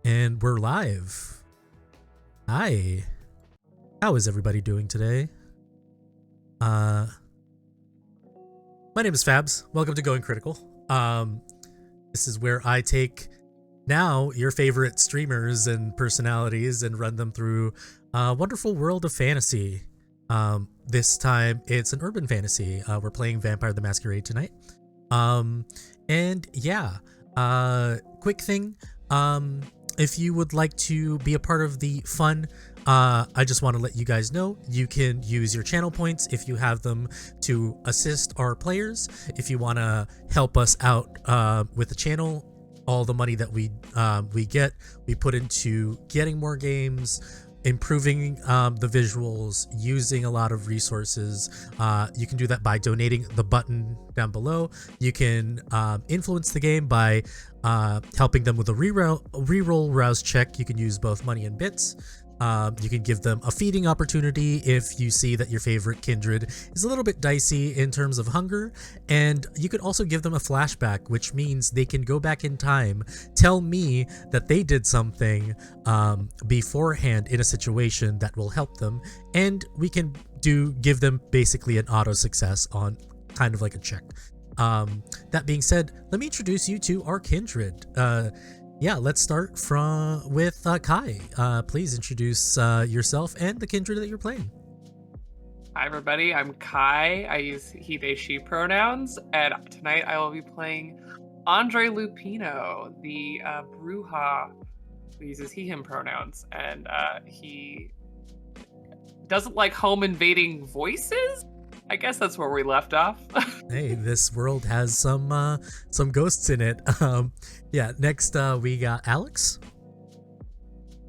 And we're live. Hi. How is everybody doing today? My name is Fabs. Welcome to Going Critical. This is where I take now your favorite streamers and personalities and run them through a wonderful world of fantasy. This time it's an urban fantasy. We're playing Vampire the Masquerade tonight. Quick thing. If you would like to be a part of the fun, I just want to let you guys know you can use your channel points if you have them to assist our players. If you want to help us out with the channel, all the money that we get, we put into getting more games, improving the visuals, using a lot of resources. You can do that by donating the button down below. You can influence the game by helping them with a reroll rouse check. You can use both money and bits. You can give them a feeding opportunity if you see that your favorite kindred is a little bit dicey in terms of hunger, and you could also give them a flashback, which means they can go back in time, tell me that they did something beforehand in a situation that will help them, and we can give them basically an auto success on kind of like a check. That being said, let me introduce you to our kindred. Let's start with Kai. Please introduce yourself and the kindred that you're playing. Hi everybody, I'm Kai. I use he, they, she pronouns, and tonight I will be playing Andre Lupino, the Bruja who uses he, him pronouns, and he doesn't like home invading voices? I guess that's where we left off. Hey, this world has some ghosts in it. Next we got Alex.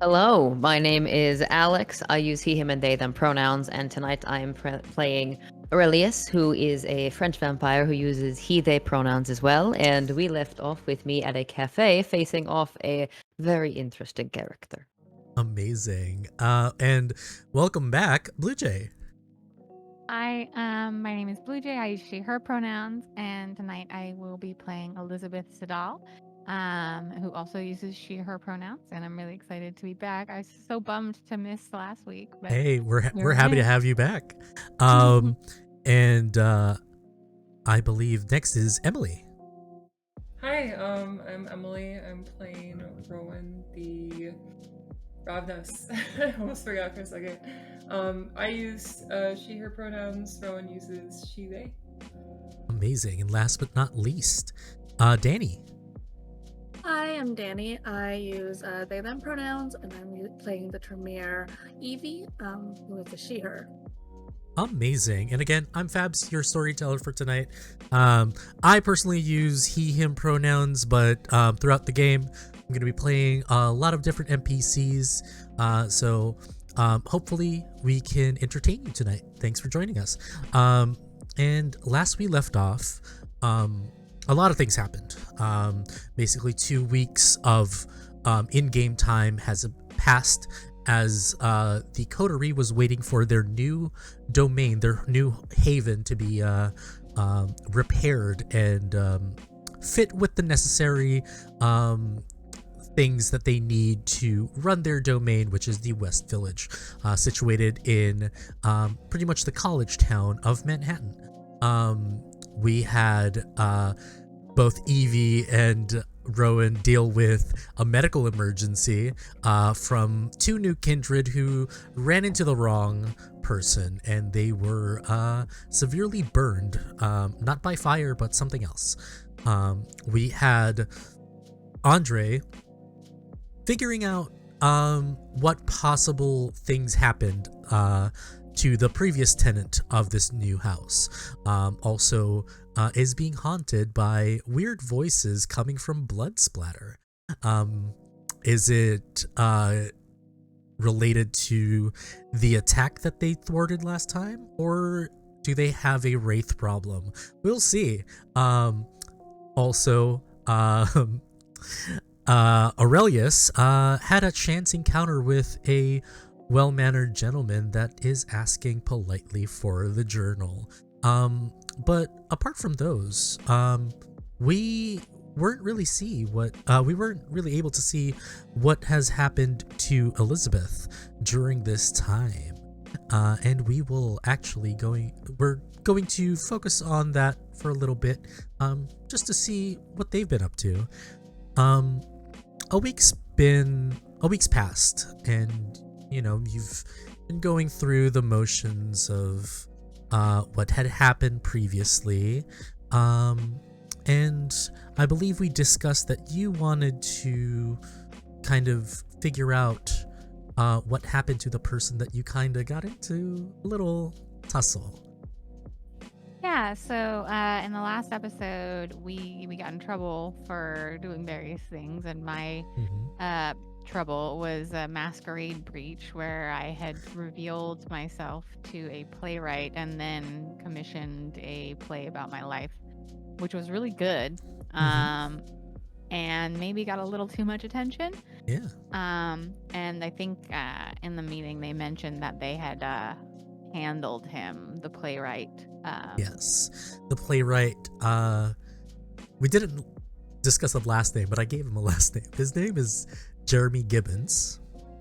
Hello, my name is Alex. I use he, him, and they, them pronouns, and tonight I am playing Aurelius, who is a French vampire who uses he, they pronouns as well, and we left off with me at a cafe facing off a very interesting character. Amazing. And welcome back, Blue Jay. Hi, my name is Blue Jay. I use she, her pronouns, and tonight I will be playing Elizabeth Siddall, who also uses she, her pronouns, and I'm really excited to be back. I was so bummed to miss last week. But hey, we're happy to have you back. And I believe next is Emily. Hi, I'm Emily. I'm playing Rowan the Ravnos. I almost forgot for a second. I use she, her pronouns. Rowan uses she, they. Amazing. And last but not least, Danny. Hi, I'm Danny. I use they, them pronouns, and I'm playing the Tremere Evie, who is a she, her. Amazing. And again, I'm Fabs, your storyteller for tonight. I personally use he, him pronouns, but throughout the game, I'm going to be playing a lot of different NPCs. So hopefully we can entertain you tonight. Thanks for joining us. And last we left off, a lot of things happened. Basically 2 weeks of in-game time has passed as the Coterie was waiting for their new domain, their new haven to be repaired and fit with the necessary things that they need to run their domain, which is the West Village, situated in pretty much the college town of Manhattan. We had both Evie and Rowan deal with a medical emergency from two new kindred who ran into the wrong person, and they were severely burned, not by fire, but something else. We had Andre figuring out what possible things happened to the previous tenant of this new house. Also is being haunted by weird voices coming from blood splatter. Is it related to the attack that they thwarted last time, or do they have a wraith problem? We'll see. Also, Aurelius had a chance encounter with a well-mannered gentleman that is asking politely for the journal. But apart from those, we weren't really able to see what has happened to Elizabeth during this time. And we're going to focus on that for a little bit, just to see what they've been up to. A week's passed, and you've been going through the motions of what had happened previously. And I believe we discussed that you wanted to kind of figure out what happened to the person that you kind of got into a little tussle. Yeah, so in the last episode, we got in trouble for doing various things, and my trouble was a masquerade breach where I had revealed myself to a playwright and then commissioned a play about my life, which was really good, and maybe got a little too much attention. Yeah. And I think in the meeting they mentioned that they had handled him, the playwright. Yes, the playwright. We didn't discuss a last name, but I gave him a last name. His name is Jeremy Gibbons.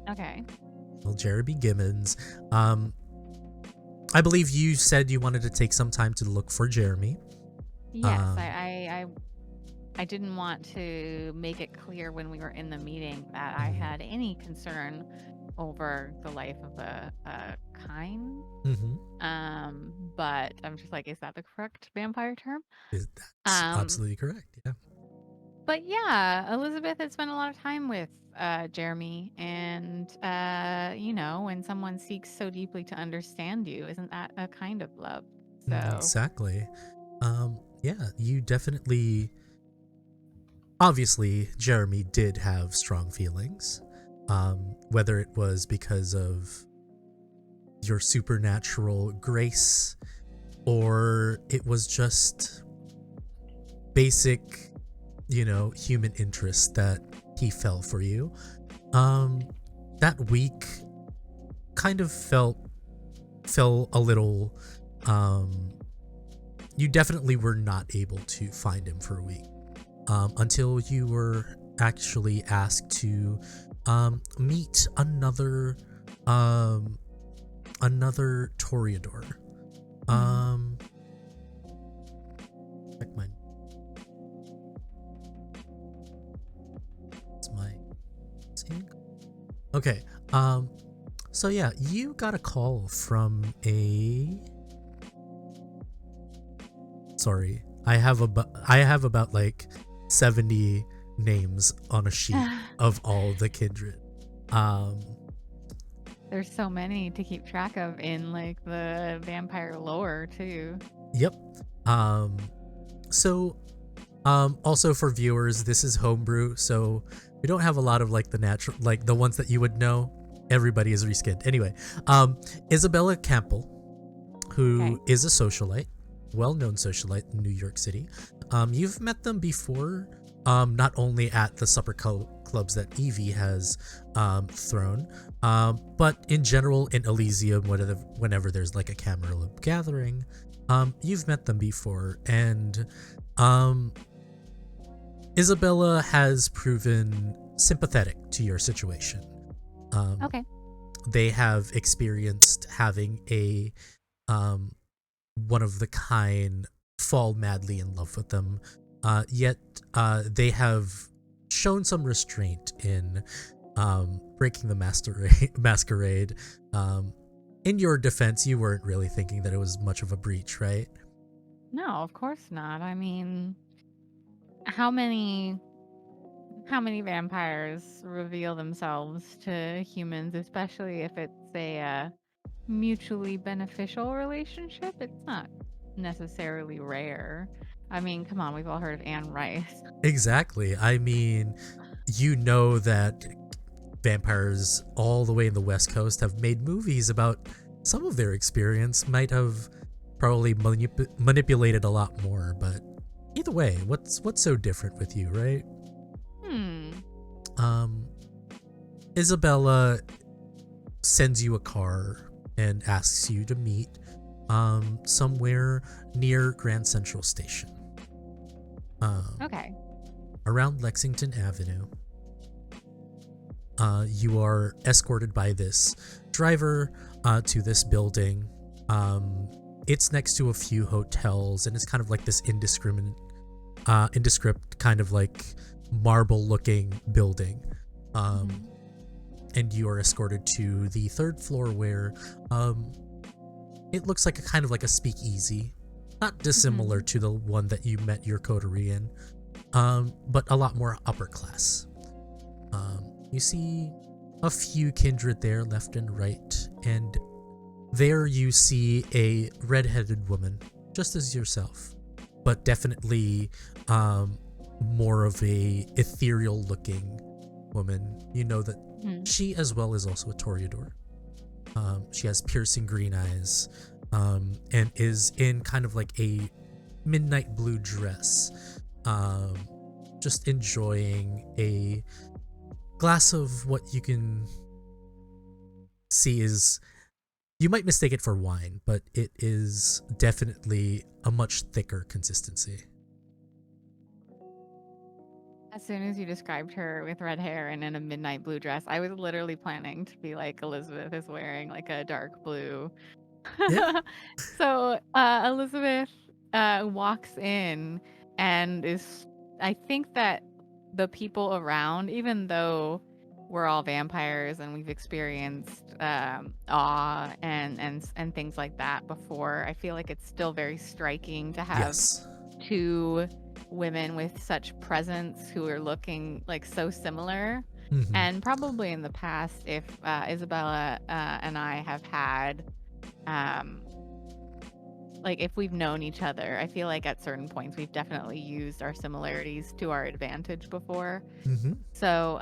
Okay. Well, Jeremy Gibbons. I believe you said you wanted to take some time to look for Jeremy. Yes, I didn't want to make it clear when we were in the meeting that I had any concern over the life of a kind. But I'm just like, is that the correct vampire term? That's absolutely correct. Yeah. But yeah, Elizabeth had spent a lot of time with Jeremy, and when someone seeks so deeply to understand you, isn't that a kind of love? So Exactly. Yeah, you definitely. Obviously, Jeremy did have strong feelings. Whether it was because of your supernatural grace, or it was just basic, human interest that he felt for you. That week kind of fell a little. You definitely were not able to find him for a week, until you were actually asked to meet another Toreador. Check my. It's my. Okay. So yeah, you got a call from a. Sorry, I have about like 70 names on a sheet of all the kindred. there's so many to keep track of in like the vampire lore too. Yep. So also for viewers, this is homebrew, so we don't have a lot of like the natural, like the ones that you would know. Everybody is reskinned. Anyway, Isabella Campbell, who is a socialite, well-known socialite in New York City. You've met them before, not only at the supper clubs that Evie has thrown, but in general in Elysium, whenever there's like a Camarilla gathering, you've met them before, and Isabella has proven sympathetic to your situation. They have experienced having a one of the kind fall madly in love with them, yet they have shown some restraint in breaking the masquerade. In your defense, you weren't really thinking that it was much of a breach, right? No, of course not. I mean, how many vampires reveal themselves to humans, especially if it's a mutually beneficial relationship? It's not necessarily rare. I mean, come on, we've all heard of Anne Rice. Exactly. I mean, you know that vampires all the way in the West Coast have made movies about some of their experience, might have probably manipulated a lot more, but either way, what's so different with you, right? Isabella sends you a car and asks you to meet somewhere near Grand Central Station. around Lexington Avenue. You are escorted by this driver to this building. It's next to a few hotels, and it's kind of like this indescript kind of like marble-looking building. And you are escorted to the third floor where it looks like a kind of like a speakeasy, not dissimilar to the one that you met your coterie in, but a lot more upper class. You see a few kindred there left and right, and there you see a red-headed woman, just as yourself, but definitely more of a ethereal-looking woman. You know that she as well is also a Toreador. She has piercing green eyes, and is in kind of like a midnight blue dress, just enjoying a glass of what you can see is, you might mistake it for wine, but it is definitely a much thicker consistency. As soon as you described her with red hair and in a midnight blue dress, I was literally planning to be like, Elizabeth is wearing like a dark blue. Yeah. So Elizabeth walks in and I think that the people around, even though we're all vampires and we've experienced awe and things like that before, I feel like it's still very striking to have two women with such presence who are looking like so similar. And probably in the past, if Isabella and I have had like if we've known each other, I feel like at certain points we've definitely used our similarities to our advantage before. So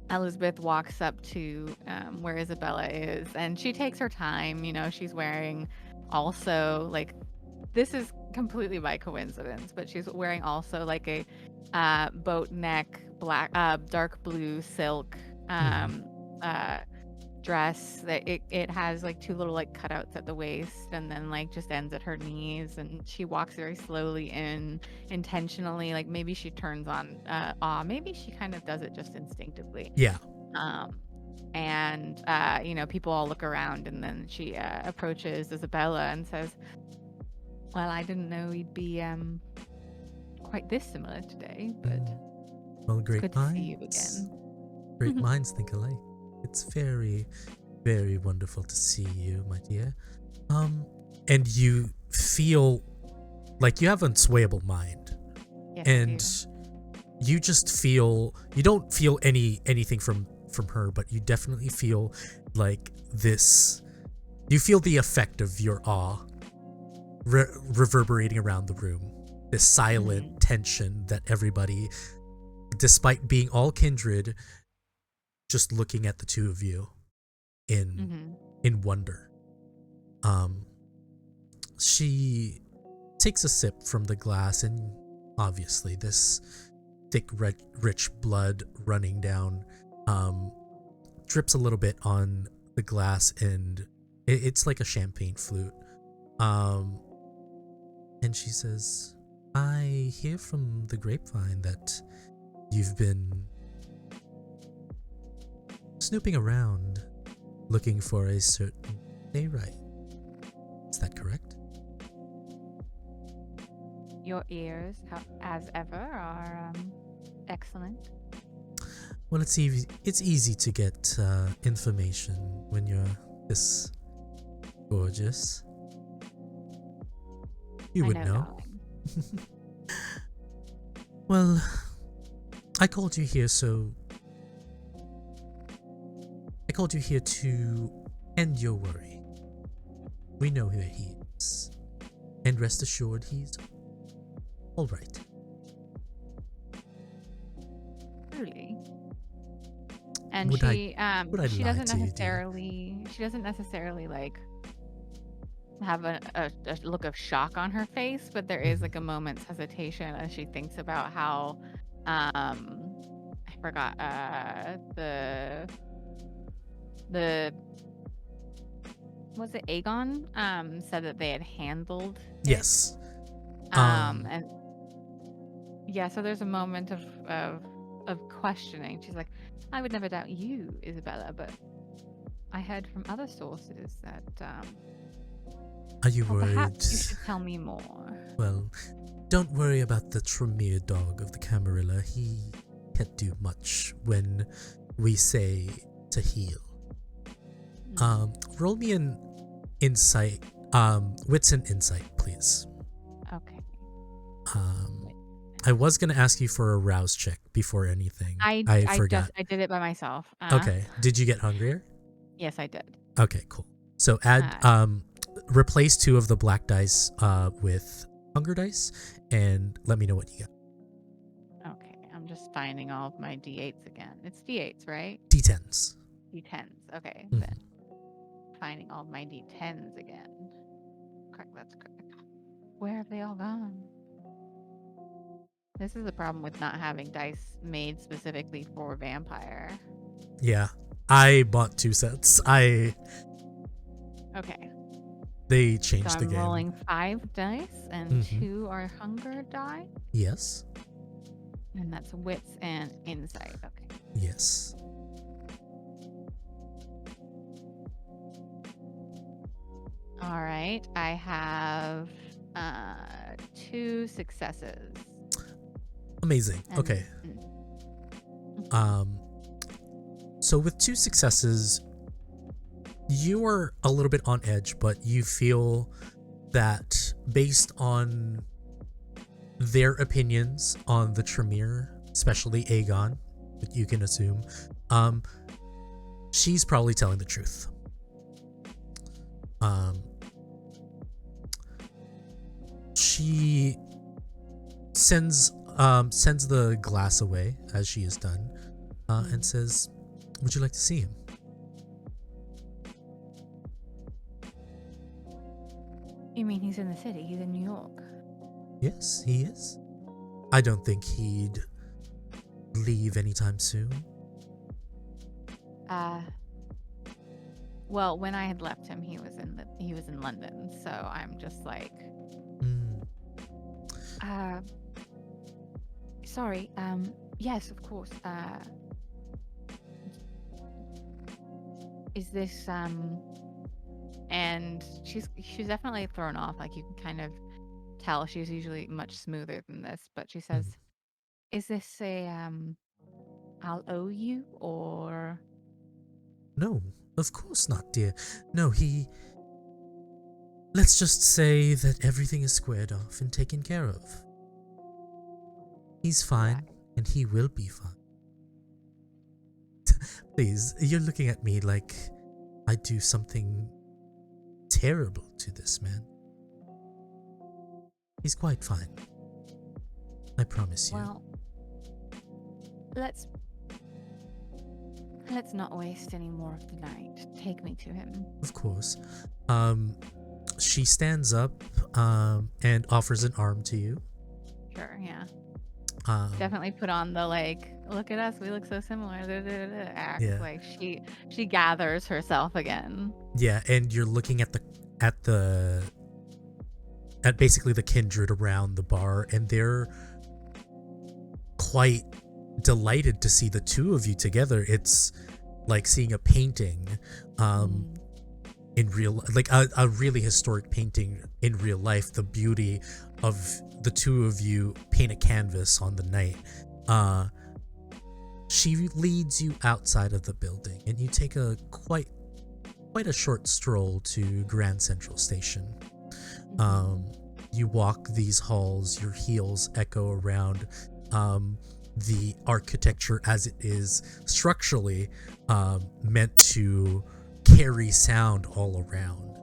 Elizabeth walks up to where Isabella is, and she takes her time. You know, she's wearing also like, this is completely by coincidence, but she's wearing also like a boat neck black dark blue silk dress that it has like two little like cutouts at the waist, and then like just ends at her knees, and she walks very slowly in, intentionally, like maybe she turns on awe, maybe she kind of does it just instinctively. And you know, people all look around, and then she approaches Isabella and says, well, I didn't know we'd be quite this similar today, but well, great good minds to see you again. Great minds think alike. It's very, very wonderful to see you, my dear. And you feel like you have an unswayable mind. Yes, And you just feel, you don't feel anything from her, but you definitely feel like this, you feel the effect of your awe reverberating around the room. This silent tension that everybody, despite being all kindred, just looking at the two of you in wonder. She takes a sip from the glass, and obviously this thick rich blood running down drips a little bit on the glass, and it's like a champagne flute. And she says, I hear from the grapevine that you've been snooping around looking for a certain playwright. Is that correct? Your ears, as ever, are excellent. Well, it's easy to get information when you're this gorgeous. You would know. Well, I called you here to end your worry. We know who he is, and rest assured he's all right. Truly. And Would she she doesn't necessarily like have a look of shock on her face, but there is like a moment's hesitation as she thinks about how I forgot the was it Aegon said that they had handled it? Yes. And Yeah, so there's a moment of questioning. She's like, I would never doubt you, Isabella, but I heard from other sources that Are you well, worried? perhaps you should tell me more. Well, don't worry about the Tremere dog of the Camarilla. He can't do much when we say to heal. Roll me an insight, wits and insight, please. Okay. I was gonna ask you for a rouse check before anything. I forgot. I did it by myself. Okay. Did you get hungrier? Yes, I did. Okay, cool. So add replace 2 of the black dice with hunger dice, and let me know what you got. Okay, I'm just finding all of my d8s again. It's d8s, right? D10s. D10s. Okay, Mhm. then finding all of my d10s again. Correct. That's correct. Where have they all gone? This is the problem with not having dice made specifically for vampire. Yeah, I bought 2 sets. Okay. They So changed I'm the game. rolling 5 dice, and Mhm. 2 are hunger die, Yes. and that's wits and insight. Okay. Yes. All right. I have 2 successes. Amazing. And- Okay. So with 2 successes, you are a little bit on edge, but you feel that based on their opinions on the Tremere, especially Aegon, that you can assume, she's probably telling the truth. She sends the glass away as she is done, and says, "Would you like to see him?" You mean he's in the city? He's in New York? Yes, he is. I don't think he'd leave anytime soon. Well, when I had left him, he was in London. So I'm just like, Mm. sorry. Yes, of course. Is this and she's definitely thrown off. Like you can kind of tell she's usually much smoother than this, but she says, "Is this a I'll owe you or?" No, of course not, dear. No, let's just say that everything is squared off and taken care of. He's fine, and he will be fine. Please, you're looking at me like I do something terrible to this man. He's quite fine. I promise you. Well, let's not waste any more of the night. Take me to him. Of course. She stands up and offers an arm to you. Sure, yeah. Definitely Put on the like, look at us, we look so similar. Act. Yeah. Like she gathers herself again. Yeah, and you're looking at basically the kindred around the bar, and they're quite delighted to see the two of you together. It's like seeing a painting in real, like a really historic painting in real life. The beauty of the two of you paint a canvas on the night. She leads you outside of the building, and you take a quite a short stroll to Grand Central Station. You walk these halls, your heels echo around the architecture as it is structurally meant to carry sound all around.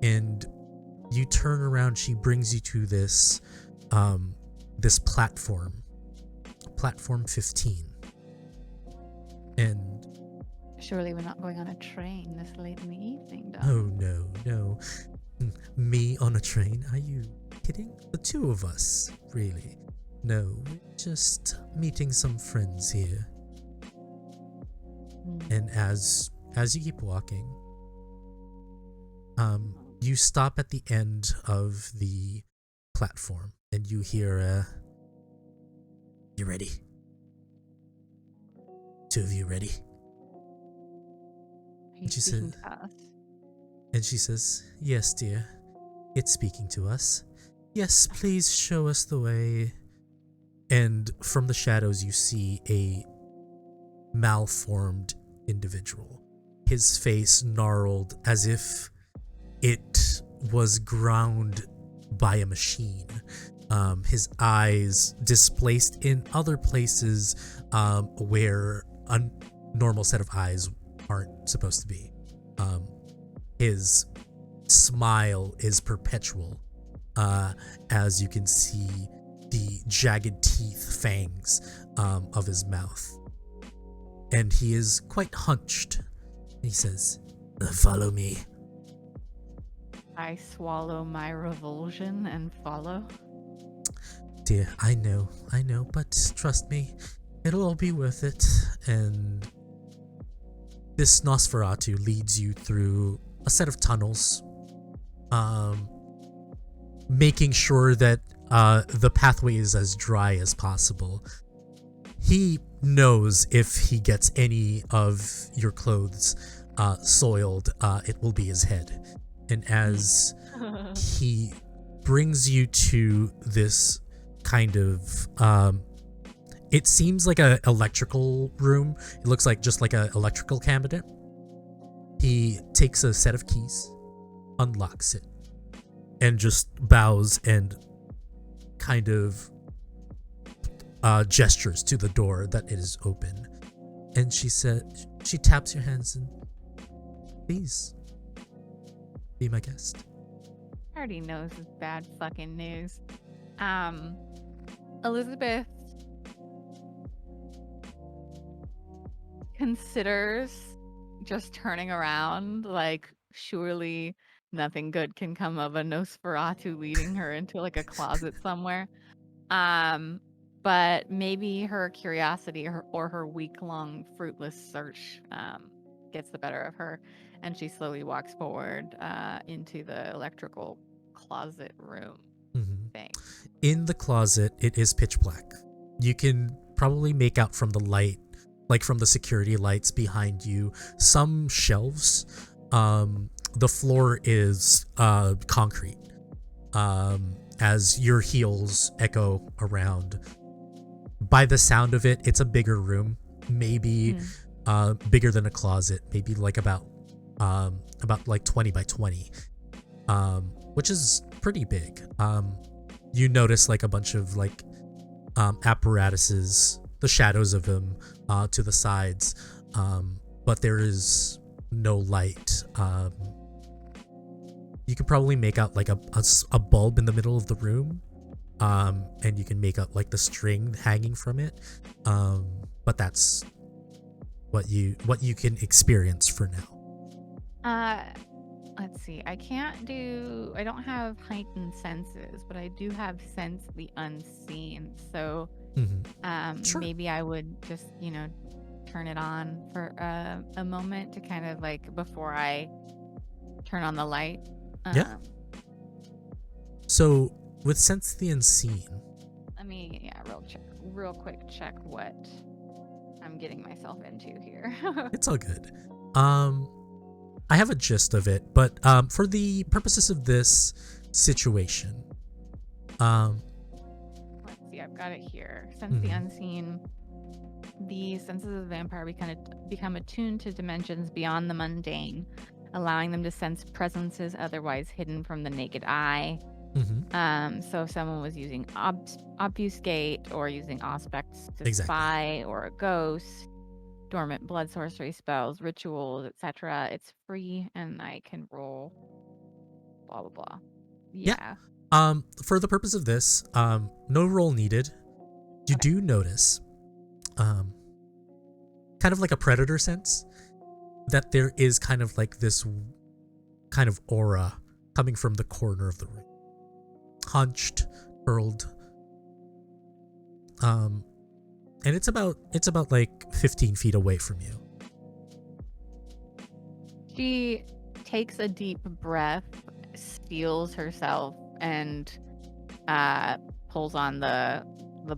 And you turn around, she brings you to this platform 15. And Surely we're not going on a train this late in the evening, though. oh no. Me on a train? Are you kidding? The two of us, really? No, we're just meeting some friends here. And as you keep walking, you stop at the end of the platform, and you hear, you ready? Two of you ready? He's she speaking said- to us. And she says, yes, dear. It's speaking to us. Yes, please show us the way. And from the shadows, you see a malformed individual. His face gnarled as if it was ground by a machine. His eyes displaced in other places where a normal set of eyes aren't supposed to be. His smile is perpetual, as you can see the jagged teeth, fangs of his mouth. And he is quite hunched. He says, follow me. I swallow my revulsion and follow. Dear, I know, but trust me, it'll all be worth it. And this Nosferatu leads you through a set of tunnels, making sure that the pathway is as dry as possible. He knows if he gets any of your clothes soiled, it will be his head. And as he brings you to this kind of it seems like a electrical room. It looks like just like a electrical cabinet. He takes a set of keys, unlocks it, and just bows and kind of gestures to the door that it is open. And she taps your hands and, please be my guest. I already knows this bad fucking news. Elizabeth considers just turning around, like, surely nothing good can come of a Nosferatu leading her into like a closet somewhere. But maybe her curiosity or her week-long fruitless search gets the better of her, and she slowly walks forward into the electrical closet room thing. In the closet, it is pitch black. You can probably make out from the light, like from the security lights behind you, some shelves. The floor is concrete. As your heels echo around. By the sound of it, it's a bigger room, maybe bigger than a closet, maybe like about like 20 by 20, which is pretty big. You notice like a bunch of like apparatuses, the shadows of them to the sides, but there is no light. You could probably make out like a bulb in the middle of the room, and you can make out like the string hanging from it, but that's what you can experience for now. Let's see. I don't have heightened senses, but I do have sense the unseen. So Sure. maybe I would just, turn it on for a moment to kind of like before I turn on the light. Yeah. So with sense the unseen, Let me, real quick check what I'm getting myself into here. it's all good. I have a gist of it, but for the purposes of this situation, Let's see, I've got it here. Sense the unseen. The senses of the vampire become attuned to dimensions beyond the mundane, allowing them to sense presences otherwise hidden from the naked eye. So if someone was using obfuscate or using aspects to spy or a ghost, dormant blood sorcery spells, rituals, etc., it's free and I can roll blah blah blah. Yeah. For the purpose of this, no roll needed. You do notice kind of like a predator sense that there is kind of like this kind of aura coming from the corner of the room. Hunched, curled. And it's about like 15 feet away from you. She takes a deep breath, steels herself, and pulls on the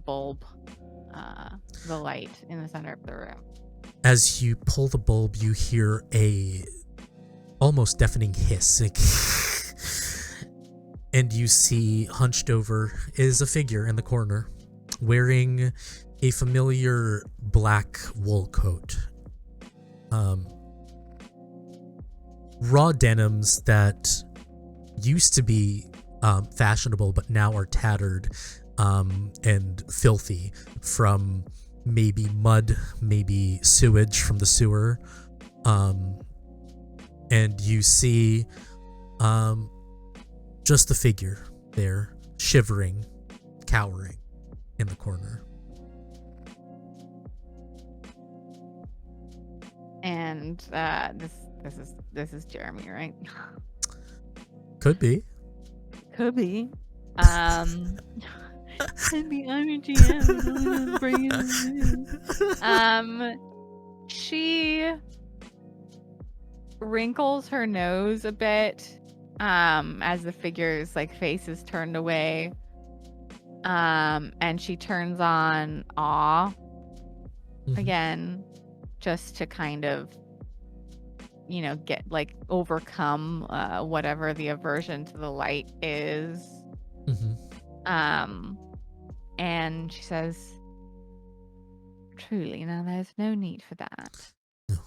bulb, the light in the center of the room. As you pull the bulb, you hear a almost deafening hiss. And you see, hunched over, is a figure in the corner wearing a familiar black wool coat. Raw denims that used to be fashionable but now are tattered and filthy from maybe mud, maybe sewage from the sewer. And you see just the figure there, shivering, cowering in the corner. And this is Jeremy, right? Could be. Could be. Could be. I'm a GM. Bring it in. She wrinkles her nose a bit as the figure's like face is turned away. And she turns on awe again, just to kind of, you know, get like overcome whatever the aversion to the light is. And she says, truly, now there's no need for that. No.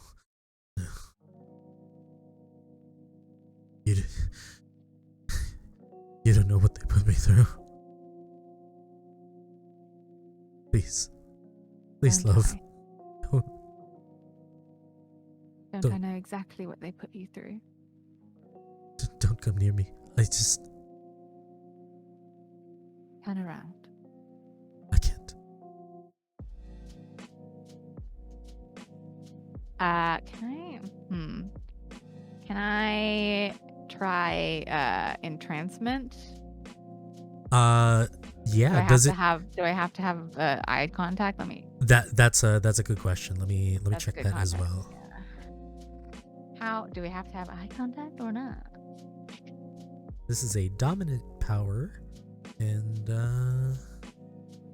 You don't know what they put me through. Please, love. Don't I know exactly what they put you through? Don't come near me. I just... Turn around. I can't. Can I try entrancement? Yeah. Do I have to have eye contact? Let me. That's a good question. Let me check that as contact, well. yeah. How do we have to have eye contact or not? This is a dominant power, and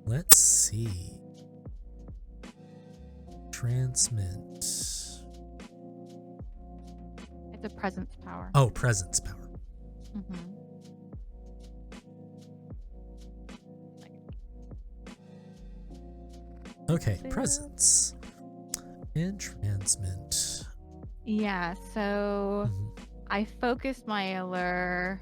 let's see. Transmit. It's a presence power. Oh, presence power. Okay, presence and transmit. Yeah, so I focused my allure.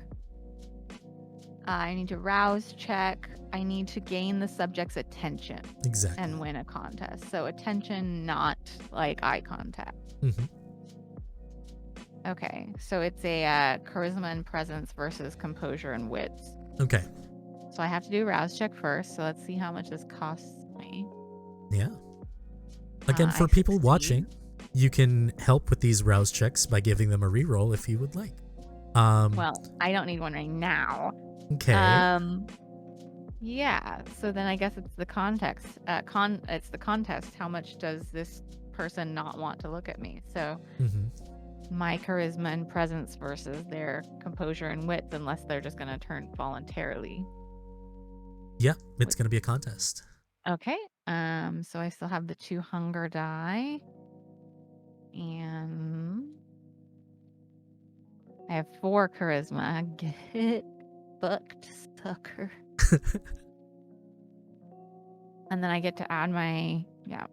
I need to rouse check. I need to gain the subject's attention. Exactly. And win a contest. So attention, not like eye contact. Okay, so it's a charisma and presence versus composure and wits. Okay. So I have to do a rouse check first. So let's see how much this costs me. Yeah. Again, for people watching, you can help with these rouse checks by giving them a reroll if you would like. Well, I don't need one right now. Okay. Yeah. So then I guess it's the context. It's the contest. How much does this person not want to look at me? So my charisma and presence versus their composure and wits, unless they're just going to turn voluntarily. Yeah, it's going to be a contest. Okay. So I still have the 2 hunger die. And I have 4 charisma. Get fucked, sucker. And then I get to add my... Yeah.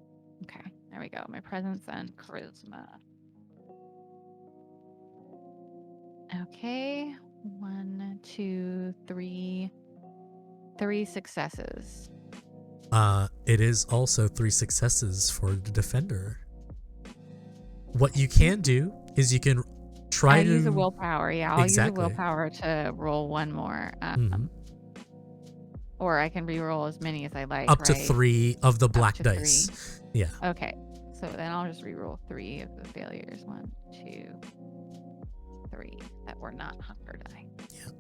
Okay. There we go. My presence and charisma. Okay. 1, 2, 3. 3 successes. It is also 3 successes for the defender. What you can do is you can try to use a willpower. Yeah, I'll Exactly. use a willpower to roll 1 more. Or I can re-roll as many as I like. up to right? 3 of the black to dice. 3. Yeah. Okay, so then I'll just re-roll 3 of the failures. 1, 2, 3 that were not hunger die. Yeah.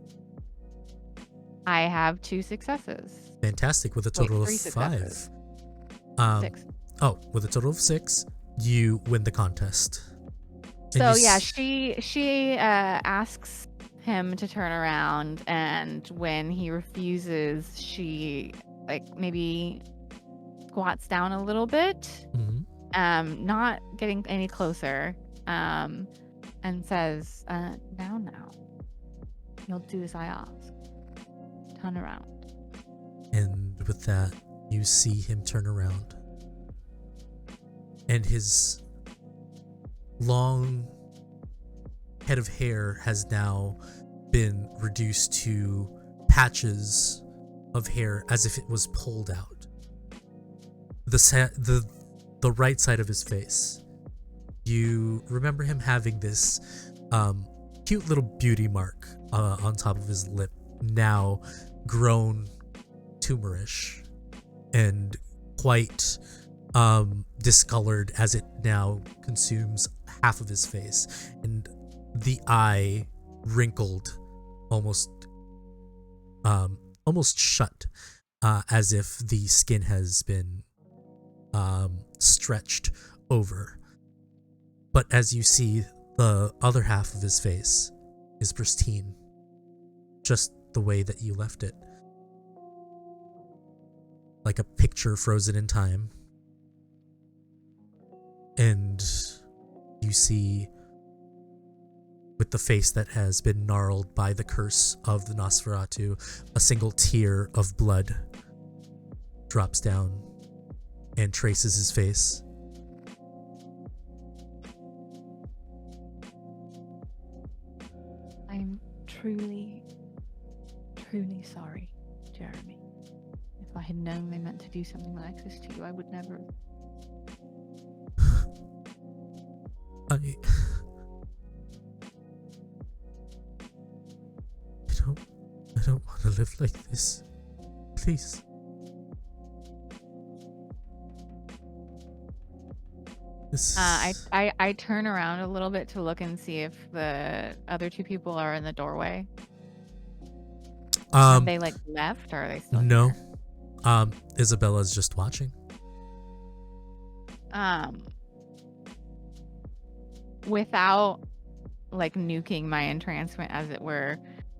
I have 2 successes. Fantastic, with a total of 3 5. successes. 6. Oh, with a total of 6, you win the contest. And So you yeah, she asks him to turn around, and when he refuses, she like maybe squats down a little bit, not getting any closer, and says, now, you'll do as I ask. Turn around. And with that, you see him turn around. And his long head of hair has now been reduced to patches of hair as if it was pulled out. The right side of his face, you remember him having this cute little beauty mark on top of his lip, now grown tumorish and quite discolored as it now consumes half of his face, and the eye wrinkled almost shut, as if the skin has been stretched over. But as you see, the other half of his face is pristine, just the way that you left it, like a picture frozen in time. And you see, with the face that has been gnarled by the curse of the Nosferatu, a single tear of blood drops down and traces his face. I'm truly, truly sorry, Jeremy. If I had known they meant to do something like this to you, I would never. I don't want to live like this. Please. I turn around a little bit to look and see if the other two people are in the doorway. Have they like left, or are they still no here? Isabella's just watching. Without like nuking my entrancement, as it were,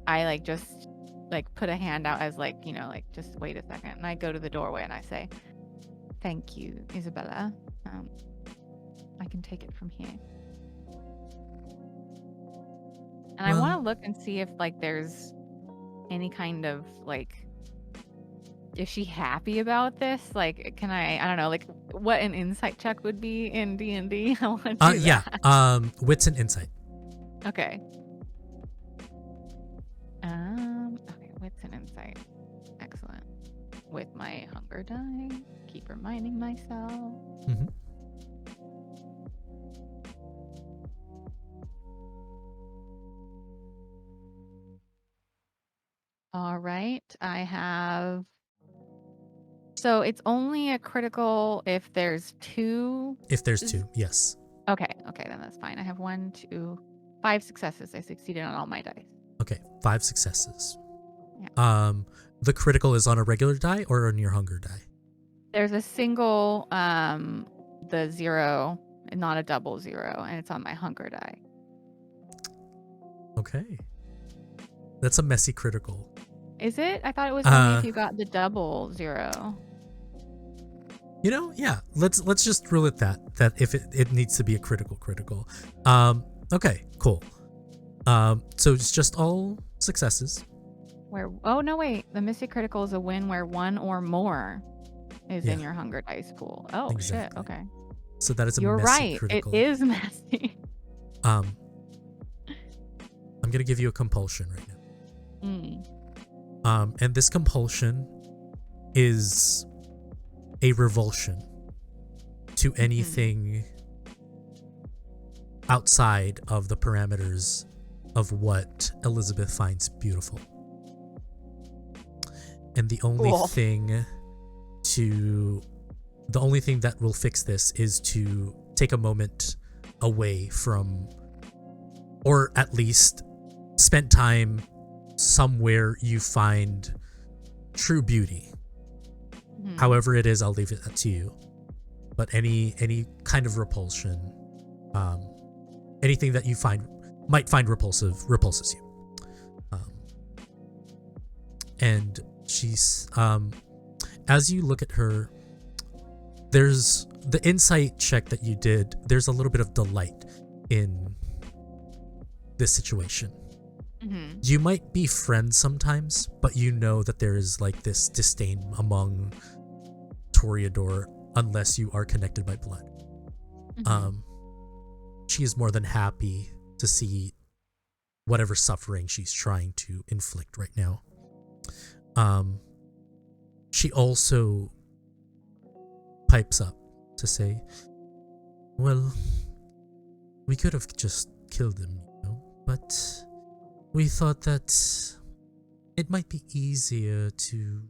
I like just like put a hand out as like, you know, like just wait a second, and I go to the doorway and I say, thank you, Isabella. I can take it from here. And I want to look and see if like there's any kind of like, is she happy about this? Like, can I don't know, like what an insight check would be in D&D. I want to do yeah. that. Wits and insight. Okay. Okay, wits and insight. Excellent. With my hunger die, keep reminding myself. Mm-hmm. All right, I have. So it's only a critical if there's two. If there's two, yes. Okay, then that's fine. I have 1, 2, 5 successes. I succeeded on all my dice. Okay, 5 successes. Yeah. The critical is on a regular die or on your hunger die? There's a single, the 0, and not a double 0, and it's on my hunger die. Okay. That's a messy critical. Is it? I thought it was only if you got the double 0. You know, yeah. Let's just rule it that if it needs to be a critical. Okay, cool. So it's just all successes. Oh no, wait. The missing critical is a win where 1 or more is in Yeah. your hunger dice pool. Oh Exactly. shit. Okay. So that is a You're messy right. critical. It is messy. I'm gonna give you a compulsion right now. And this compulsion is a revulsion to anything outside of the parameters of what Elizabeth finds beautiful. And the only thing that will fix this is to take a moment away from, or at least spend time somewhere you find true beauty. However it is, I'll leave it to you. But any kind of repulsion, anything that you might find repulsive, repulses you. and she's as you look at her, there's the insight check that you did. There's a little bit of delight in this situation. Mm-hmm. You might be friends sometimes, but you know that there is like this disdain among Toreador unless you are connected by blood. Mm-hmm. She is more than happy to see whatever suffering she's trying to inflict right now. She also pipes up to say, well, we could have just killed him, but we thought that it might be easier to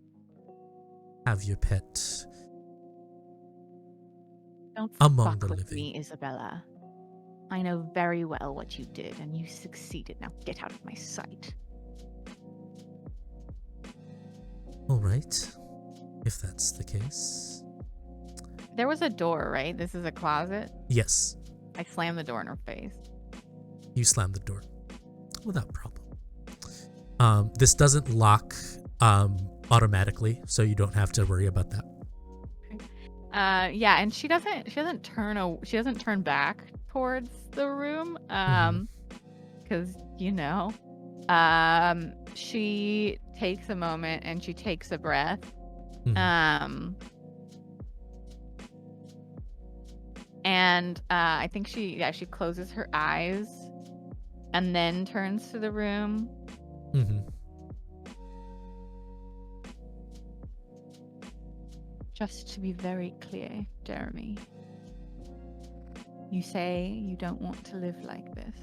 have your pet Don't among fuck the with living. me, Isabella. I know very well what you did, and you succeeded. Now get out of my sight. All right, if that's the case. There was a door, right? This is a closet. Yes, I slammed the door in her face. you slam the door without problem. This doesn't lock automatically, so you don't have to worry about that. Yeah, and she doesn't turn back towards the room, because she takes a moment and she takes a breath, and I think she closes her eyes and then turns to the room. Just to be very clear, Jeremy, you say you don't want to live like this.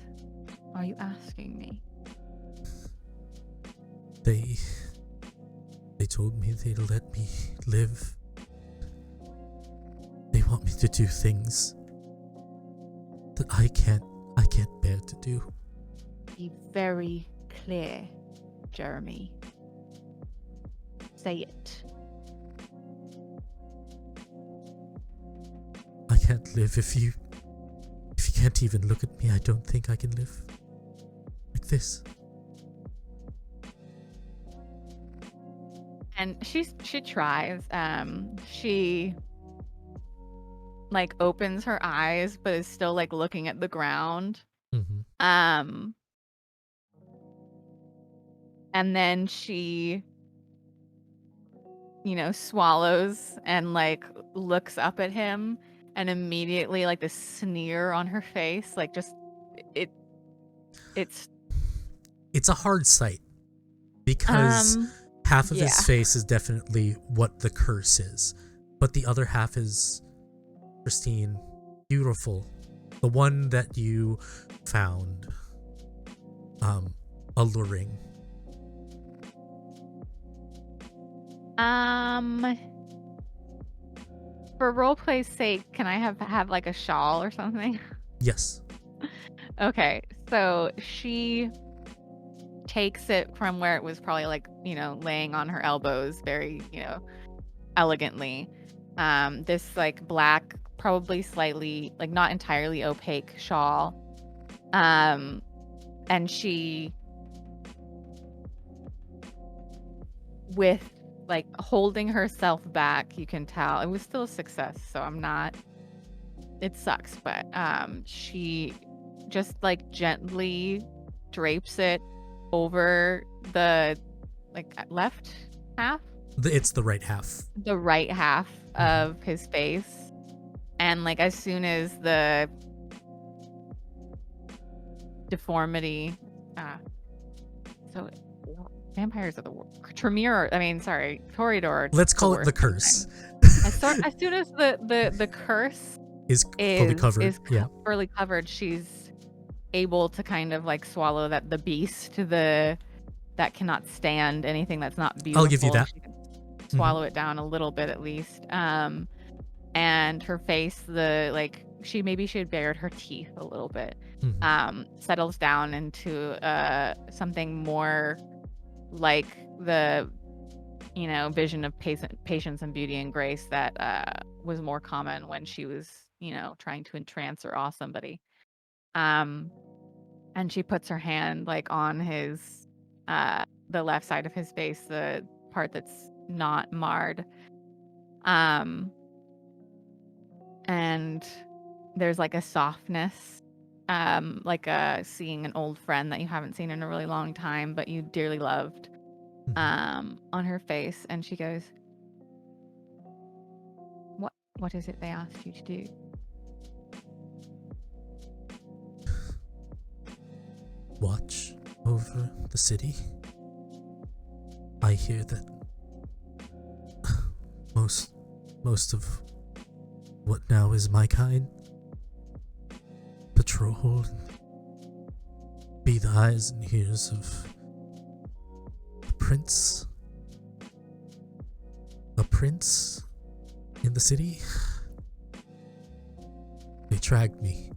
Are you asking me? They told me they'd let me live. They want me to do things that I can't bear to do. Be very clear, Jeremy. Say it. I can't live if you can't even look at me. I don't think I can live like this. And she tries. She like opens her eyes, but is still like looking at the ground. And then she, swallows and like looks up at him, and immediately like the sneer on her face, like just it's a hard sight because half of his face is definitely what the curse is, but the other half is pristine, beautiful, the one that you found alluring. For roleplay's sake, can I have like a shawl or something? Yes. Okay, so she takes it from where it was probably like, laying on her elbows very, elegantly. This like black, probably slightly, like not entirely opaque shawl. And she, with like holding herself back, you can tell it was still a success, so it sucks, but she just like gently drapes it over the like left half. It's the right half. The right half of his face, and like as soon as the deformity, so vampires are the worst. Toreador. Let's call it the curse. As soon as the curse is fully covered, fully covered, she's able to kind of like swallow the beast that cannot stand anything that's not beautiful. I'll give you that. She can swallow it down a little bit at least. And her face, she had bared her teeth a little bit. Settles down into something more like the vision of patience and beauty and grace that was more common when she was trying to entrance or awe somebody. And she puts her hand like on his the left side of his face, the part that's not marred. And there's like a softness, like seeing an old friend that you haven't seen in a really long time, but you dearly loved, on her face. And she goes, what is it they asked you to do? Watch over the city. I hear that most of what now is my kind patrol and be the eyes and ears of a prince in the city. They tracked me.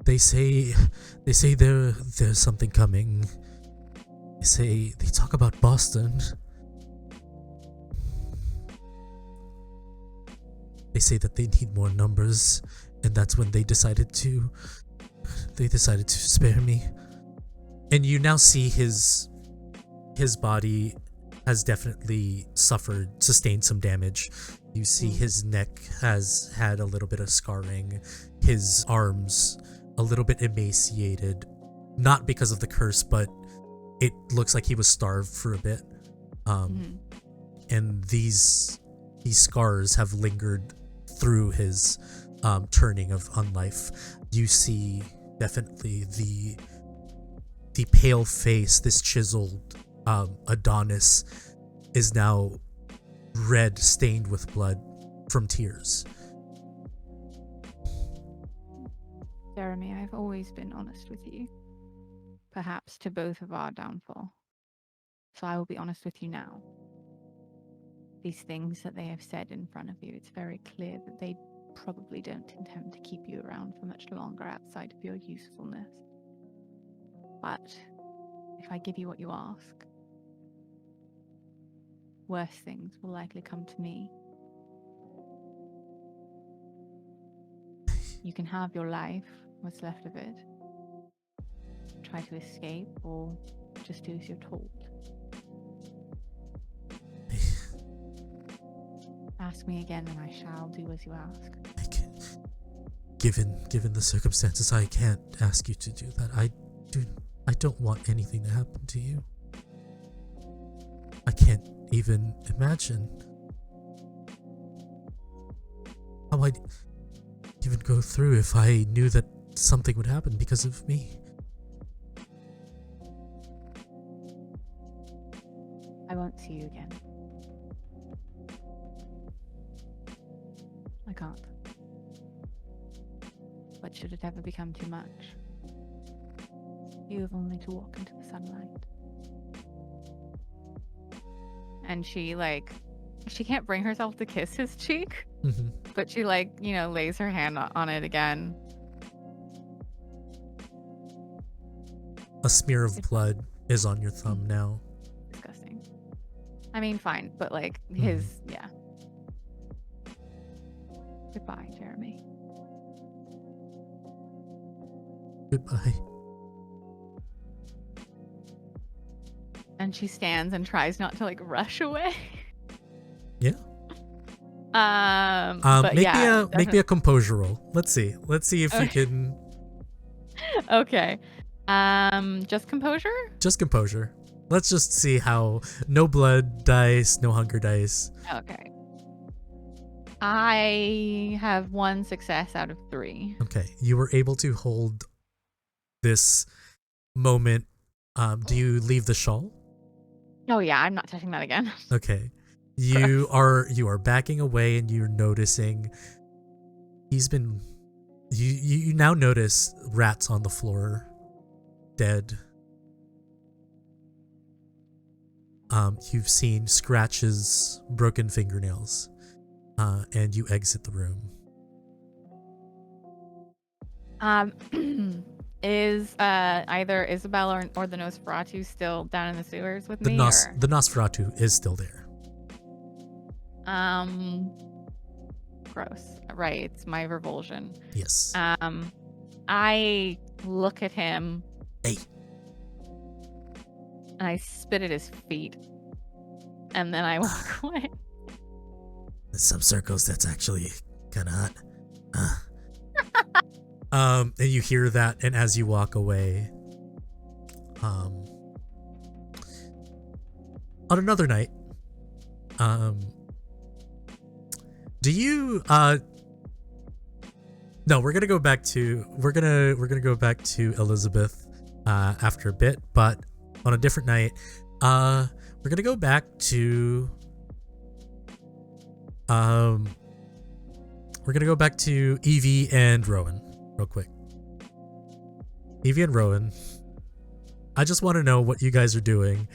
They say there's something coming. They talk about Boston. They say that they need more numbers, and that's when they decided to spare me. And you now see his body has definitely sustained some damage. You see his neck has had a little bit of scarring, his arms a little bit emaciated, not because of the curse, but it looks like he was starved for a bit. And these scars have lingered through his turning of unlife. You see definitely the pale face, this chiseled Adonis is now red, stained with blood from tears. Jeremy, I've always been honest with you, perhaps to both of our downfall. So I will be honest with you now. These things that they have said in front of you, it's very clear that they probably don't intend to keep you around for much longer outside of your usefulness. But if I give you what you ask, worse things will likely come to me. You can have your life, what's left of it. Try to escape, or just do as you're told. Ask me again and I shall do as you ask. Given the circumstances, I can't ask you to do that. I don't want anything to happen to you. I can't even imagine how I'd even go through if I knew that something would happen because of me. I won't see you again. I can't. But should it ever become too much, you have only to walk into the sunlight. And she can't bring herself to kiss his cheek, but she lays her hand on it again. A smear of blood is on your thumb now. Disgusting. I mean, fine, but his, yeah. Goodbye, Jeremy. Goodbye. And she stands and tries not to rush away. Yeah. But make me a composure roll. Let's see if you can. Okay. Just composure? Just composure. Let's just see how. No blood dice, no hunger dice. Okay. I have 1 success out of 3. Okay, you were able to hold this moment. Do you leave the shawl? Oh yeah, I'm not touching that again. Okay. You are backing away and you're noticing you now notice rats on the floor, dead. You've seen scratches, broken fingernails, and you exit the room. Is either Isabel or the Nosferatu still down in the sewers with me? The Nosferatu is still there. gross. Right, it's my revulsion. Yes. I look at him. Hey. And I spit at his feet. And then I walk away. In some circles, that's actually kind of hot. And you hear that, and as you walk away, on another night, do you no, we're gonna go back to Elizabeth after a bit, but on a different night, we're gonna go back to Evie and Rowan real quick. Evie and Rowan, I just want to know what you guys are doing.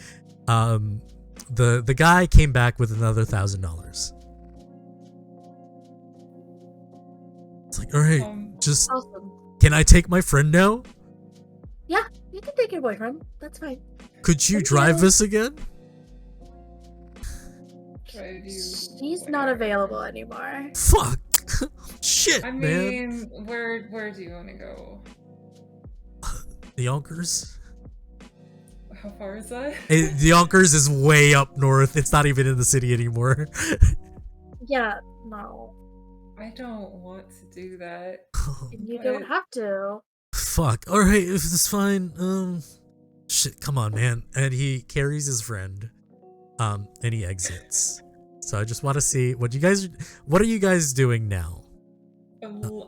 The guy came back with another $1,000. It's like, all right, just Awesome. can I take my friend now? Yeah, you can take your boyfriend. That's fine. Could you Thank drive you. us again? Drive you She's not where? available anymore. Fuck. Shit, I man. mean, where do you want to go? The Yonkers? How far is that? The Yonkers is way up north. It's not even in the city anymore. Yeah, no. I don't want to do that. You don't have to. Fuck. All right, if it's fine. Shit. Come on, man. And he carries his friend. And he exits. So I just want to see what are you guys doing now?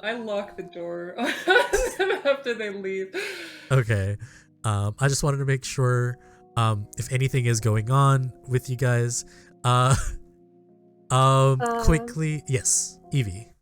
I lock the door on them after they leave. Okay. I just wanted to make sure if anything is going on with you guys. Quickly, yes, Evie.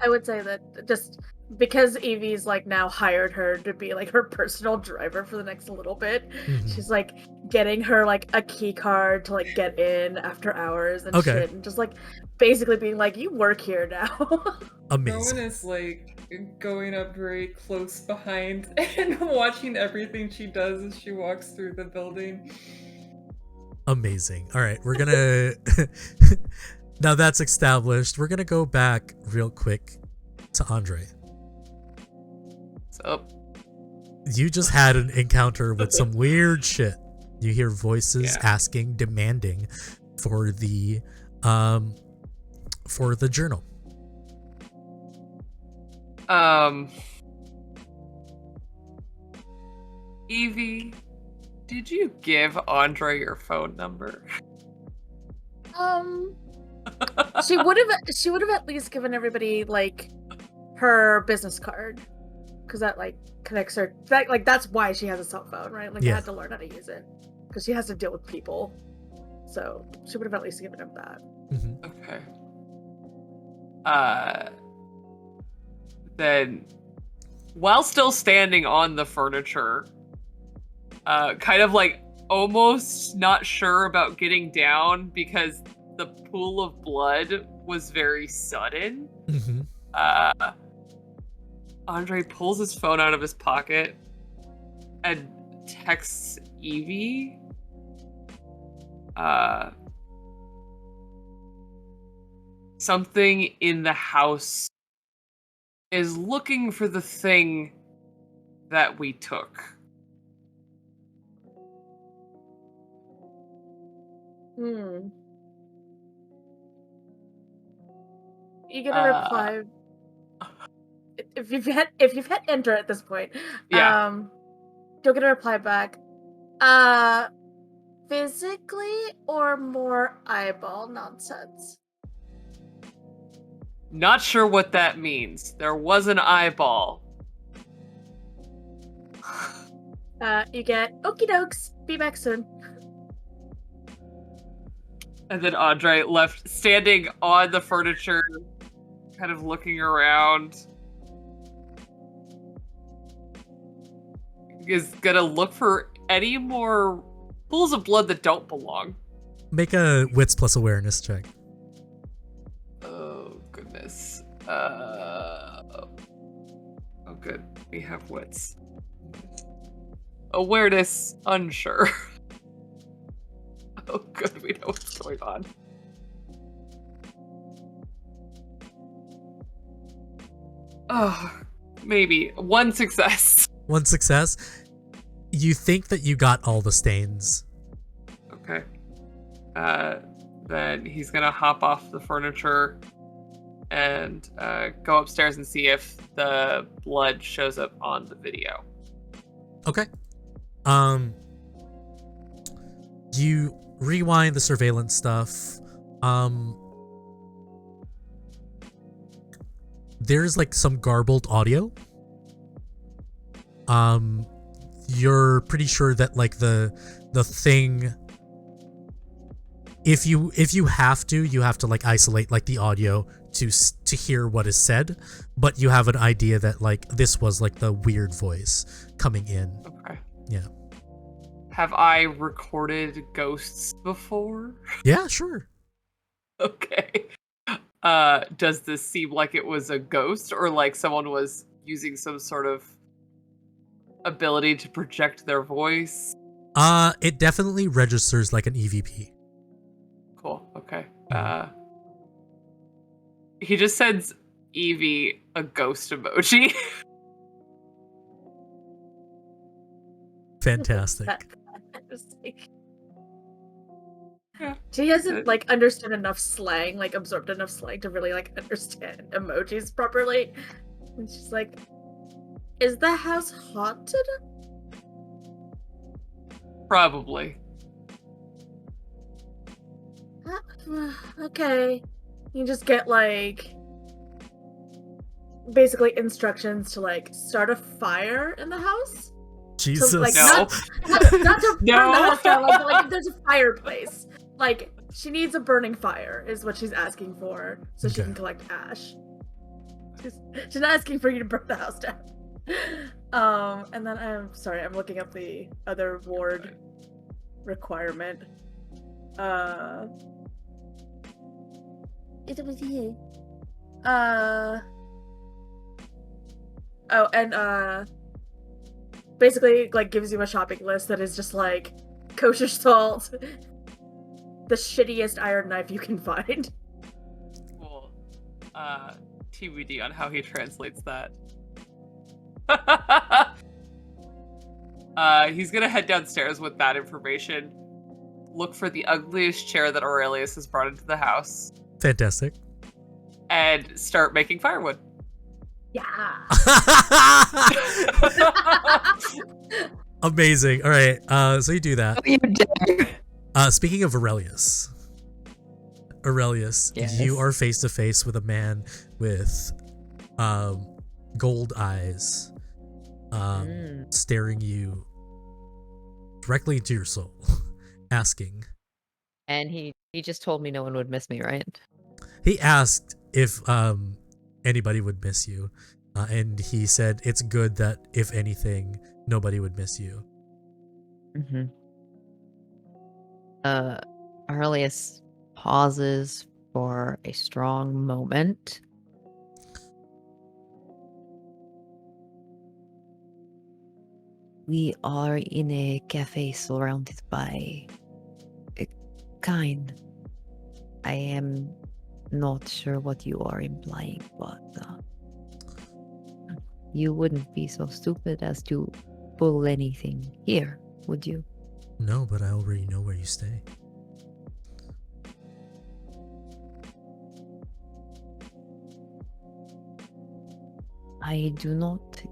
I would say that just because Evie's like now hired her to be like her personal driver for the next little bit, she's like getting her like a key card to like get in after hours and shit, and just like basically being like, you work here now. Amazing. Rowan is like going up very close behind and watching everything she does as she walks through the building. Amazing. All right, we're gonna now that's established, we're gonna go back real quick to Andre. What's up? You just had an encounter with some weird shit. You hear voices asking, demanding for the journal. Evie, did you give Andre your phone number? She would have at least given everybody like her business card, because that like connects her. That's why she has a cell phone, right? Like, I had to learn how to use it because she has to deal with people. So she would have at least given him that. Okay. Then, while still standing on the furniture, kind of like almost not sure about getting down because the pool of blood was very sudden. Andre pulls his phone out of his pocket and texts Evie. Something in the house is looking for the thing that we took. You get a reply if you've hit enter at this point. You'll get a reply back. Physically or more eyeball nonsense? Not sure what that means. There was an eyeball. You get okie dokes. Be back soon. And then Andre left standing on the furniture, kind of looking around. Is gonna look for any more pools of blood that don't belong. Make a wits plus awareness check. Oh, goodness. Oh, good. We have wits. Awareness, unsure. Oh, good. We know what's going on. Oh, maybe one success. One success. You think that you got all the stains. Okay. Then he's gonna hop off the furniture and go upstairs and see if the blood shows up on the video. Okay. You rewind the surveillance stuff. There's like some garbled audio. You're pretty sure that like the thing, if you have to like isolate like the audio to hear what is said, but you have an idea that like this was like the weird voice coming in. Okay. Yeah. Have I recorded ghosts before? Yeah, sure. Okay. Does this seem like it was a ghost or like someone was using some sort of ability to project their voice? It definitely registers like an EVP. Cool. Okay. He just sends Evie a ghost emoji. Fantastic. Yeah. She hasn't like understood enough slang, like absorbed enough slang to really like understand emojis properly. And she's like, "Is the house haunted?" Probably. Okay. You just get like basically instructions to like start a fire in the house. Jesus. So, like, No. not to burn the No. house down, like, but, like if there's a fireplace. Like she needs a burning fire is what she's asking for, so she Okay. can collect ash. She's not asking for you to burn the house down. And then I'm sorry, I'm looking up the other ward requirement. It was here. Oh, and basically like gives you a shopping list that is just like kosher salt, the shittiest iron knife you can find. Cool. TBD on how he translates that. He's gonna head downstairs with that information. Look for the ugliest chair that Aurelius has brought into the house. Fantastic. And start making firewood. Yeah. Amazing. All right. So you do that. Oh, you dare. Speaking of Aurelius, Yes. you are face to face with a man with gold eyes, staring you directly into your soul, asking. And he just told me no one would miss me, right? He asked if anybody would miss you, and he said it's good that if anything, nobody would miss you. Mm-hmm. Aurelius pauses for a strong moment. We are in a cafe surrounded by a kind. I am not sure what you are implying, but you wouldn't be so stupid as to pull anything here, would you? No, but I already know where you stay. I do not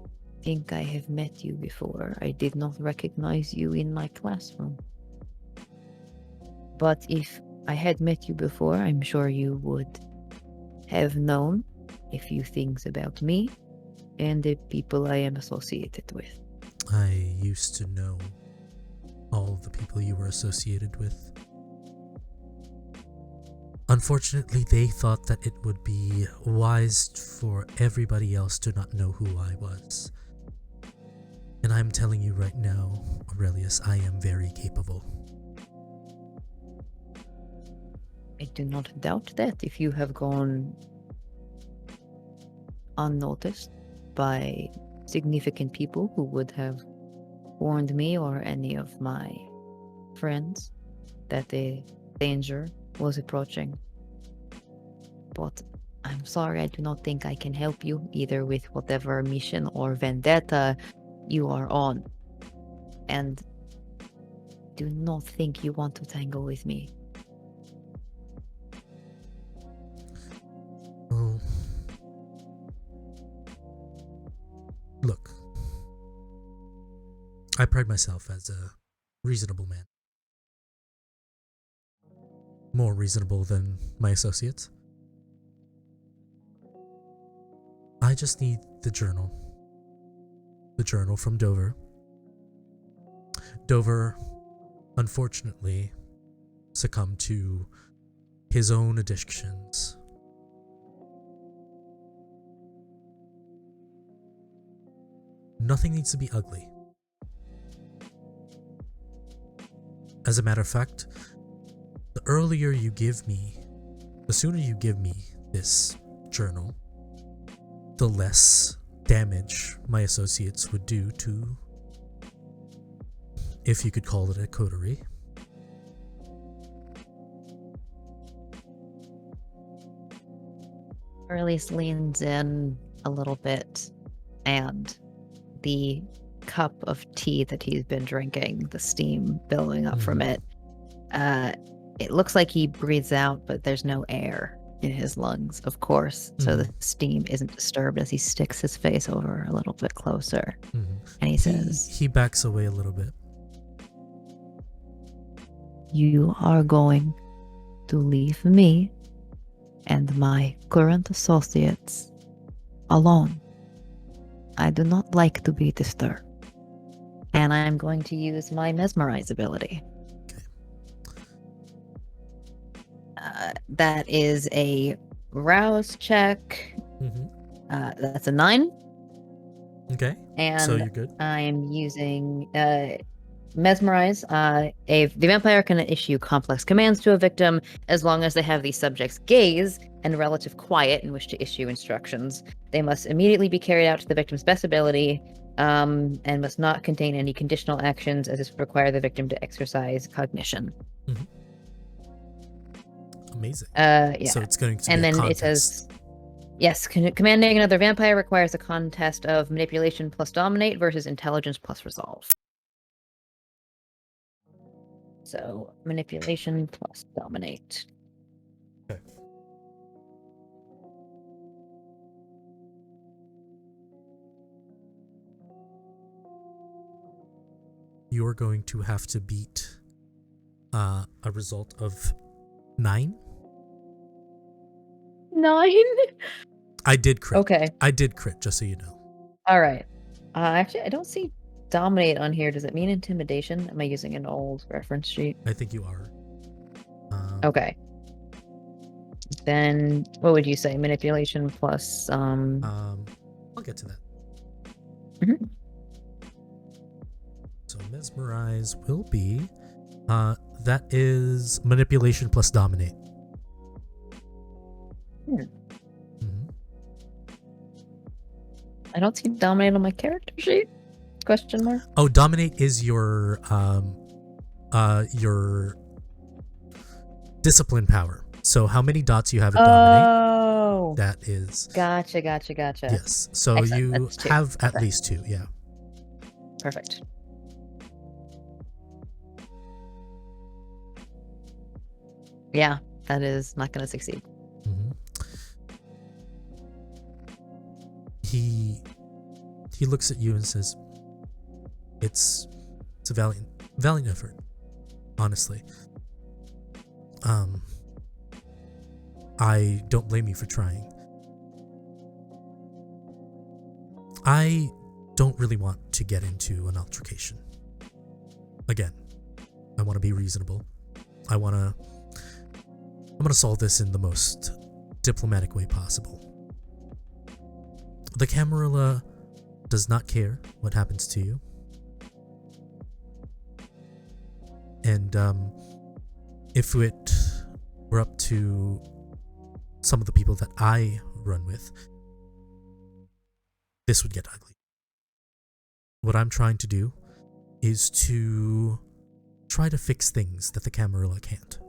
think I have met you before. I did not recognize you in my classroom. But if I had met you before, I'm sure you would have known a few things about me and the people I am associated with. I used to know all of the people you were associated with. Unfortunately, they thought that it would be wise for everybody else to not know who I was. And I'm telling you right now, Aurelius, I am very capable. I do not doubt that if you have gone unnoticed by significant people who would have warned me or any of my friends that the danger was approaching. But I'm sorry, I do not think I can help you either with whatever mission or vendetta you are on. And do not think you want to tangle with me. Oh. Look, I pride myself as a reasonable man. More reasonable than my associates. I just need the journal. The journal from Dover. Dover, unfortunately, succumbed to his own addictions. Nothing needs to be ugly. As a matter of fact, the earlier you give me, the sooner you give me this journal, the less damage my associates would do to, if you could call it a coterie. Aurelius leans in a little bit, and the cup of tea that he's been drinking, the steam billowing up from it, it looks like he breathes out, but there's no air in his lungs, of course, so the steam isn't disturbed as he sticks his face over a little bit closer. And he says, he backs away a little bit. "You are going to leave me and my current associates alone. I do not like to be disturbed. And I'm going to use my mesmerize ability." That is a rouse check. That's a 9. Okay. And so you're good. I'm using mesmerize. The vampire can issue complex commands to a victim as long as they have the subject's gaze and relative quiet in which to issue instructions. They must immediately be carried out to the victim's best ability, and must not contain any conditional actions, as this would require the victim to exercise cognition. Amazing. Yeah. So it's going to be and a then contest. it says, yes, commanding another vampire requires a contest of manipulation plus dominate versus intelligence plus resolve. So manipulation plus dominate. Okay. You're going to have to beat a result of 9. 9? I did crit. Okay. I did crit, just so you know. All right. Actually, I don't see dominate on here. Does it mean intimidation? Am I using an old reference sheet? I think you are. Okay. Then what would you say? Manipulation plus I'll get to that. So mesmerize will be that is manipulation plus dominate. I don't see dominate on my character sheet. Question mark. Oh, dominate is your discipline power. So how many dots you have in dominate? Oh, That is. gotcha. Yes. So Excellent, you that's 2. have at Okay. least 2. Yeah. Perfect. Yeah, that is not going to succeed. He looks at you and says, "It's a valiant effort, honestly. I don't blame you for trying. I don't really want to get into an altercation. Again, I want to be reasonable. I'm gonna solve this in the most diplomatic way possible. The Camarilla does not care what happens to you. And if it were up to some of the people that I run with, this would get ugly. What I'm trying to do is to try to fix things that the Camarilla can't.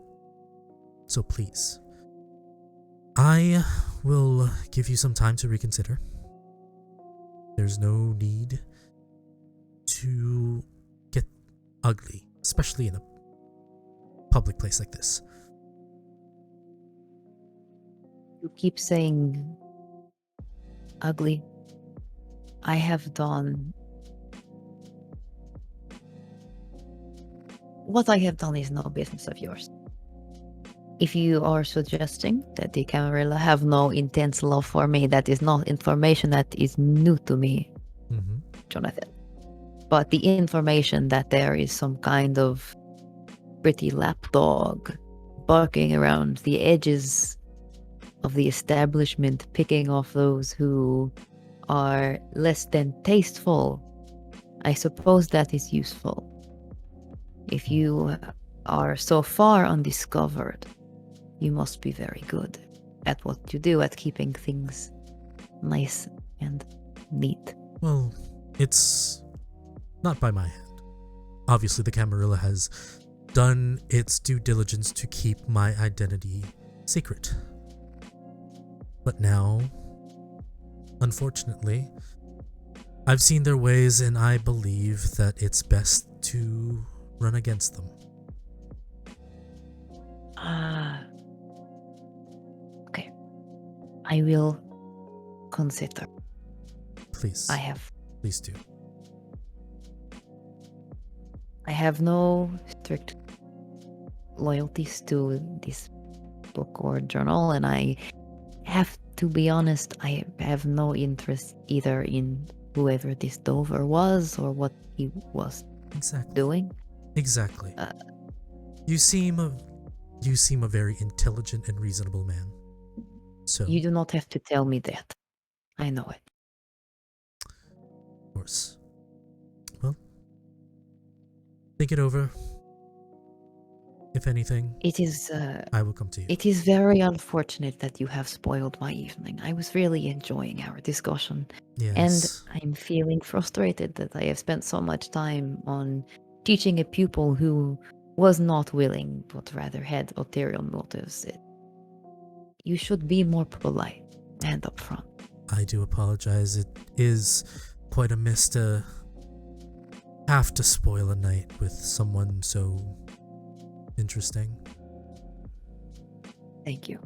So please, I will give you some time to reconsider. There's no need to get ugly, especially in a public place like this. You keep saying ugly. I have done. What I have done is no business of yours. If you are suggesting that the Camarilla have no intense love for me, that is not information that is new to me, Jonathan. But the information that there is some kind of pretty lapdog barking around the edges of the establishment, picking off those who are less than tasteful, I suppose that is useful. If you are so far undiscovered, you must be very good at what you do, at keeping things nice and neat. Well, it's not by my hand. Obviously, the Camarilla has done its due diligence to keep my identity secret. But now, unfortunately, I've seen their ways and I believe that it's best to run against them. Okay. I will consider. Please. Please do. I have no strict loyalties to this book or journal, and I have to be honest, I have no interest either in whoever this Dover was or what he was doing. Exactly. You seem a very intelligent and reasonable man. So you do not have to tell me that. I know it. Of course. Well, think it over. If anything, I will come to you. It is very unfortunate that you have spoiled my evening. I was really enjoying our discussion. Yes. And I'm feeling frustrated that I have spent so much time on teaching a pupil who was not willing, but rather had ulterior motives. You should be more polite and upfront. I do apologize. It is quite a miss to have to spoil a night with someone so interesting. Thank you.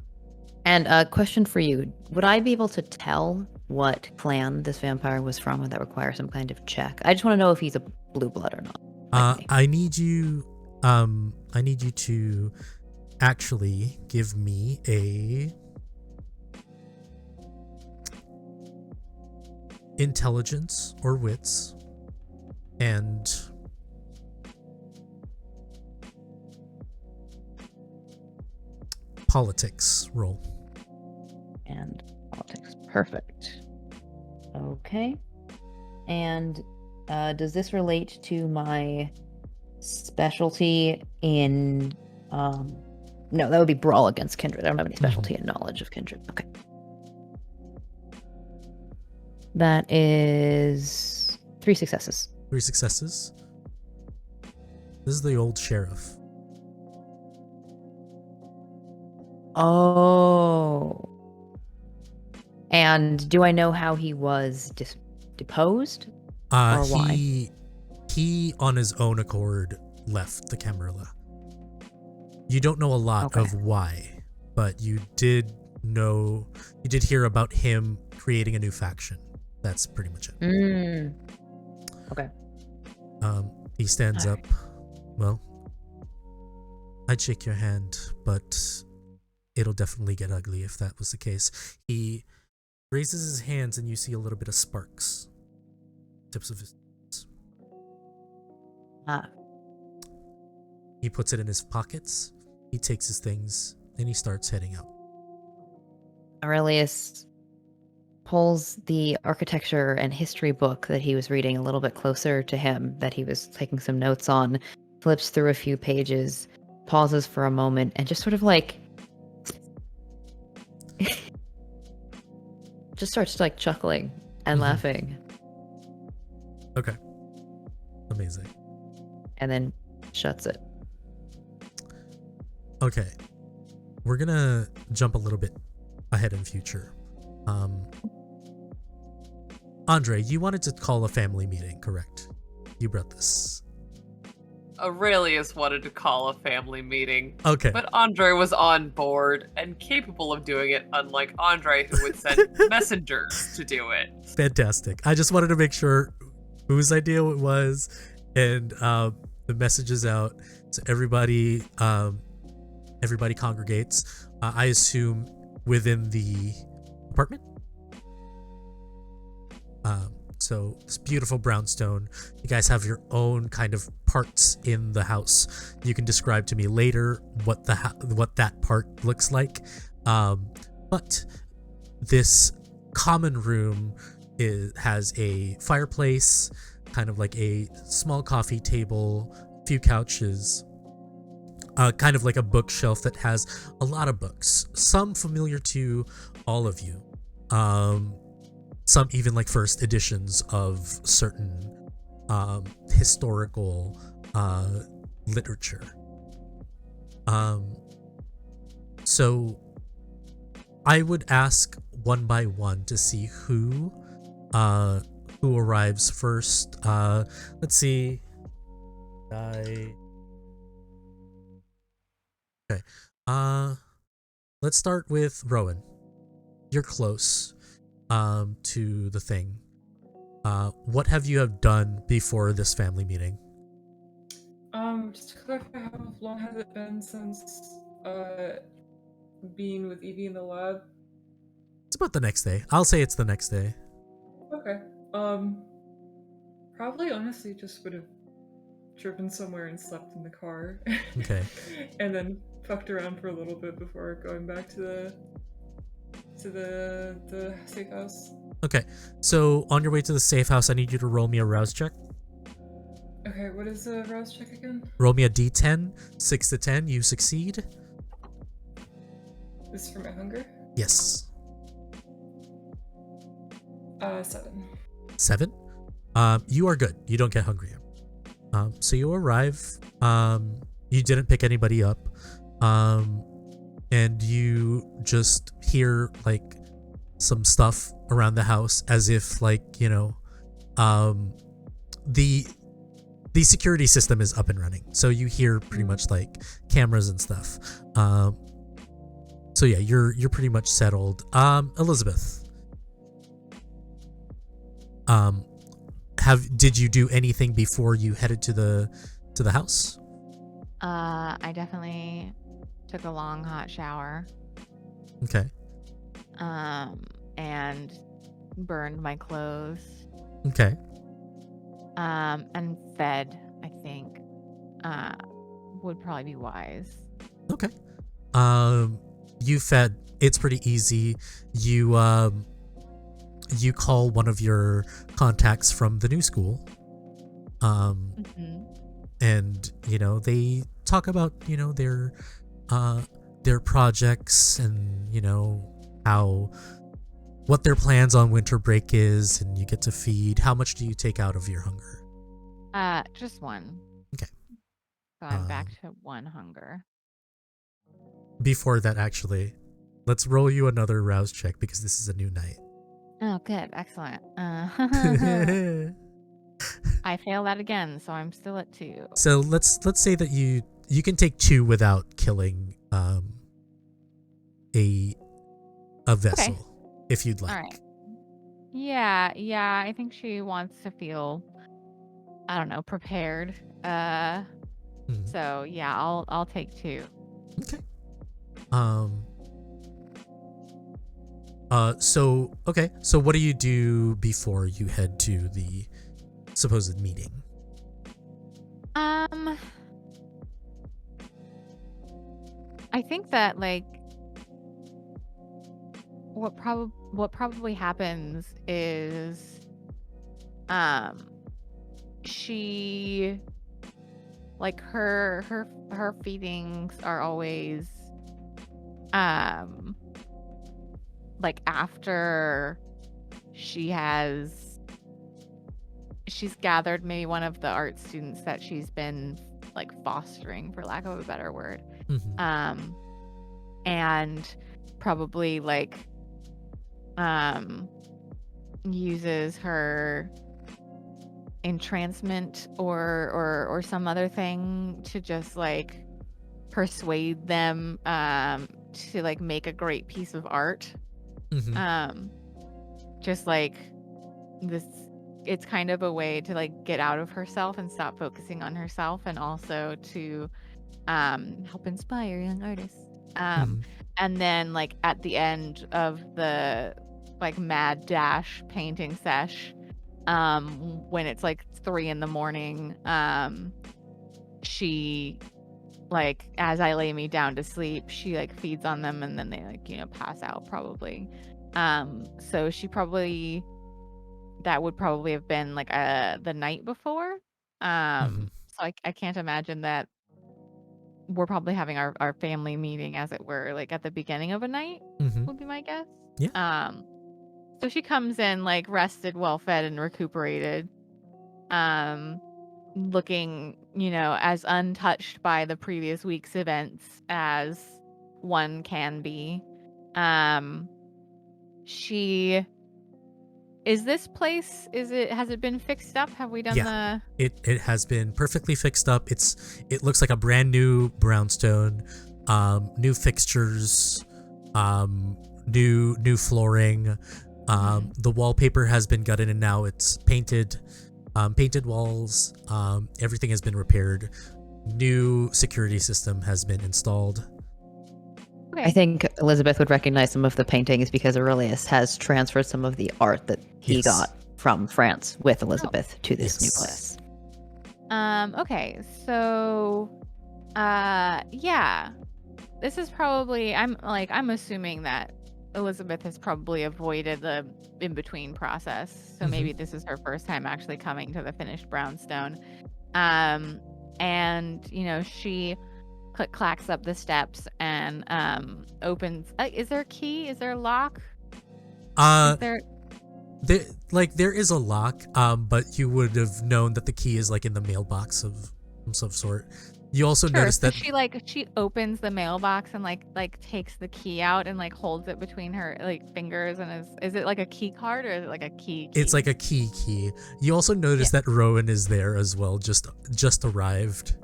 And a question for you. Would I be able to tell what clan this vampire was from? Would that require some kind of check? I just want to know if he's a blue blood or not. I need you to actually give me a intelligence or wits and politics roll. And politics. Perfect. Okay. And does this relate to my specialty in no, that would be brawl against kindred. I don't have any specialty in knowledge of kindred. Okay. That is 3 successes. 3 successes. This is the old sheriff. Oh. And do I know how he was deposed? Or why? He on his own accord left the Camarilla. You don't know a lot of why, but you did hear about him creating a new faction. That's pretty much it. Okay. He stands up. Well, I'd shake your hand, but it'll definitely get ugly if that was the case. He raises his hands and you see a little bit of sparks. Tips of his hands. He puts it in his pockets. He takes his things and he starts heading out. Aurelius pulls the architecture and history book that he was reading a little bit closer to him, that he was taking some notes on, flips through a few pages, pauses for a moment, and just sort of like just starts like chuckling and laughing. Okay. Amazing. And then shuts it. Okay. We're gonna jump a little bit ahead in future. Andre, you wanted to call a family meeting, correct? You brought this. Aurelius wanted to call a family meeting, Okay. but Andre was on board and capable of doing it, unlike Andre, who would send messengers to do it. Fantastic. I just wanted to make sure whose idea it was, and the message is out, so everybody congregates. I assume within the apartment. So this beautiful brownstone. You guys have your own kind of parts in the house. You can describe to me later what that part looks like. But this common room has a fireplace, kind of like a small coffee table, a few couches, kind of like a bookshelf that has a lot of books, some familiar to all of you. Some even like first editions of certain historical literature. So I would ask one by one to see who arrives first. Let's see. Okay. Let's start with Rowan. You're close to the thing. What have you done before this family meeting? Just to clarify, how long has it been since being with Evie in the lab? It's about the next day. I'll say it's the next day. Okay. Probably honestly just would have driven somewhere and slept in the car. Okay. And then fucked around for a little bit before going back to the safe house. Okay. So on your way to the safe house, I need you to roll me a rouse check. Okay, what is the rouse check again? Roll me a d10. 6 to 10, you succeed. This is for my hunger? Yes. 7. 7. You are good. You don't get hungry. So you arrive. You didn't pick anybody up. And you just hear like some stuff around the house, as if like, you know, the security system is up and running. So you hear pretty much like cameras and stuff. So yeah, you're pretty much settled. Elizabeth. Did you do anything before you headed to the house? I definitely took a long hot shower. Okay. And burned my clothes. Okay. And fed, I think, would probably be wise. Okay. You fed. It's pretty easy. You call one of your contacts from the new school. And you know, they talk about, you know, their projects, and you know what their plans on winter break is, and you get to feed. How much do you take out of your hunger? Just one. Okay. So I'm back to 1 hunger. Before that, actually, let's roll you another rouse check because this is a new night. Oh, good. Excellent. I failed that again, so I'm still at 2. So let's say that you can take 2 without killing a vessel, Okay. if you'd like. All right. Yeah, I think she wants to feel, I don't know, prepared. So yeah, I'll take 2. Okay. So what do you do before you head to the supposed meeting? I think that like what probably happens is she, like, her feedings are always like after she's gathered maybe one of the art students that she's been like fostering, for lack of a better word. And probably like uses her entrancement or some other thing to just like persuade them to like make a great piece of art. Just like this, it's kind of a way to like get out of herself and stop focusing on herself, and also to help inspire young artists. And then like at the end of the like mad dash painting sesh, when it's like 3 a.m, she like, as I lay me down to sleep, she like feeds on them, and then they like, you know, pass out probably. So she probably, that would probably have been like the night before. So I can't imagine that we're probably having our family meeting, as it were, like at the beginning of a night, would be my guess. Yeah. So she comes in like rested, well fed, and recuperated, looking, you know, as untouched by the previous week's events as one can be. She Is this place, has it been fixed up? Have we done the... It has been perfectly fixed up. It looks like a brand new brownstone, new fixtures, new flooring. The wallpaper has been gutted and now it's painted, painted walls. Everything has been repaired. New security system has been installed. I think Elizabeth would recognize some of the paintings because Aurelius has transferred some of the art that he got from France with Elizabeth to this new place. Okay, so yeah. This is probably, I'm assuming that Elizabeth has probably avoided the in-between process. So maybe this is her first time actually coming to the finished brownstone. And you know, she clacks up the steps and opens. Is there a key? Is there a lock? There is a lock, but you would have known that the key is like in the mailbox of some sort. You also notice that she opens the mailbox and like takes the key out and like holds it between her like fingers, and is it like a key card or is it like a key? It's like a key. You also notice that Rowan is there as well, just arrived.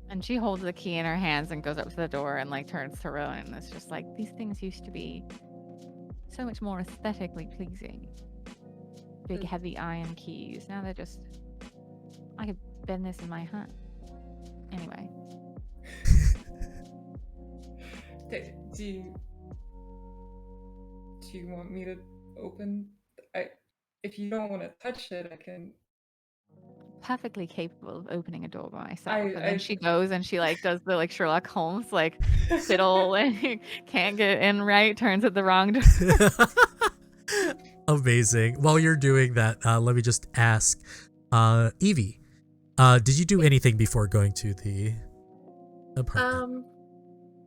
And she holds the key in her hands and goes up to the door and like turns to Rowan, and it's just like, these things used to be so much more aesthetically pleasing. Big heavy iron keys. Now they're just, I could bend this in my hand. Anyway. Do you want me to open? If you don't want to touch it, I can. Perfectly capable of opening a door by myself. And then she goes and she like does the like Sherlock Holmes like fiddle and can't get in right, turns at the wrong door. Amazing. While you're doing that, let me just ask, Evie, did you do anything before going to the apartment?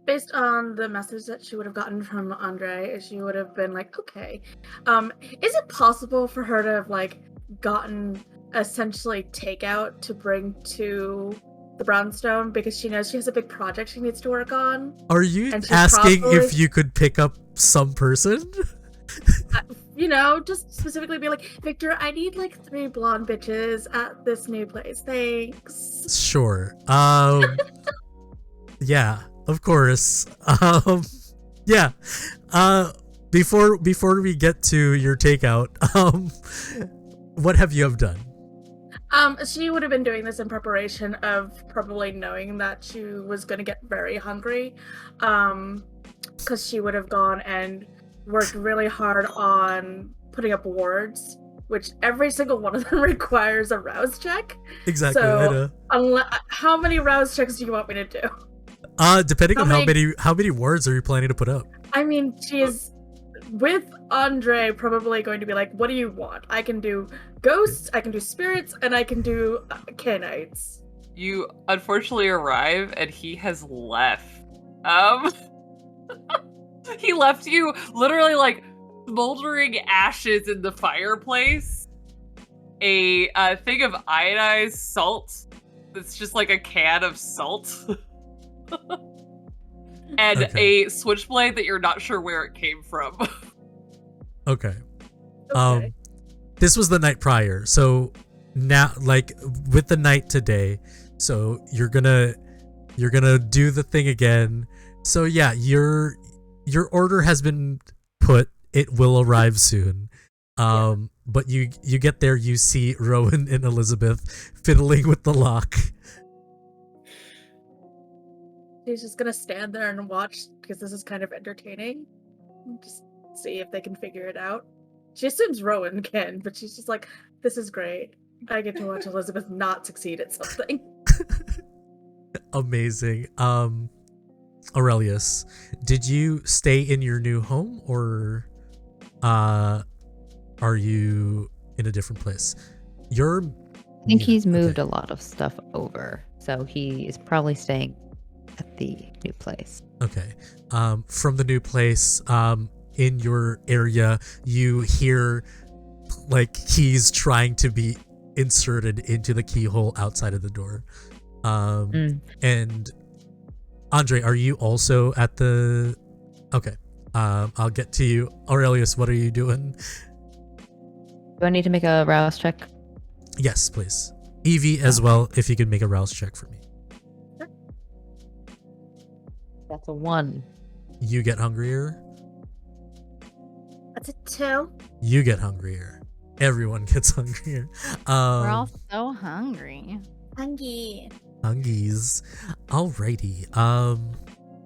Based on the message that she would have gotten from Andre, she would have been like, okay, is it possible for her to have like gotten essentially takeout to bring to the brownstone, because she knows she has a big project she needs to work on? Are you asking if you could pick up some person? You know, just specifically be like, Victor, I need like 3 blonde bitches at this new place. Thanks. Sure. Yeah, of course. Yeah. Before we get to your takeout, what have you done? She would have been doing this in preparation of probably knowing that she was going to get very hungry, because she would have gone and worked really hard on putting up wards, which every single one of them requires a rouse check. Exactly. So, how many rouse checks do you want me to do? Depending on how many wards are you planning to put up? I mean, she's with Andre probably going to be like, what do you want? I can do ghosts, I can do spirits, and I can do canites. You unfortunately arrive and he has left. He left you literally like smoldering ashes in the fireplace. A thing of iodized salt. It's just like a can of salt. and Okay. a switchblade that you're not sure where it came from. Okay. Okay. This was the night prior, so now, like, with the night today, so you're gonna do the thing again. So yeah, your order has been put. It will arrive soon. But you get there, you see Rowan and Elizabeth fiddling with the lock. She's just gonna stand there and watch because this is kind of entertaining. Just see if they can figure it out. She assumes Rowan can, but she's just like, this is great. I get to watch Elizabeth not succeed at something. Amazing. Aurelius, did you stay in your new home, or are you in a different place? I think he's moved a lot of stuff over, so he is probably staying at the new place. Okay. From the new place, in your area, you hear like keys trying to be inserted into the keyhole outside of the door. And Andre, are you also at the... Okay. I'll get to you. Aurelius, what are you doing? Do I need to make a rouse check? Yes, please. Evie as well, if you could make a rouse check for me. That's a 1. You get hungrier. That's a 2. You get hungrier. Everyone gets hungrier. We're all so hungry. Hungry. Hungies. Alrighty.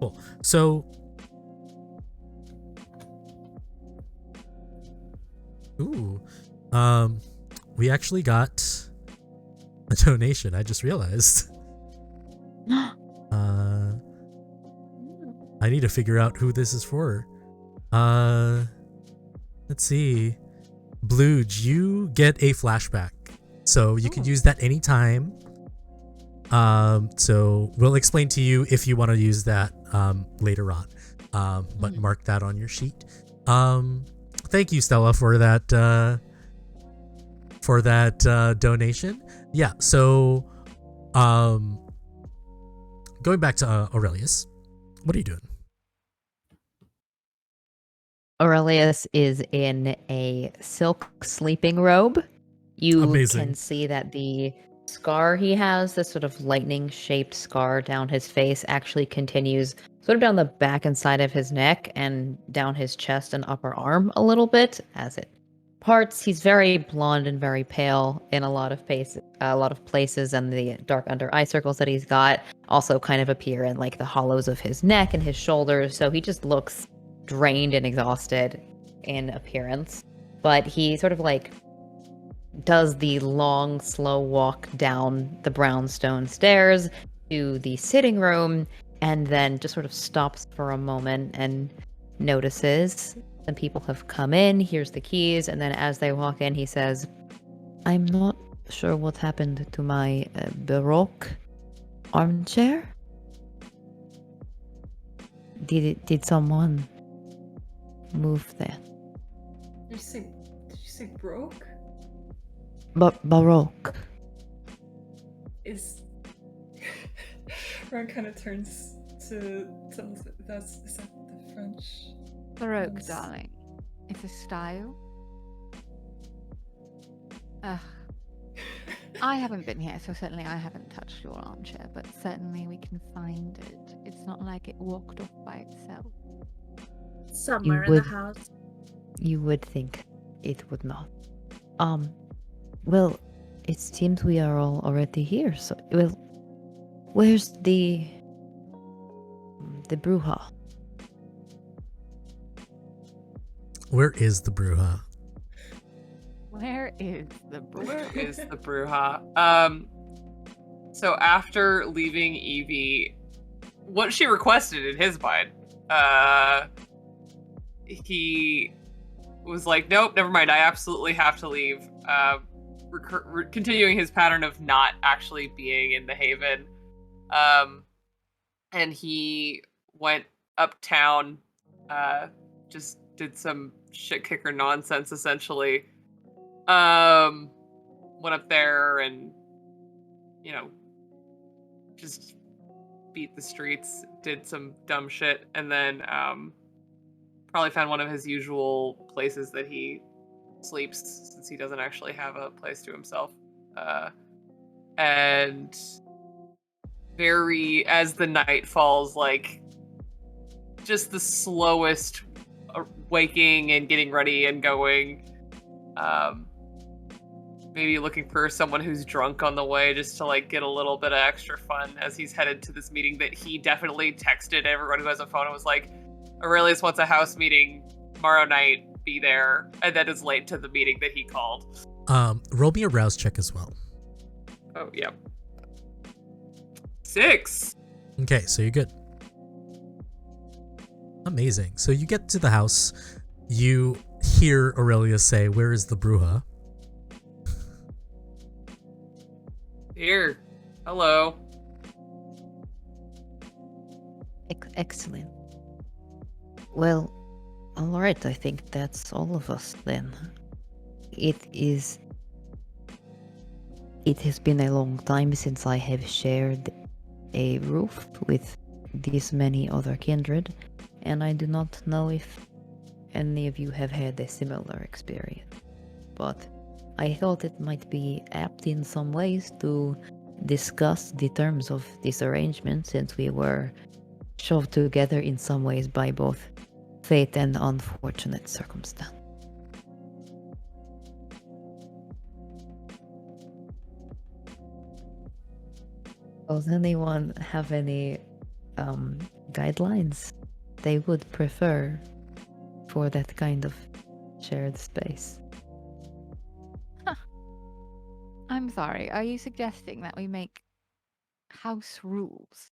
Cool. So we actually got a donation, I just realized. I need to figure out who this is for. Let's see. Bluge, you get a flashback. So you can use that anytime. So we'll explain to you if you want to use that later on. But mark that on your sheet. Thank you, Stella, for that donation. Yeah, so going back to Aurelius, what are you doing? Aurelius is in a silk sleeping robe. You Amazing. can see that the scar he has, this sort of lightning-shaped scar down his face, actually continues sort of down the back and side of his neck and down his chest and upper arm a little bit as it parts. He's very blonde and very pale in a lot of places, and the dark under eye circles that he's got also kind of appear in like the hollows of his neck and his shoulders. So he just looks drained and exhausted in appearance. But he sort of like does the long, slow walk down the brownstone stairs to the sitting room, and then just sort of stops for a moment and notices some people have come in, here's the keys, and then as they walk in, he says, I'm not sure what happened to my Baroque armchair. Did someone move that? Did you say broke? Baroque. Is Ron kind of turns to Elizabeth. Is that the French? Baroque, Yes. darling. It's a style. Ugh. I haven't been here, so certainly I haven't touched your armchair, but certainly we can find it. It's not like it walked off by itself. Somewhere in would- the house. You would think it would not. Well, it seems we are all already here. So, well, where's the Bruja? Where is the Bruja? Where is the Where book? is the Bruja? So after leaving Evie, what she requested in his mind, he was like, nope, never mind, I absolutely have to leave. Continuing his pattern of not actually being in the Haven. And he went uptown, just did some shit kicker nonsense, essentially. Went up there and, just beat the streets, did some dumb shit, and then probably found one of his usual places that he sleeps, since he doesn't actually have a place to himself. And as the night falls, like, just the slowest waking and getting ready and going. Maybe looking for someone who's drunk on the way, just to like get a little bit of extra fun as he's headed to this meeting that he definitely texted everyone who has a phone and was like, Aurelius wants a house meeting tomorrow night, be there, and that is late to the meeting that he called. Roll me a rouse check as well. Oh, yeah. 6. Okay, so you're good. Amazing. So you get to the house, you hear Aurelius say, "Where is the Bruja?" Here. Hello. Excellent. Well, alright, I think that's all of us then. It has been a long time since I have shared a roof with this many other kindred, and I do not know if any of you have had a similar experience. But I thought it might be apt in some ways to discuss the terms of this arrangement, since we were shoved together in some ways by both fate and unfortunate circumstance. Does anyone have any guidelines they would prefer for that kind of shared space? I'm sorry, are you suggesting that we make house rules?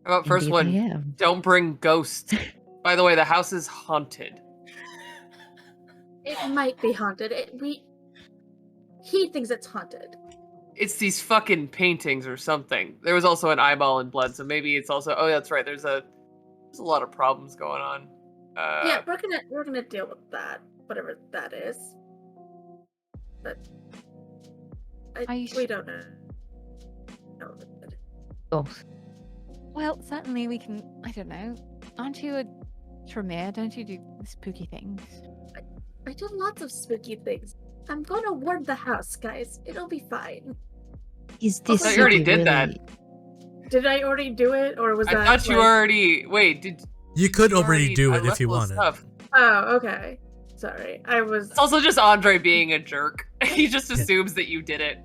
How about first Indeed I one? am. Don't bring ghosts. By the way, the house is haunted. It might be haunted. He thinks it's haunted. It's these fucking paintings or something. There was also an eyeball in blood, so maybe it's also. Oh, that's right. There's a lot of problems going on. Yeah, we're gonna deal with that, whatever that is. But we don't know. Both. Well, certainly we can. I don't know. Aren't you a Tremere? Don't you do spooky things? I do lots of spooky things. I'm gonna ward the house, guys. It'll be fine. Is this I already did really... that. Did I already do it, or was I that? thought you already. Wait, did You could already do I it if left you little wanted. stuff. Oh, okay. Sorry, I was. It's also just Andre being a jerk. He just assumes that you did it.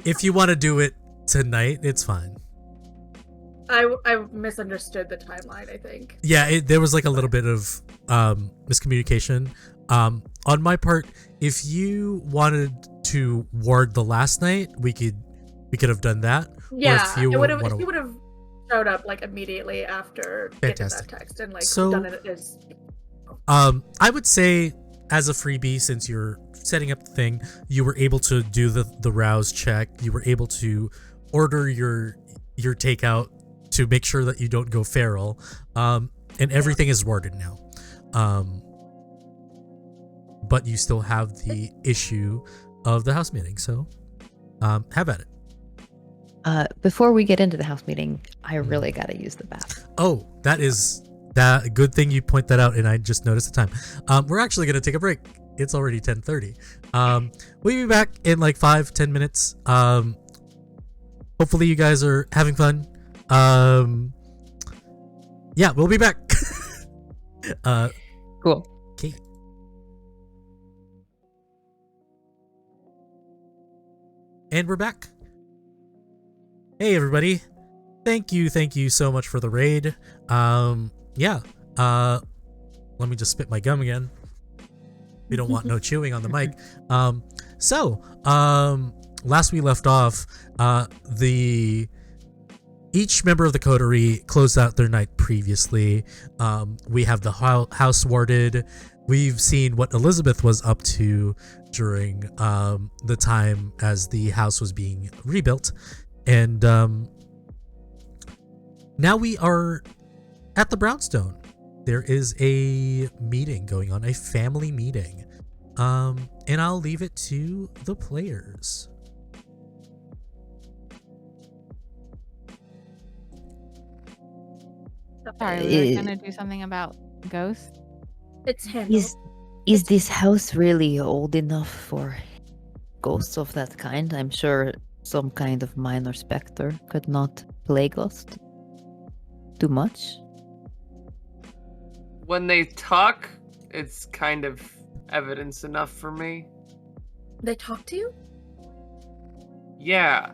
If you want to do it tonight, it's fine. I misunderstood the timeline, I think. Yeah, there was like a little bit of miscommunication. On my part, if you wanted to ward the last night, we could have done that. Yeah, if you would have showed up like immediately after getting that text and like done it as. I would say as a freebie, since you're setting up the thing, you were able to do the rouse check. You were able to order your takeout to make sure that you don't go feral. And everything is warded now. But you still have the issue of the house meeting, so have at it. Before we get into the house meeting, I really gotta use the bathroom. Oh, that good thing you point that out, and I just noticed the time. We're actually gonna take a break. It's already 10:30. We'll be back in like 5-10 minutes. Hopefully you guys are having fun. Yeah, we'll be back. Cool. Okay. And we're back. Hey everybody. Thank you so much for the raid. Yeah. Let me just spit my gum again. We don't want no chewing on the mic. Last we left off, each member of the Coterie closed out their night previously. We have the house warded. We've seen what Elizabeth was up to during the time as the house was being rebuilt. And now we are at the Brownstone. There is a meeting going on, a family meeting. And I'll leave it to the players. Sorry, we were gonna do something about ghosts. It's handled. Is this house really old enough for ghosts of that kind? I'm sure some kind of minor specter could not plague us too much. When they talk, it's kind of evidence enough for me. They talk to you? Yeah.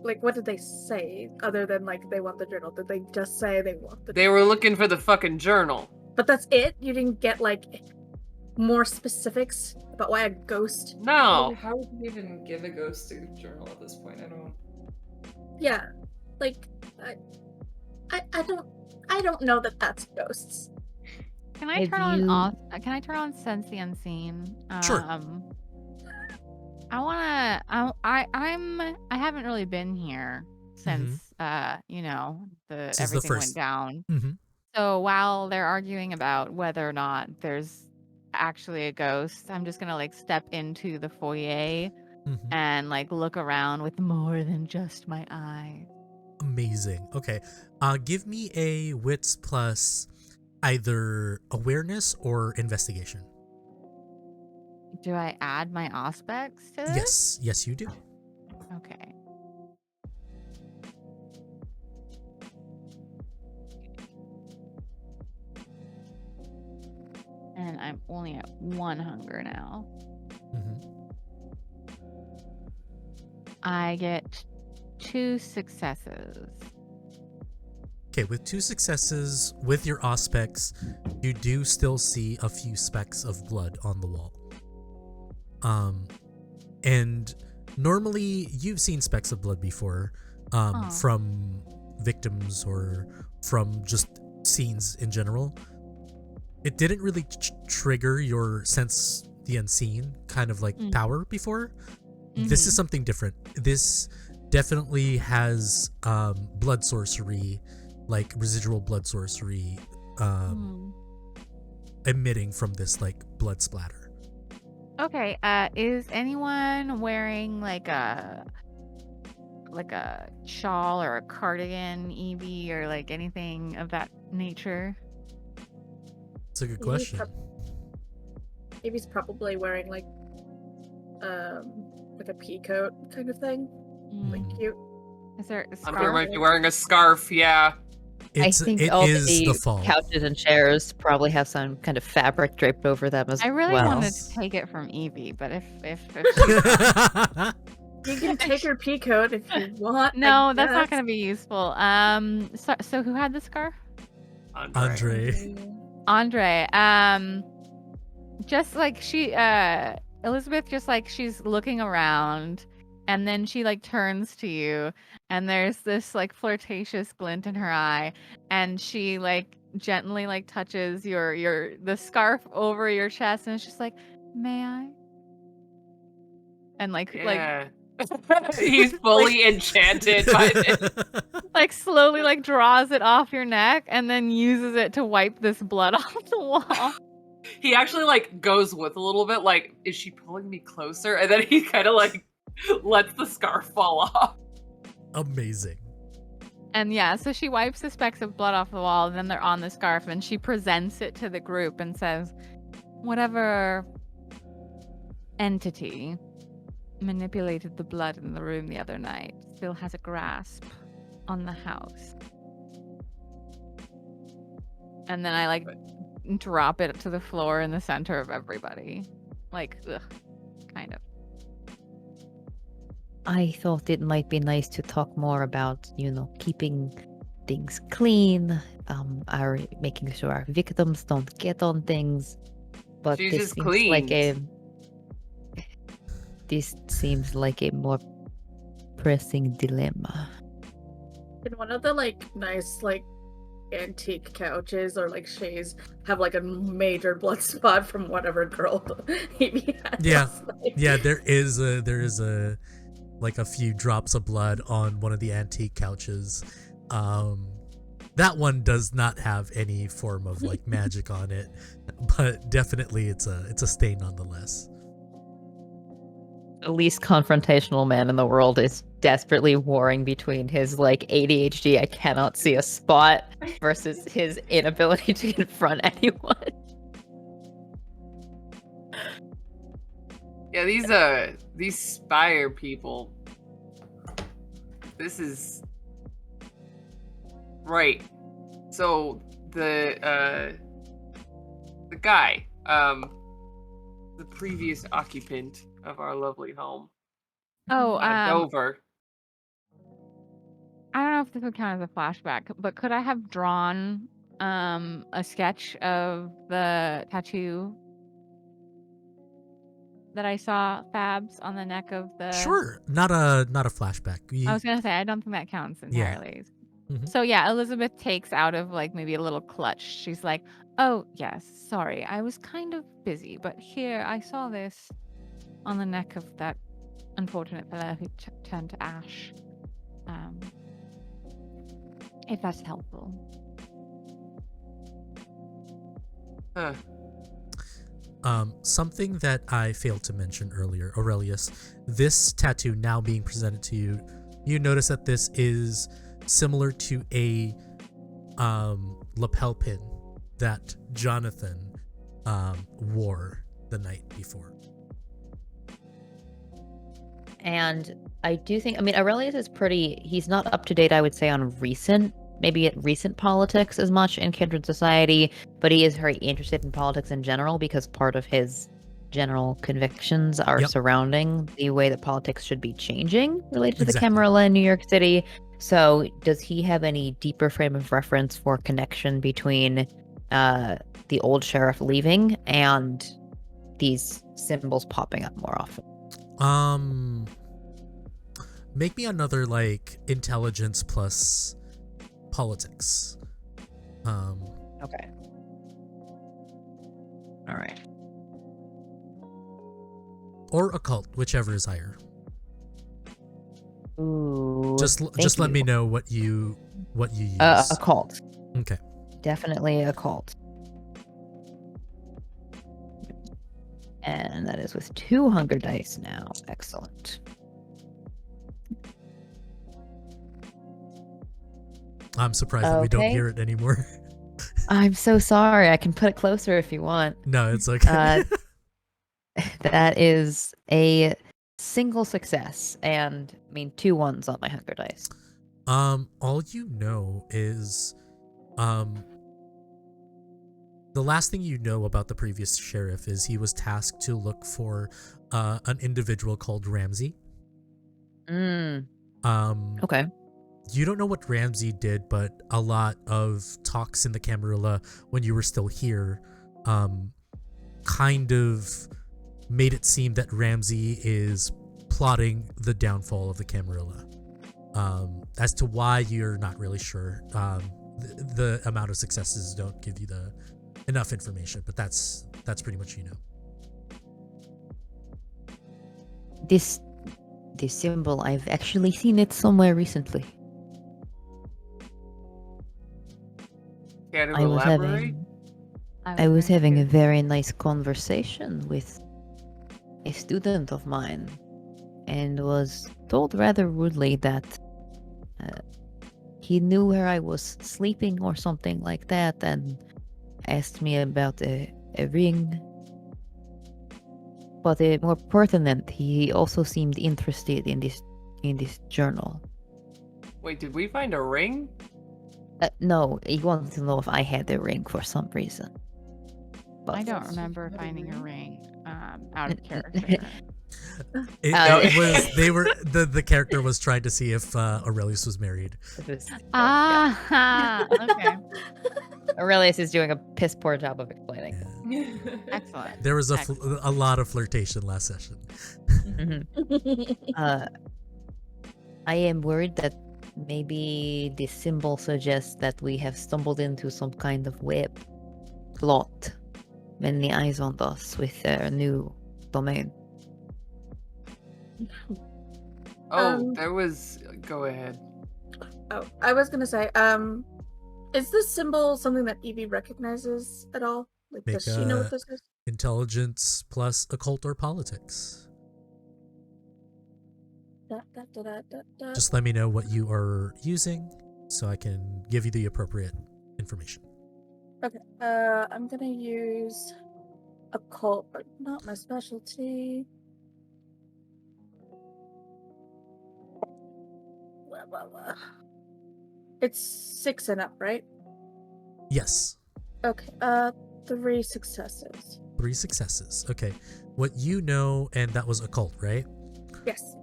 Like, what did they say? Other than, like, they want the journal. Did they just say they want the They were looking for the fucking journal. But that's it? You didn't get, like, more specifics about why a ghost... No. How would you even give a ghost a journal at this point? I don't... Yeah. Like, I don't know that that's ghosts. Can I turn on Sense the Unseen? Sure. I haven't really been here since Since everything the first. went down. Mm-hmm. So while they're arguing about whether or not there's actually a ghost, I'm just gonna like step into the foyer Mm-hmm. and like look around with more than just my eye. Amazing. Okay. Give me a wits plus either awareness or investigation. Do I add my aspects to this? Yes, you do. Okay. And I'm only at 1 hunger now. Mm-hmm. I get 2 successes. Okay, with 2 successes with your aspects, you do still see a few specks of blood on the wall. And normally you've seen specks of blood before, from victims or from just scenes in general. It didn't really trigger your sense the unseen kind of like power before. Mm-hmm. This is something different. This definitely has blood sorcery, like residual blood sorcery, emitting from this like blood splatter. Okay, is anyone wearing like a shawl or a cardigan, Evie, or like anything of that nature? It's a good question. Evie's probably wearing like a pea coat kind of thing. Like cute. Is there a scarf? Hunter might be wearing a scarf, yeah. I think it all is the fall. couches and chairs probably have some kind of fabric draped over them as well. I really wanted to take it from Evie, but if you can take her pea coat if you want. No, that's not going to be useful. So who had the scarf? Andre. Just like Elizabeth, just like she's looking around, and then she like turns to you, and there's this like flirtatious glint in her eye, and she like gently like touches the scarf over your chest, and it's just like, may I? And like he's fully enchanted by this. Like slowly like draws it off your neck and then uses it to wipe this blood off the wall. He actually like goes with a little bit, like, is she pulling me closer? And then he kind of like lets the scarf fall off. Amazing. And yeah, so she wipes the specks of blood off the wall, and then they're on the scarf, and she presents it to the group and says, whatever entity manipulated the blood in the room the other night still has a grasp on the house. And then I like drop it to the floor in the center of everybody. Like, ugh, kind of. I thought it might be nice to talk more about, keeping things clean, making sure our victims don't get on things. But She's this just seems clean. This seems like a more pressing dilemma. In one of the like nice like antique couches or like chaise have like a major blood spot from whatever girl he had. Yeah, there is a like a few drops of blood on one of the antique couches. That one does not have any form of like magic on it, but definitely it's a stain nonetheless. The least confrontational man in the world is desperately warring between his like ADHD, I cannot see a spot, versus his inability to confront anyone. Yeah, these Spire people. This is right. So the guy, the previous occupant of our lovely home, Oh, Dover. I don't know if this would count as a flashback, but could I have drawn a sketch of the tattoo that I saw Fabs on the neck of the Sure, not a flashback. I was gonna say I don't think that counts Yeah. entirely. Mhm. So yeah, Elizabeth takes out of like maybe a little clutch. She's like, "Oh yes, sorry, I was kind of busy, but here I saw this on the neck of that unfortunate fellow who turned to ash. If that's helpful." Huh. Something that I failed to mention earlier, Aurelius, this tattoo now being presented to you, you notice that this is similar to a lapel pin that Jonathan wore the night before. And I do think, I mean, Aurelius is he's not up to date, I would say, on recent politics as much in Kindred Society, but he is very interested in politics in general because part of his general convictions are surrounding the way that politics should be changing related to the Camarilla in New York City. So does he have any deeper frame of reference for connection between the old sheriff leaving and these symbols popping up more often? Make me another like intelligence plus politics. Okay. All right. Or occult, whichever is higher. Ooh. Just let me know what you use. Occult. Okay. Definitely occult. And that is with 2 hunger dice now. Excellent. I'm surprised that we don't hear it anymore. I'm so sorry. I can put it closer if you want. No, it's okay. That is a single success, and I mean 2 ones on my hunger dice. All you know is, the last thing you know about the previous sheriff is he was tasked to look for an individual called Ramsey. Okay. You don't know what Ramsey did, but a lot of talks in the Camarilla when you were still here kind of made it seem that Ramsey is plotting the downfall of the Camarilla. As to why, you're not really sure. The amount of successes don't give you enough information, but that's pretty much you know. This symbol, I've actually seen it somewhere recently. Care to elaborate? I was having a very nice conversation with a student of mine, and was told rather rudely that he knew where I was sleeping or something like that, and asked me about a ring. But more pertinent, he also seemed interested in this journal. Wait, did we find a ring? No, he wanted to know if I had the ring for some reason. But I don't remember finding a ring out of character. The character was trying to see if Aurelius was married. Okay. Aurelius is doing a piss poor job of explaining. Yeah. Excellent. There was a lot of flirtation last session. I am worried that maybe this symbol suggests that we have stumbled into some kind of web plot. Many eyes on us with their new domain. There was. Go ahead. Oh, I was gonna say, is this symbol something that Evie recognizes at all? Like, does she know what this is? Intelligence plus occult or politics. Just let me know what you are using so I can give you the appropriate information. Okay. I'm gonna use occult, but not my specialty. Blah. It's 6 and up, right? Yes. Okay. 3 successes. 3 successes. Okay. What you know, and that was occult, right? Yes.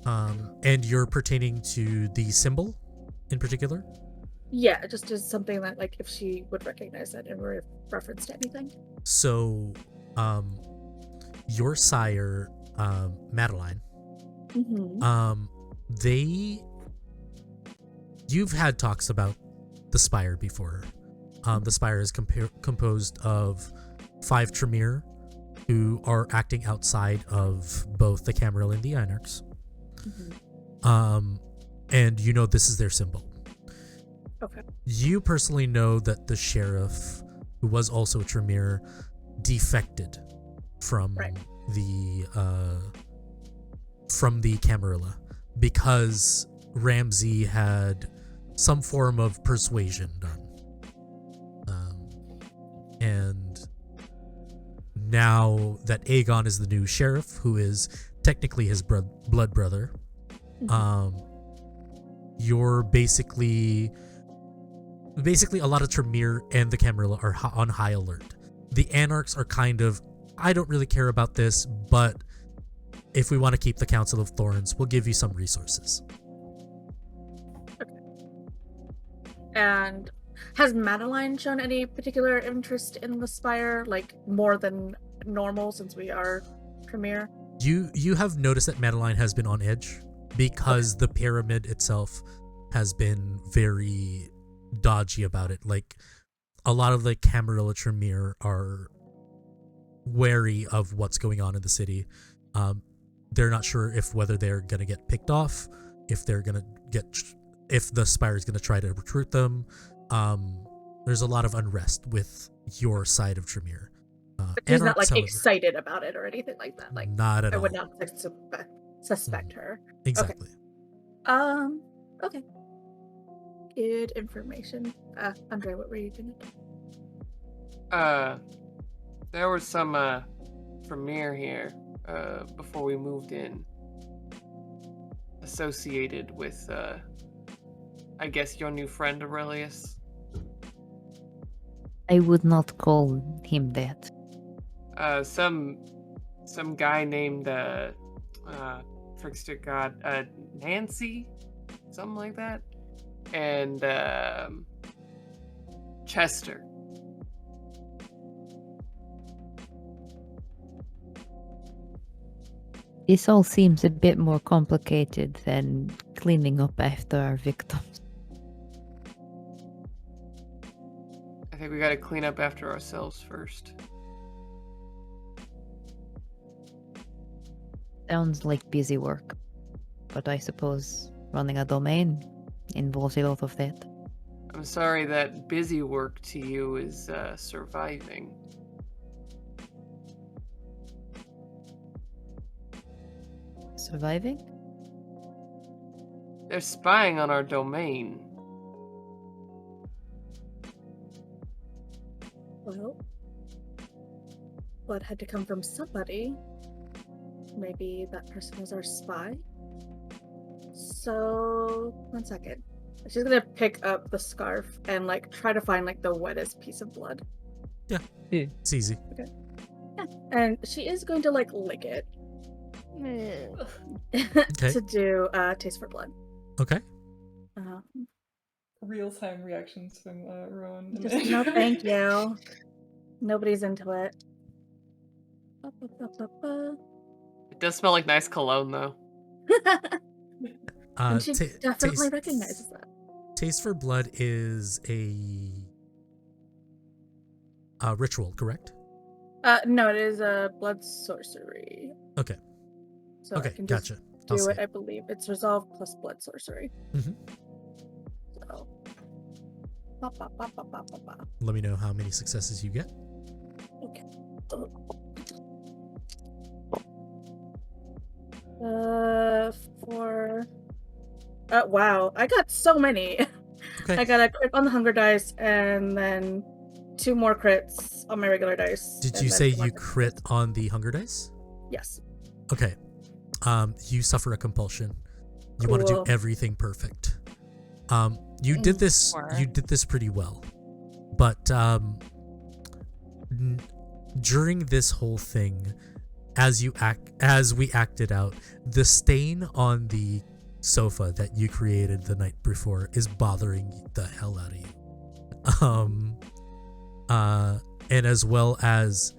And you're pertaining to the symbol in particular? Yeah, just as something that, like, if she would recognize it in reference to anything. So, your sire, Madeline, Mm-hmm. you've had talks about the Spire before. The Spire is composed of 5 Tremere who are acting outside of both the Camarilla and the Anarchs. Mm-hmm. And you know this is their symbol. Okay. You personally know that the sheriff, who was also a Tremere, defected from Right. the Camarilla because Ramsey had some form of persuasion done. And now that Aegon is the new sheriff, who is technically his blood brother, you're basically a lot of Tremere and the Camarilla are on high alert. The Anarchs are kind of, I don't really care about this, but if we want to keep the Council of Thorns, we'll give you some resources. Okay. And has Madeline shown any particular interest in the Spire, like more than normal since we are Tremere? You have noticed that Madeline has been on edge because the pyramid itself has been very dodgy about it. Like, a lot of the Camarilla Tremere are wary of what's going on in the city. They're not sure whether they're gonna get picked off, if the Spire is gonna try to recruit them. There's a lot of unrest with your side of Tremere. But she's not Anarchs, like however, excited about it or anything like that. Like, not at I all. would not suspect her. Exactly. Okay. Good information. Andre, what were you gonna do? There was some Tremere here before we moved in, associated with I guess your new friend Aurelius. I would not call him that. Some guy named Trickster God Nancy, something like that, and Chester. This all seems a bit more complicated than cleaning up after our victims. I think we gotta clean up after ourselves first. Sounds like busy work, but I suppose running a domain involves a lot of that. I'm sorry that busy work to you is surviving. Surviving? They're spying on our domain. Well, blood had to come from somebody. Maybe that person was our spy. So, 1 second. She's gonna pick up the scarf and like try to find like the wettest piece of blood. Yeah. It's easy. Okay. Yeah. And she is going to like lick it. To do taste for blood. Okay. Real-time reactions from Rowan. Just no thank you. Nobody's into it. It does smell like nice cologne, though. And she definitely recognizes that. Taste for blood is a ritual, correct? No, it is a blood sorcery. Okay. So Okay, I can just gotcha. do it, I believe. It's resolve plus blood sorcery. Mhm. So. Let me know how many successes you get. Okay. For wow, I got so many. Okay. I got a crit on the hunger dice, and then 2 more crits on my regular dice. Did and you then say 2 more you crits. crit on the hunger dice? Yes. Okay. You suffer a compulsion. You want to do Cool. everything perfect. You did this. Sure. You did this pretty well, but during this whole thing, as we acted out, the stain on the sofa that you created the night before is bothering the hell out of you. And as well as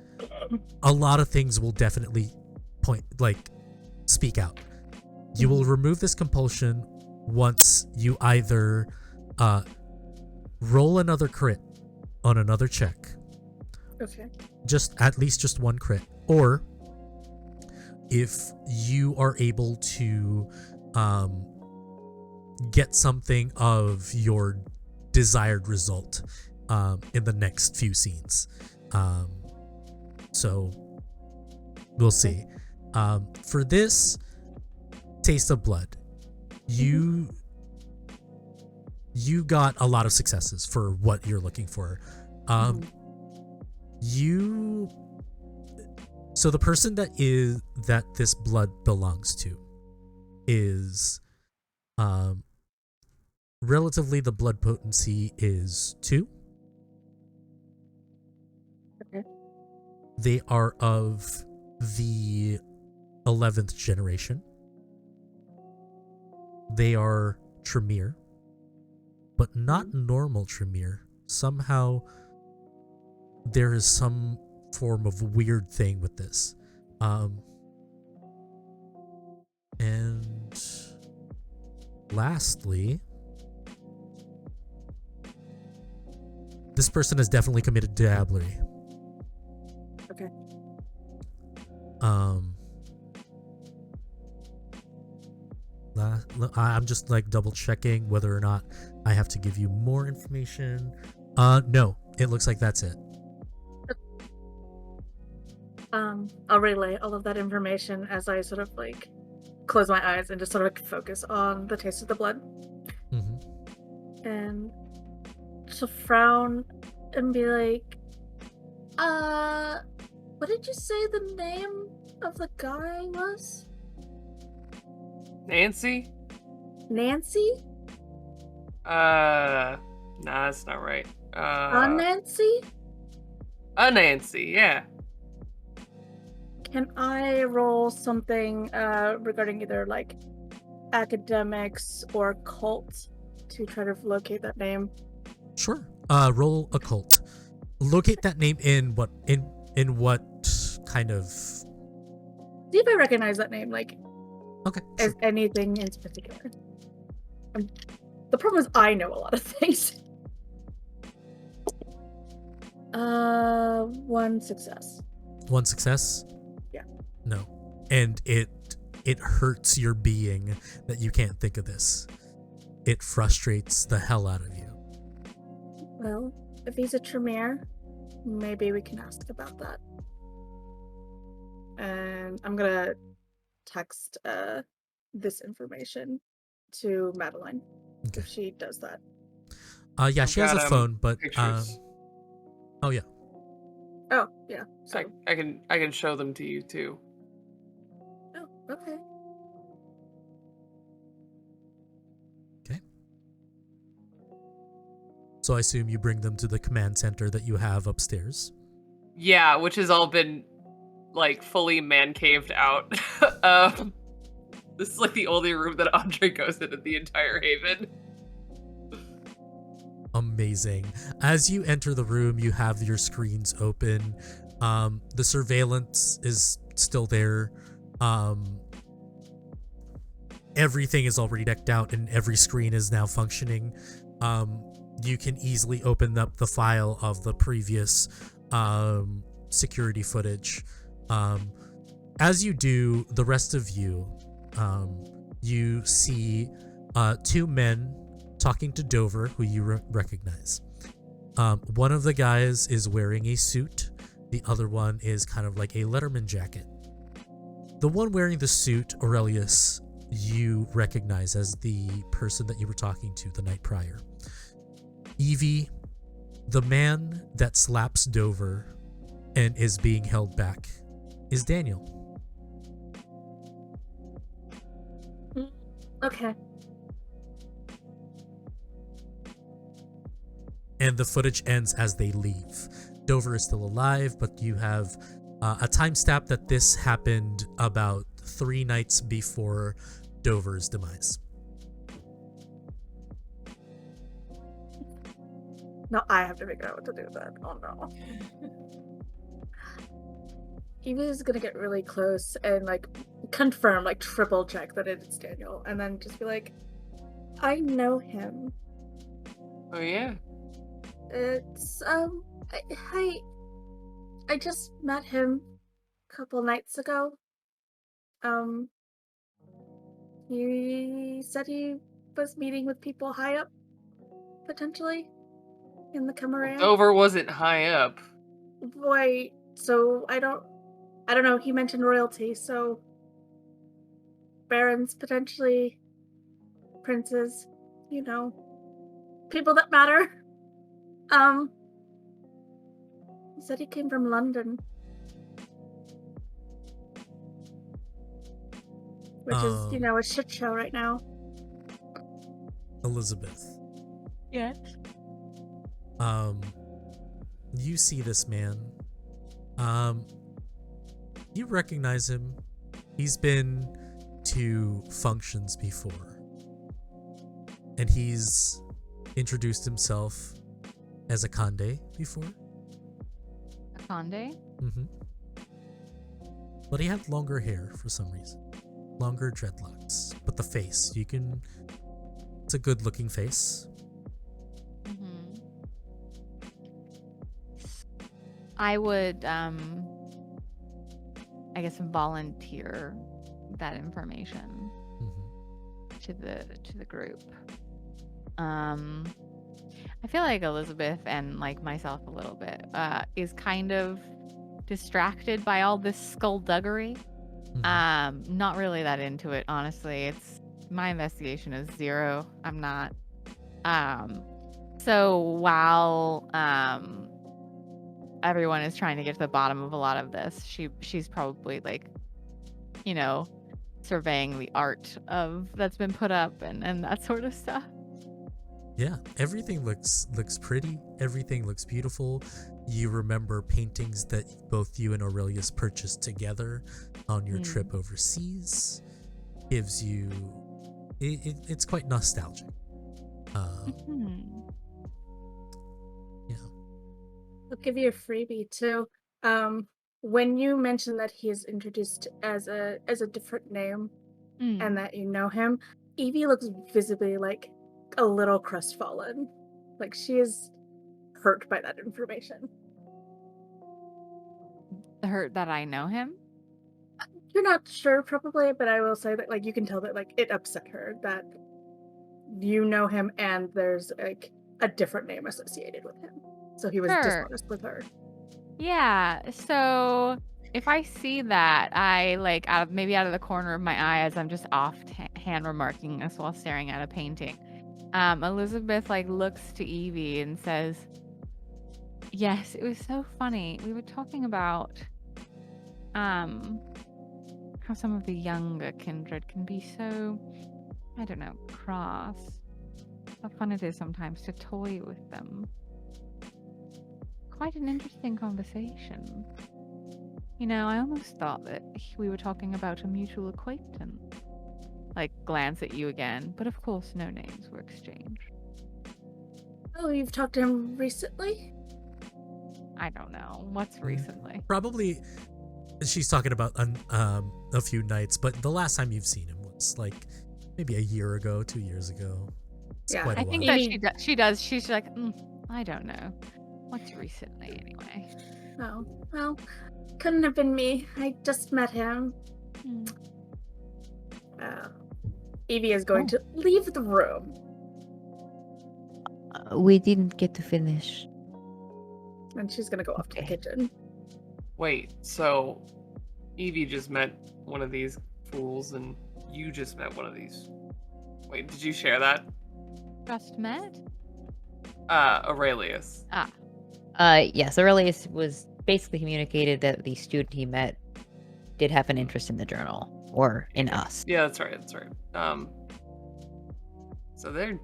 a lot of things will definitely speak out. You will remove this compulsion once you either roll another crit on another check, Okay. at least just one crit, or if you are able to get something of your desired result in the next few scenes. So we'll see. For this taste of blood, you got a lot of successes for what you're looking for. So the person that this blood belongs to is relatively, the blood potency is 2. Okay. They are of the 11th generation. They are Tremere, but not normal Tremere. Somehow there is some form of weird thing with this. And lastly, this person has definitely committed diablerie. Okay. I'm just double checking whether or not I have to give you more information. No, it looks like that's it. I'll relay all of that information as I sort of close my eyes and just sort of focus on the taste of the blood. Mm-hmm. And to frown and be like, what did you say the name of the guy was? Nancy? Nancy? Nah, that's not right. Nancy? Nancy, yeah. Can I roll something regarding either academics or cult to try to locate that name? Sure. Roll occult. Locate that name in what kind of? See if I recognize that name, Okay. as Sure. anything in particular. The problem is I know a lot of things. 1 success. 1 success? Yeah. No. And it hurts your being that you can't think of this. It frustrates the hell out of you. Well, if he's a Tremere, maybe we can ask about that. And I'm gonna text this information to Madeline if she does that. Yeah, she has a phone, but pictures. Oh yeah. So I can show them to you too. oh, okay. Okay. So I assume you bring them to the command center that you have upstairs. Yeah, which has all been fully man caved out. This is the only room that Andre goes in the entire Haven. Amazing. As you enter the room, you have your screens open. The surveillance is still there. Everything is already decked out and every screen is now functioning. You can easily open up the file of the previous security footage. As you do, the rest of you, you see 2 men talking to Dover, who you recognize. One of the guys is wearing a suit. The other one is kind of like a Letterman jacket. The one wearing the suit, Aurelius, you recognize as the person that you were talking to the night prior. Evie, the man that slaps Dover and is being held back, is Daniel. Okay. And the footage ends as they leave. Dover is still alive, but you have a timestamp that this happened about 3 nights before Dover's demise. No, I have to figure out what to do with that. Oh no. Evie is gonna get really close and like confirm, like triple check that it's Daniel, and then just be like, I know him. Oh yeah. It's I just met him a couple nights ago. He said he was meeting with people high up, potentially, in the Coterie. Dover wasn't high up. Boy, so I don't know. He mentioned royalty, so barons, potentially princes, people that matter. He said he came from London, which is, a shit show right now. Elizabeth. Yes. You see this man. You recognize him. He's been to functions before. And he's introduced himself as a Conde before. A Conde? Mm-hmm. But he had longer hair for some reason. Longer dreadlocks. But the face, it's a good looking face. Mm-hmm. I would, I guess, volunteer that information to the group. I feel like Elizabeth and like myself a little bit is kind of distracted by all this skullduggery. Not really that into it, honestly. My investigation is 0. I'm not. So while everyone is trying to get to the bottom of a lot of this, she's probably like, surveying the art that's been put up and that sort of stuff. Yeah, everything looks pretty. Everything looks beautiful. You remember paintings that both you and Aurelius purchased together on your trip overseas. Gives you... It's quite nostalgic. Yeah. I'll give you a freebie too. When you mentioned that he is introduced as a different name and that you know him, Evie looks visibly like a little crestfallen. Like she is hurt by that information. Hurt that I know him? You're not sure probably, but I will say that like you can tell that like it upset her that you know him and there's like a different name associated with him. So he was dishonest with her. Yeah, so if I see that, I like out of the corner of my eye as I'm just hand remarking this while staring at a painting. Elizabeth like looks to Evie and says, "Yes, it was so funny. We were talking about how some of the younger kindred can be so, I don't know, cross. How fun it is sometimes to toy with them. Quite an interesting conversation. I almost thought that we were talking about a mutual acquaintance." Like, glance at you again, but of course no names were exchanged. Oh, you've talked to him recently? I don't know. What's recently? Probably, she's talking about a few nights, but the last time you've seen him was like maybe a year ago, 2 years ago. It's quite a I while. think that she does. She's like, I don't know. What's recently anyway? Oh, well, couldn't have been me. I just met him. Evie is going to leave the room. We didn't get to finish. And she's going to go off to the kitchen. Wait, so Evie just met one of these fools, and you just met one of these. Wait, did you share that? Just met? Aurelius. Yes, Aurelius was basically communicated that the student he met did have an interest in the journal, or in us. Yeah, that's right. That's right. So they're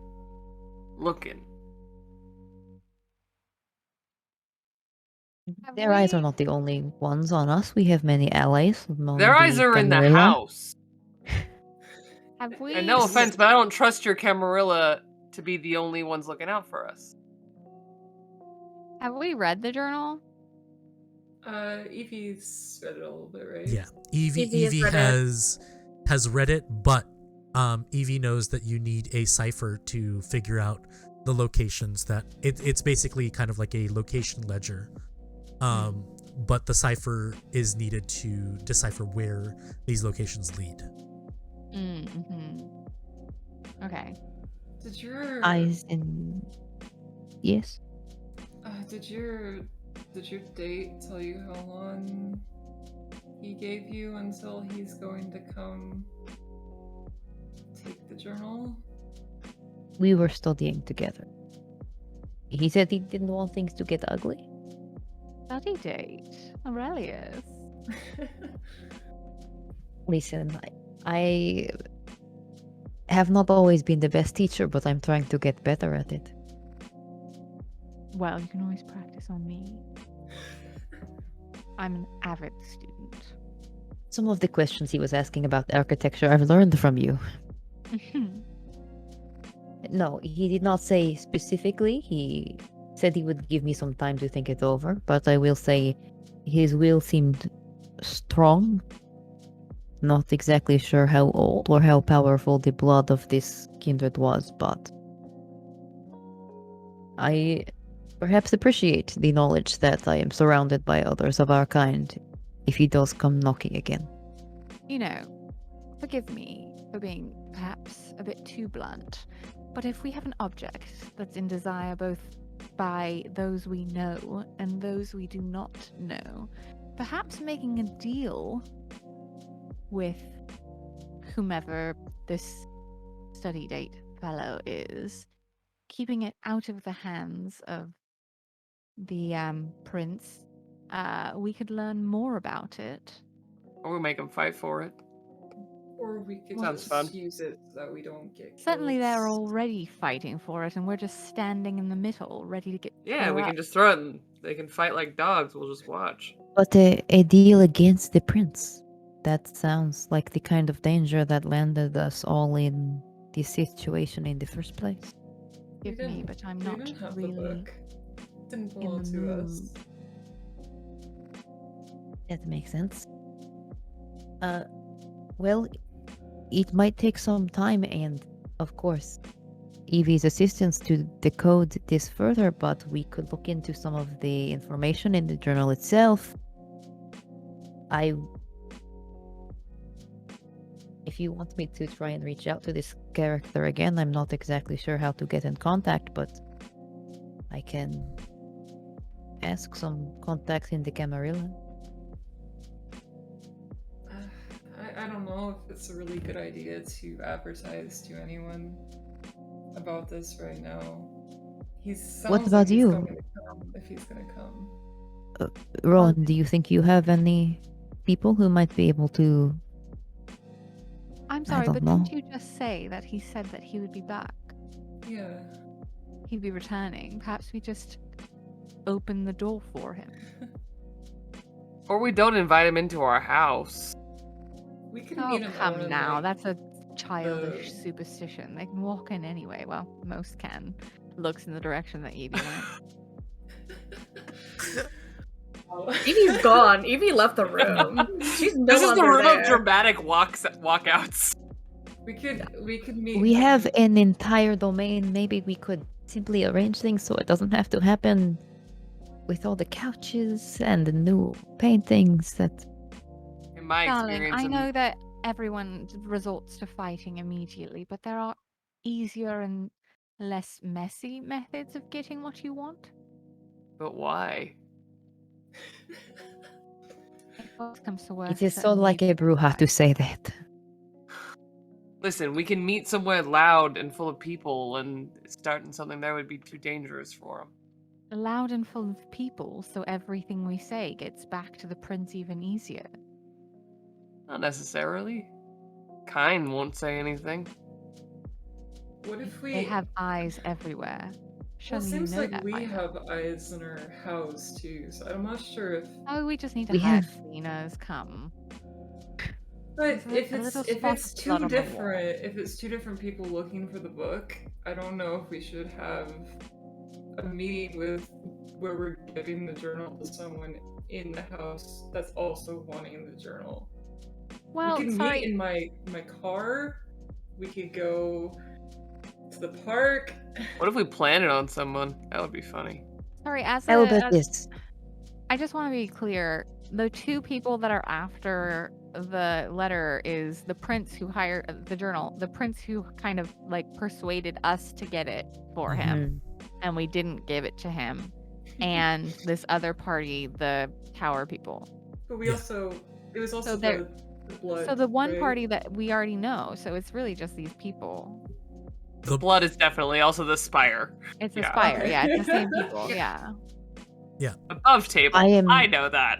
looking. Their eyes are not the only ones on us. We have many allies. among Their eyes the are in the Camarilla. house. Have we? And no offense, but I don't trust your Camarilla to be the only ones looking out for us. Have we read the journal? Evie's read it a little bit, right? Yeah, Evie has read it. has read it, but Evie knows that you need a cipher to figure out the locations. That it's basically kind of like a location ledger, but the cipher is needed to decipher where these locations lead. Mm-hmm. Okay. Did your Eyes in. Yes. did your date tell you how long he gave you until he's going to come take the journal? We were studying together. He said he didn't want things to get ugly. Study date. Aurelius. Listen, I have not always been the best teacher, but I'm trying to get better at it. Well, you can always practice on me. I'm an avid student. Some of the questions he was asking about architecture I've learned from you. No, he did not say specifically. He said he would give me some time to think it over, but I will say his will seemed strong. Not exactly sure how old or how powerful the blood of this kindred was, but I perhaps appreciate the knowledge that I am surrounded by others of our kind if he does come knocking again. You know, forgive me for being perhaps a bit too blunt, but if we have an object that's in desire both by those we know and those we do not know, perhaps making a deal with whomever this study date fellow is, keeping it out of the hands of the prince, we could learn more about it. Or we make them fight for it. Or we could Sounds just fun. use it so that we don't get Certainly killed. they're already fighting for it, and we're just standing in the middle, ready to get Yeah, tore we up. can just throw it and they can fight like dogs. We'll just watch. But a deal against the prince. That sounds like the kind of danger that landed us all in this situation in the first place. Forgive me, but I'm we not didn't have really the book. It didn't in belong the to us. mood. That makes sense. Well, it might take some time and, of course, Evie's assistance to decode this further, but we could look into some of the information in the journal itself. If you want me to try and reach out to this character again, I'm not exactly sure how to get in contact, but I can ask some contacts in the Camarilla. I don't know if it's a really good idea to advertise to anyone about this right now. He sounds about like he's you? going to come, if he's going to come. Rowan, do you think you have any people who might be able to... I'm sorry, don't but know. didn't you just say that he said that he would be back? Yeah. He'd be returning. Perhaps we just open the door for him. Or we don't invite him into our house. We can Oh, meet him come out in, now. like, That's a childish the- superstition. They can walk in anyway. Well, most can. Looks in the direction that Evie went. Evie's gone. Evie left the room. She's no This is the longer room there. of dramatic walkouts. We could meet We him. have an entire domain. Maybe we could simply arrange things so it doesn't have to happen with all the couches and the new paintings that... In my Darling, experience, I know that everyone resorts to fighting immediately, but there are easier and less messy methods of getting what you want. But why? If Worst comes to worst, It is so certainly like a bruja to say that. Listen, we can meet somewhere loud and full of people, and starting something there would be too dangerous for him. loud and full of people, so everything we say gets back to the prince even easier. Not necessarily. Kine won't say anything. What if we... They have eyes everywhere. Well, Surely it seems you know like that we by now. have eyes in our house too, so I'm not sure if... Oh, we just need to We hire have- cleaners. Come. But There's if a it's little if spot it's of too blood on the wall. different, if it's two different people looking for the book, I don't know if we should have a meeting with where we're giving the journal to someone in the house that's also wanting the journal. Well, we could sorry. meet in my car. We could go to the park. What if we plan it on someone? That would be funny. Sorry, as I'll a, bet as- this. I just want to be clear. The two people that are after the letter is the prince who hired the journal, the prince who kind of like persuaded us to get it for him, and we didn't give it to him, and this other party, the tower people. But we Yeah. also, it was also there- the blood. So the one right? party that we already know, so it's really just these people. The blood is definitely also the Spire. It's a Yeah. Spire, Okay. yeah, it's the same people, yeah. Above table. I I am- know that.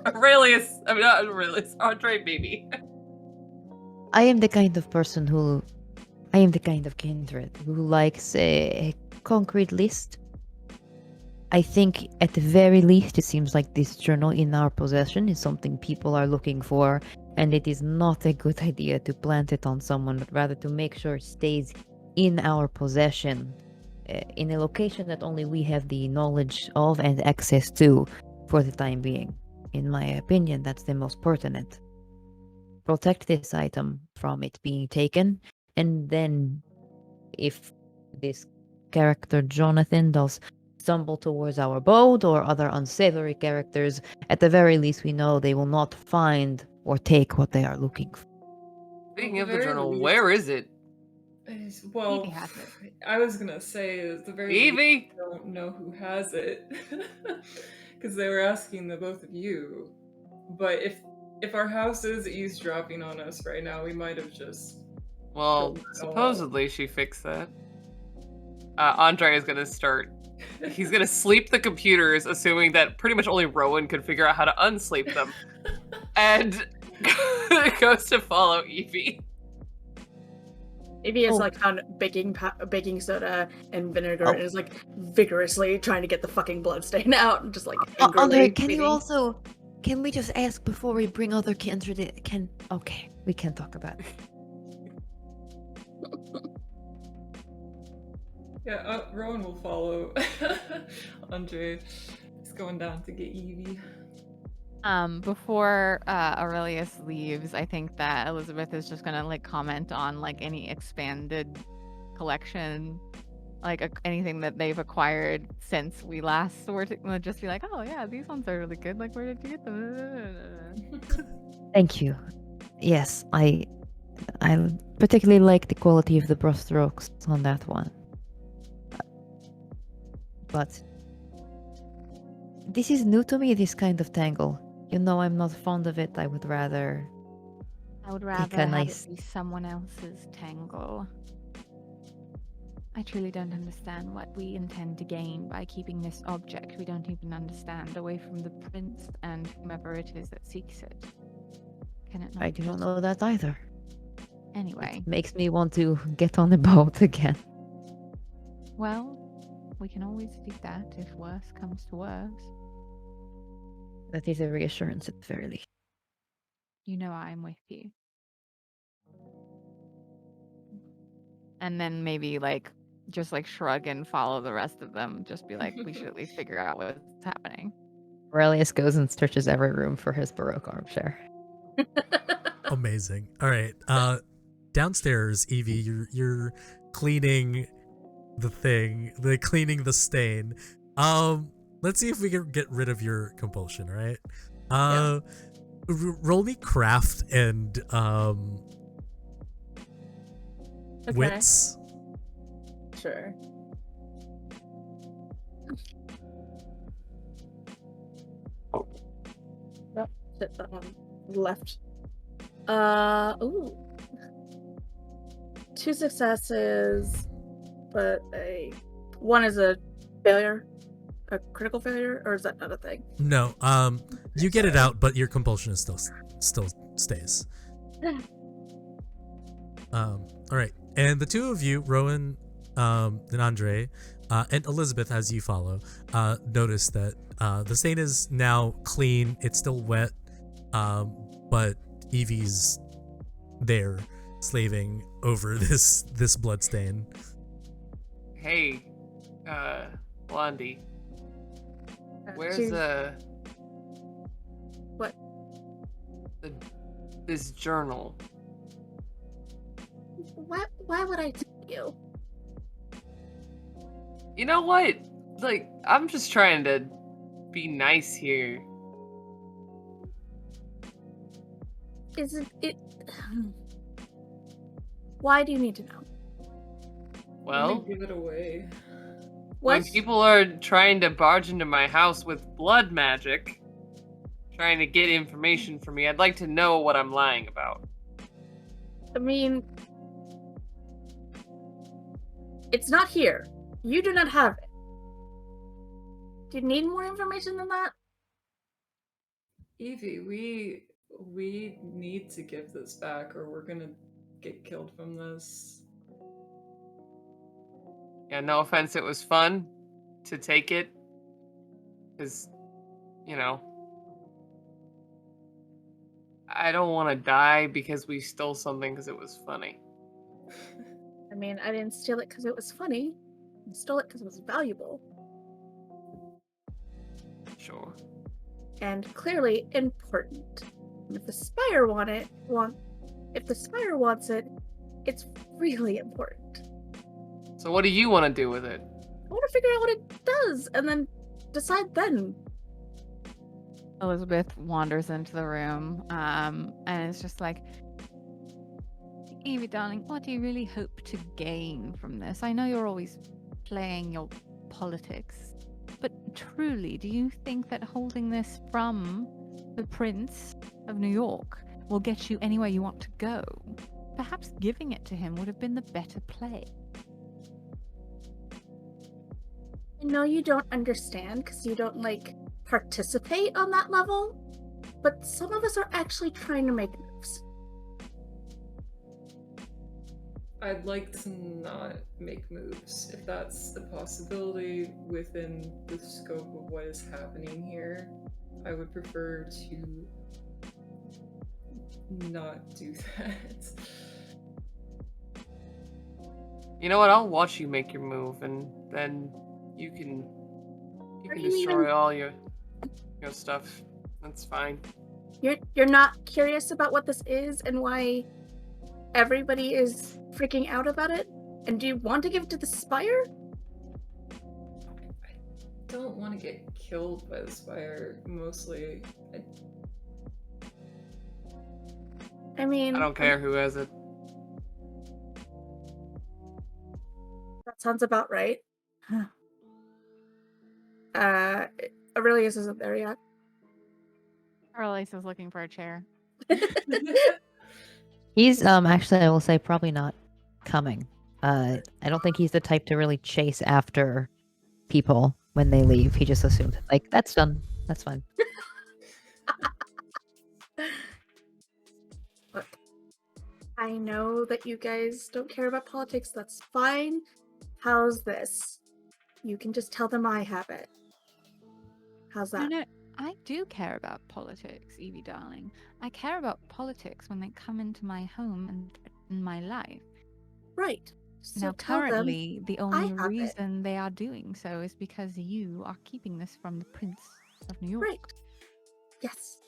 Aurelius, I mean not Aurelius, Andre maybe. I am the kind of person who. I am the kind of kindred who likes a concrete list. I think, at the very least, it seems like this journal in our possession is something people are looking for, and it is not a good idea to plant it on someone, but rather to make sure it stays in our possession, in a location that only we have the knowledge of and access to for the time being. In my opinion, that's the most pertinent. Protect this item from it being taken, and then if this character Jonathan does stumble towards our boat or other unsavory characters, at the very least we know they will not find or take what they are looking for. Speaking At of the the very journal, least- where is it? Well, Evie has it. I was gonna say at the very least, Evie? I don't know who has it because they were asking the both of you. But if our house is eavesdropping on us right now, we might have just. Well, Filled it all. supposedly she fixed that. Andre is gonna start. He's gonna sleep the computers, assuming that pretty much only Rowan could figure out how to unsleep them, and goes to follow Evie. Maybe it's Oh. like found baking soda and vinegar Oh. and is like vigorously trying to get the fucking blood stain out and just like Andre, angrily can you beating. also? Can we just ask before we bring other kindred? Okay, we can talk about it. Yeah, Rowan will follow. Andre is going down to get Evie. Before Aurelius leaves, I think that Elizabeth is just gonna like comment on like any expanded collection, like anything that they've acquired since we last were to just be like, oh yeah, these ones are really good. Like, where did you get them? Thank you. Yes, I particularly like the quality of the brushstrokes on that one. But this is new to me, this kind of tangle. You know, I'm not fond of it. I would rather. I would Pick rather a have nice- it be someone else's tangle. I truly don't understand what we intend to gain by keeping this object we don't even understand away from the prince and whomever it is that seeks it. Can it not I do not just- know that either. Anyway, It makes me want to get on the boat again. well, we can always do that if worse comes to worse. That is a reassurance at the very least. You know I'm with you. And then maybe like just like shrug and follow the rest of them. Just be like, we should at least figure out what's happening. Aurelius goes and searches every room for his Baroque armchair. Amazing. All right. Downstairs, Evie, you're cleaning the thing, cleaning the stain. Let's see if we can get rid of your compulsion, right? Roll me craft and Okay. wits. Sure. hit that one left. Ooh. 2 successes, but one is a failure, a critical failure, or is that not a thing? No, you get it out, but your compulsion is still stays. All right, and the two of you, Rowan, and Andre, and Elizabeth, as you follow, notice that the stain is now clean. It's still wet, but Evie's there, slaving over this blood stain. Hey, Blondie. Where's She's- What? This journal? Why would I tell you? You know what? Like, I'm just trying to be nice here. Isn't it? Why do you need to know? Well, give it away. when What? people are trying to barge into my house with blood magic, trying to get information from me, I'd like to know what I'm lying about. I mean, it's not here. You do not have it. Do you need more information than that? Evie, we need to give this back, or we're gonna get killed from this. Yeah, no offense, it was fun to take it. Because, you know, I don't want to die because we stole something because it was funny. I mean, I didn't steal it because it was funny. I stole it because it was valuable Sure. and clearly important. And if the Spire if the Spire wants it, it's really important. So what do you want to do with it? I want to figure out what it does and then decide then. Elizabeth wanders into the room, and it's just like, Evie, darling, what do you really hope to gain from this? I know you're always playing your politics, but truly, do you think that holding this from the Prince of New York will get you anywhere you want to go? Perhaps giving it to him would have been the better play. I know you don't understand because you don't, participate on that level, but some of us are actually trying to make moves. I'd like to not make moves, if that's a possibility within the scope of what is happening here. I would prefer to not do that. You know what? I'll watch you make your move, and then you can Are you destroy even- all your stuff. That's fine. You're not curious about what this is and why everybody is freaking out about it? And do you want to give it to the Spire? I don't want to get killed by the Spire, mostly. I mean, I don't care who has it. that sounds about right. Aurelius isn't there yet. Aurelius is looking for a chair. He's actually, I will say, probably not coming. I don't think he's the type to really chase after people when they leave. He just assumes like that's done. That's fine. Look, I know that you guys don't care about politics. That's fine. How's this? You can just tell them I have it. How's that? No, I do care about politics, Evie darling. I care about politics when they come into my home and threaten my life. Right. So Now, tell them currently, the only have it. reason they are doing so is because you are keeping this from the Prince of New York. Right. Yes.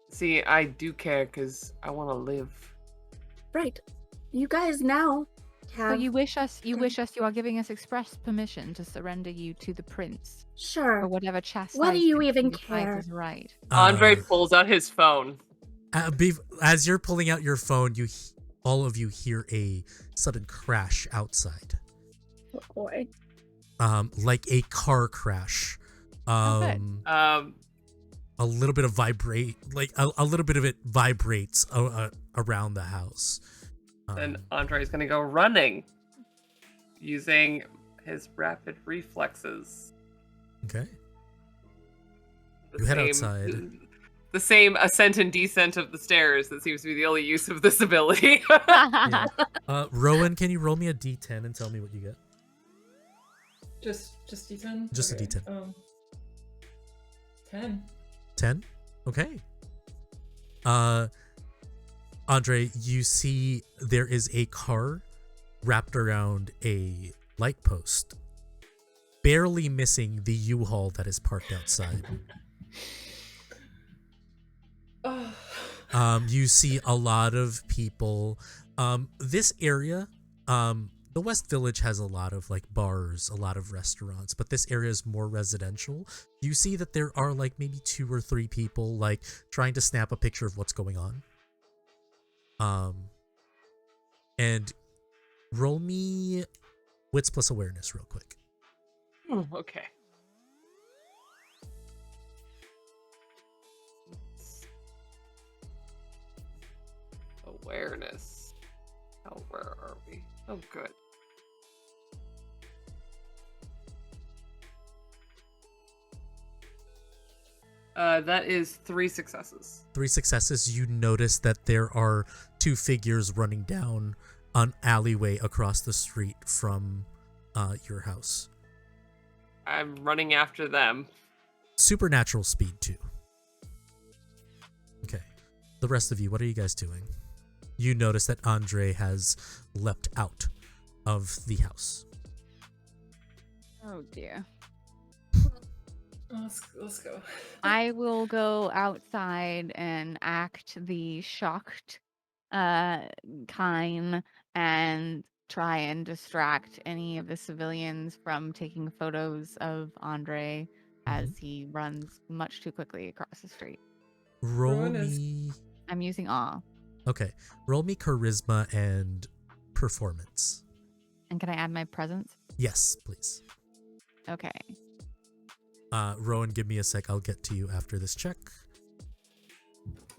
See, I do care because I want to live. Right. You guys now So have you are giving us express permission to surrender you to the Prince sure. or whatever chastisement you even he decides care? is right. Andre pulls out his phone. As you're pulling out your phone, all of you hear a sudden crash outside, Oh boy. like a car crash. Oh, good. a little bit of vibrate, like a little bit of it vibrates around the house. Then Andre's gonna go running, using his rapid reflexes. Okay. The You head same- outside. The same ascent and descent of the stairs that seems to be the only use of this ability. Yeah. Rowan, can you roll me a d10 and tell me what you get? Just D10? Just a D10. 10. 10? Okay. Andre, you see there is a car wrapped around a light post, barely missing the U-Haul that is parked outside. You see a lot of people. This area, the West Village has a lot of like bars, a lot of restaurants, but this area is more residential. You see that there are like maybe 2 or 3 people like trying to snap a picture of what's going on. And roll me wits plus awareness real quick. Okay. Awareness. Oh, where are we? Oh, good. That is 3 successes. 3 successes. You notice that there are 2 figures running down an alleyway across the street from your house. I'm running after them. Supernatural speed too. Okay. The rest of you, what are you guys doing? You notice that Andre has leapt out of the house. Oh dear. Let's go. I will go outside and act the shocked kind and try and distract any of the civilians from taking photos of Andre as he runs much too quickly across the street. Roll Rowan is- me. I'm using awe. Okay. Roll me charisma and performance. And can I add my presence? Yes, please. Okay. Rowan, give me a sec. I'll get to you after this check.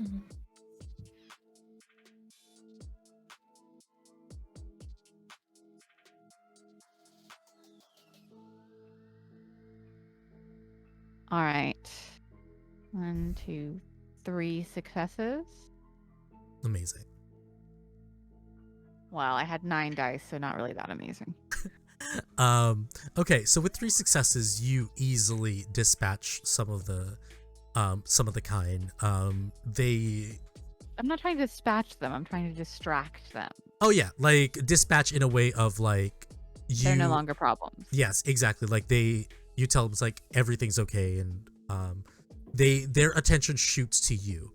Mhm. All right. 1, 2, 3 successes. Amazing. Wow, I had 9 dice, so not really that amazing. Okay, so with 3 successes, you easily dispatch some of the kind. I'm not trying to dispatch them. I'm trying to distract them. Oh yeah, like dispatch in a way of like They're no longer problems. Yes, exactly. Like you tell them it's like everything's okay, and their attention shoots to you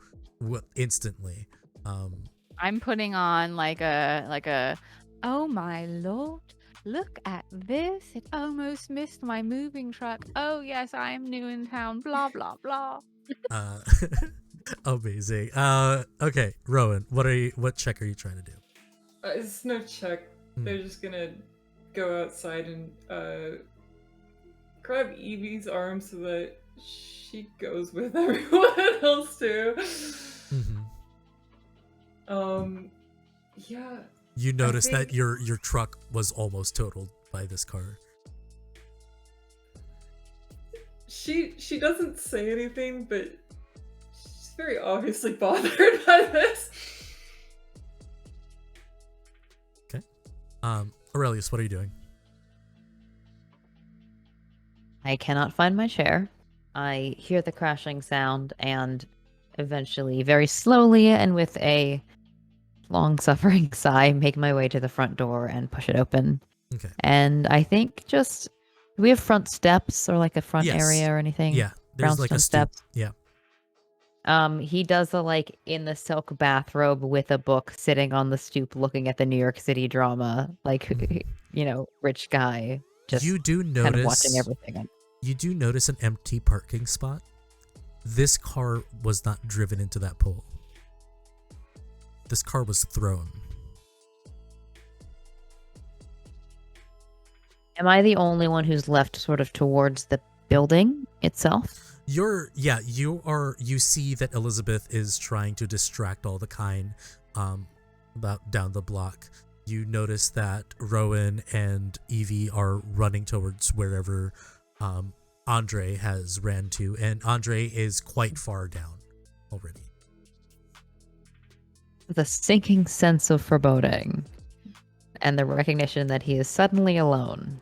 instantly. I'm putting on like a oh my lord, look at this. It almost missed my moving truck. Oh yes, I am new in town. Blah blah blah. Amazing. Okay, Rowan, what check are you trying to do? It's no check. They're just gonna go outside and grab Evie's arm so that she goes with everyone else too. Yeah. You notice that think- your truck was almost totaled by this car. She doesn't say anything, but she's very obviously bothered by this. Okay. Aurelius, what are you doing? I cannot find my chair. I hear the crashing sound and eventually, very slowly and with a long-suffering sigh, make my way to the front door and push it open. Okay. And I think do we have front steps or like a front Yes. area or anything? Yeah, there's like a Brownstone stoop. steps. Yeah. He does the like in the silk bathrobe with a book sitting on the stoop looking at the New York City drama, like rich guy just You do kind of notice watching everything. You do notice an empty parking spot. This car was not driven into that pole. This car was thrown. Am I the only one who's left sort of towards the building? itself? You see that Elizabeth is trying to distract all the kind about down the block. You notice that Rowan and Evie are running towards wherever Andre has ran to, and Andre is quite far down already. The sinking sense of foreboding and the recognition that he is suddenly alone,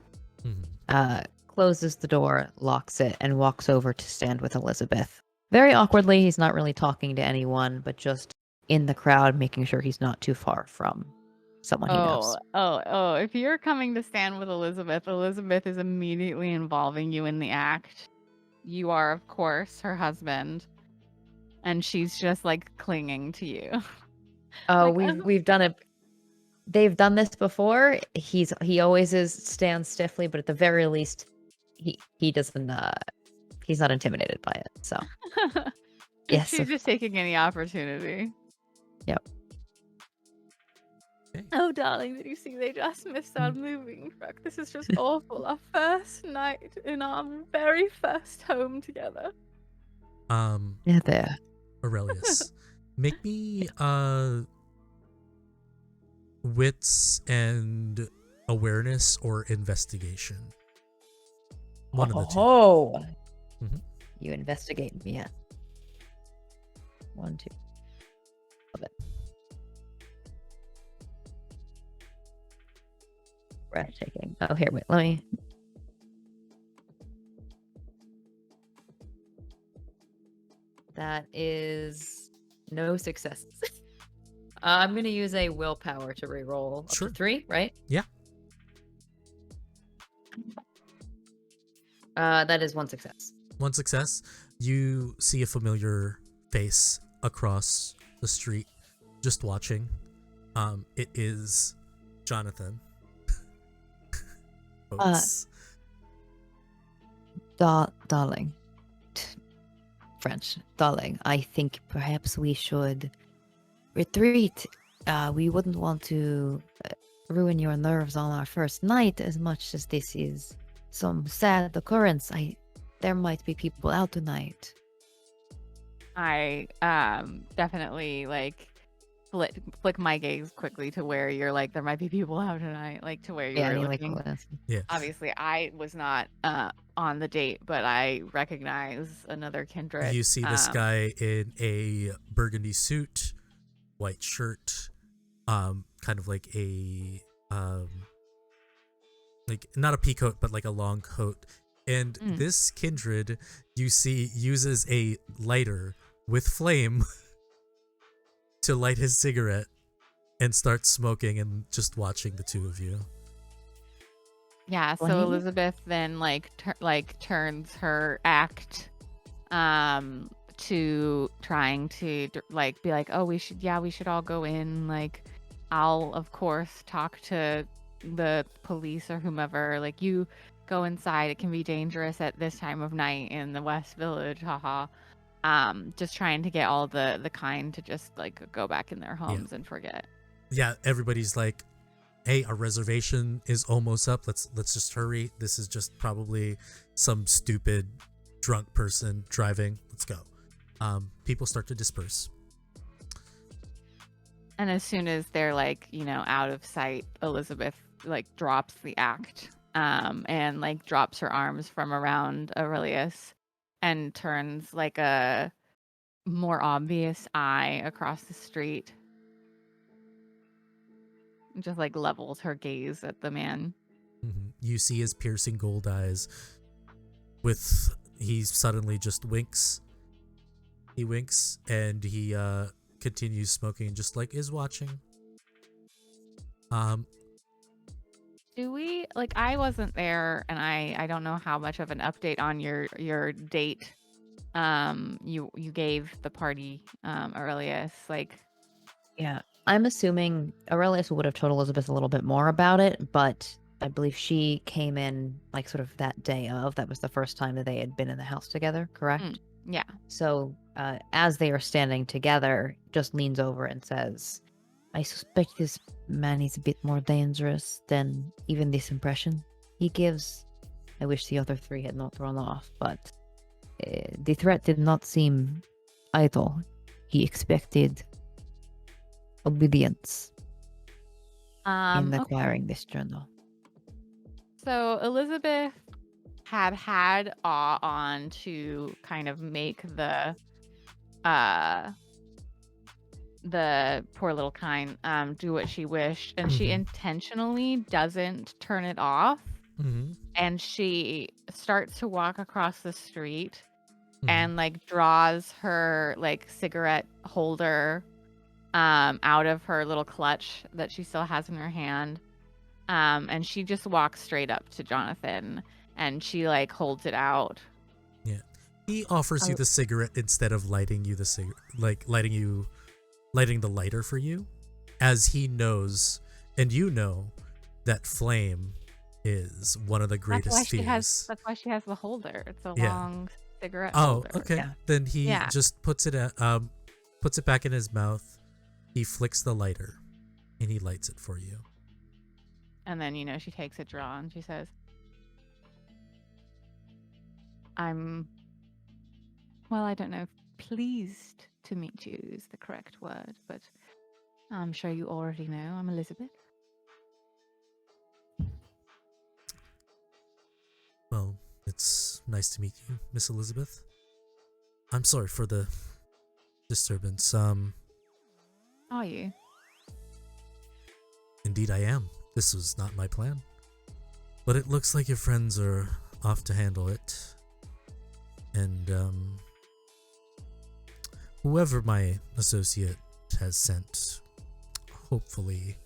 closes the door, locks it, and walks over to stand with Elizabeth. Very awkwardly, he's not really talking to anyone, but just in the crowd, making sure he's not too far from someone he knows. Oh, if you're coming to stand with Elizabeth, Elizabeth is immediately involving you in the act. You are, of course, her husband, and she's just like clinging to you. Oh, Like, we've done it. They've done this before. He always stands stiffly, but at the very least, he doesn't. He's not intimidated by it. So yes, she's just taking any opportunity. Yep. Okay. Oh, darling, did you see they just missed our moving truck? This is just awful. Our first night in our very first home together. Yeah, there. Aurelius, make me wits and awareness or investigation. One of the two. Oh, Mhm. You investigate me. Yeah. 1, 2. Love it. Breathtaking. Oh, here, wait. Let me. That is no successes. I'm gonna use a willpower to reroll up Sure. to 3, right? Yeah. That is 1 success. One success. You see a familiar face across the street, just watching. It is Jonathan. Oates. Darling. French. Darling, I think perhaps we should retreat. We wouldn't want to ruin your nerves on our first night as much as this is some sad occurrence. There might be people out tonight. I definitely like flick my gaze quickly to where you're like, there might be people out tonight, like to where you were looking. Yeah. Obviously, I was not on the date, but I recognize another kindred. You see this guy in a burgundy suit, white shirt, kind of like a like not a peacoat, but like a long coat. And this kindred, you see, uses a lighter with flame to light his cigarette and starts smoking and just watching the two of you. Yeah, so Flame? Elizabeth then turns her act to trying to like be like, oh, we should all go in. Like, I'll of course talk to the police or whomever. Like, you go inside. It can be dangerous at this time of night in the West Village. Haha. Just trying to get all the kind to just like go back in their homes and forget. Yeah, everybody's like, hey, our reservation is almost up. Let's just hurry. This is just probably some stupid drunk person driving. Let's go. People start to disperse. And as soon as they're like, out of sight, Elizabeth like drops the act and like drops her arms from around Aurelius and turns like a more obvious eye across the street. Just like levels her gaze at the man. You see his piercing gold eyes. He suddenly just winks. He winks and he continues smoking, just like is watching. Do we like? I wasn't there, and I don't know how much of an update on your date. You gave the party, Aurelius. Like, Yeah, I'm assuming Aurelius would have told Elizabeth a little bit more about it, but I believe she came in like sort of that day of. That was the first time that they had been in the house together, correct? Yeah. So as they are standing together, just leans over and says, I suspect this man is a bit more dangerous than even this impression he gives. I wish the other 3 had not run off, but the threat did not seem idle. He expected obedience in Okay. acquiring this journal. So Elizabeth had awe on to kind of make the poor little kind do what she wished, and she intentionally doesn't turn it off, and she starts to walk across the street and like draws her like cigarette holder out of her little clutch that she still has in her hand, and she just walks straight up to Jonathan and she like holds it out. Yeah. He offers you the cigarette instead of lighting you the cigarette, like lighting the lighter for you, as he knows, and you know, that flame is one of the greatest fears. That's why she has the holder. It's a Yeah. long cigarette Oh, holder. okay. Yeah. Then he Yeah. just puts it back in his mouth. He flicks the lighter, and he lights it for you. And then, she takes a draw and she says, I don't know if pleased to meet you is the correct word, but I'm sure you already know I'm Elizabeth. Well, it's nice to meet you, Miss Elizabeth. I'm sorry for the disturbance. Are you? Indeed I am. This was not my plan. But it looks like your friends are off to handle it. And, whoever my associate has sent, hopefully,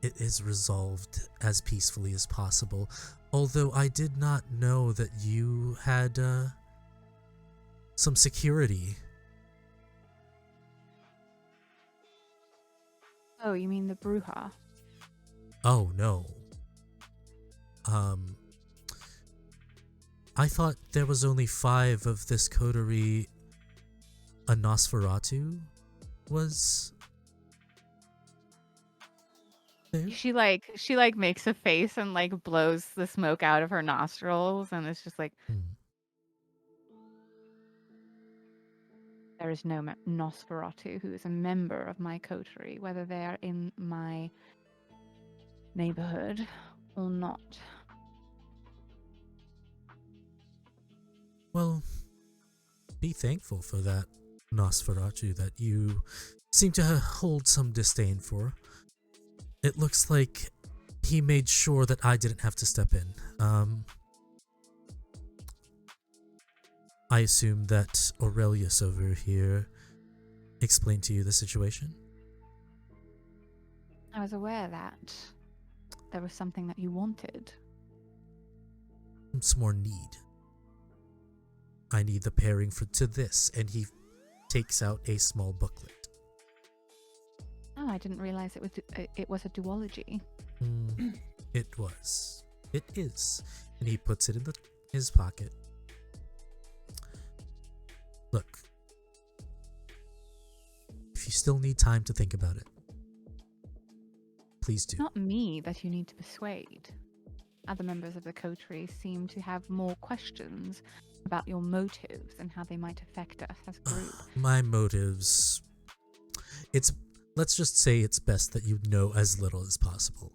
it is resolved as peacefully as possible. Although I did not know that you had, some security. Oh, you mean the Bruja? Oh, no. I thought there was only 5 of this coterie. A Nosferatu was there? She makes a face and like blows the smoke out of her nostrils, and it's just like, there is no Nosferatu who is a member of my coterie, whether they are in my neighborhood or not. Well, be thankful for that Nosferatu that you seem to hold some disdain for. It looks like he made sure that I didn't have to step in. I assume that Aurelius over here explained to you the situation? I was aware that there was something that you wanted. Some more need. I need the pairing to this, and he takes out a small booklet. Oh, I didn't realize it was a duology. It was. It is. And he puts it in his pocket. Look. If you still need time to think about it, please do. Not me that you need to persuade. Other members of the coterie seem to have more questions about your motives and how they might affect us as a group. My motives... Let's just say it's best that you know as little as possible.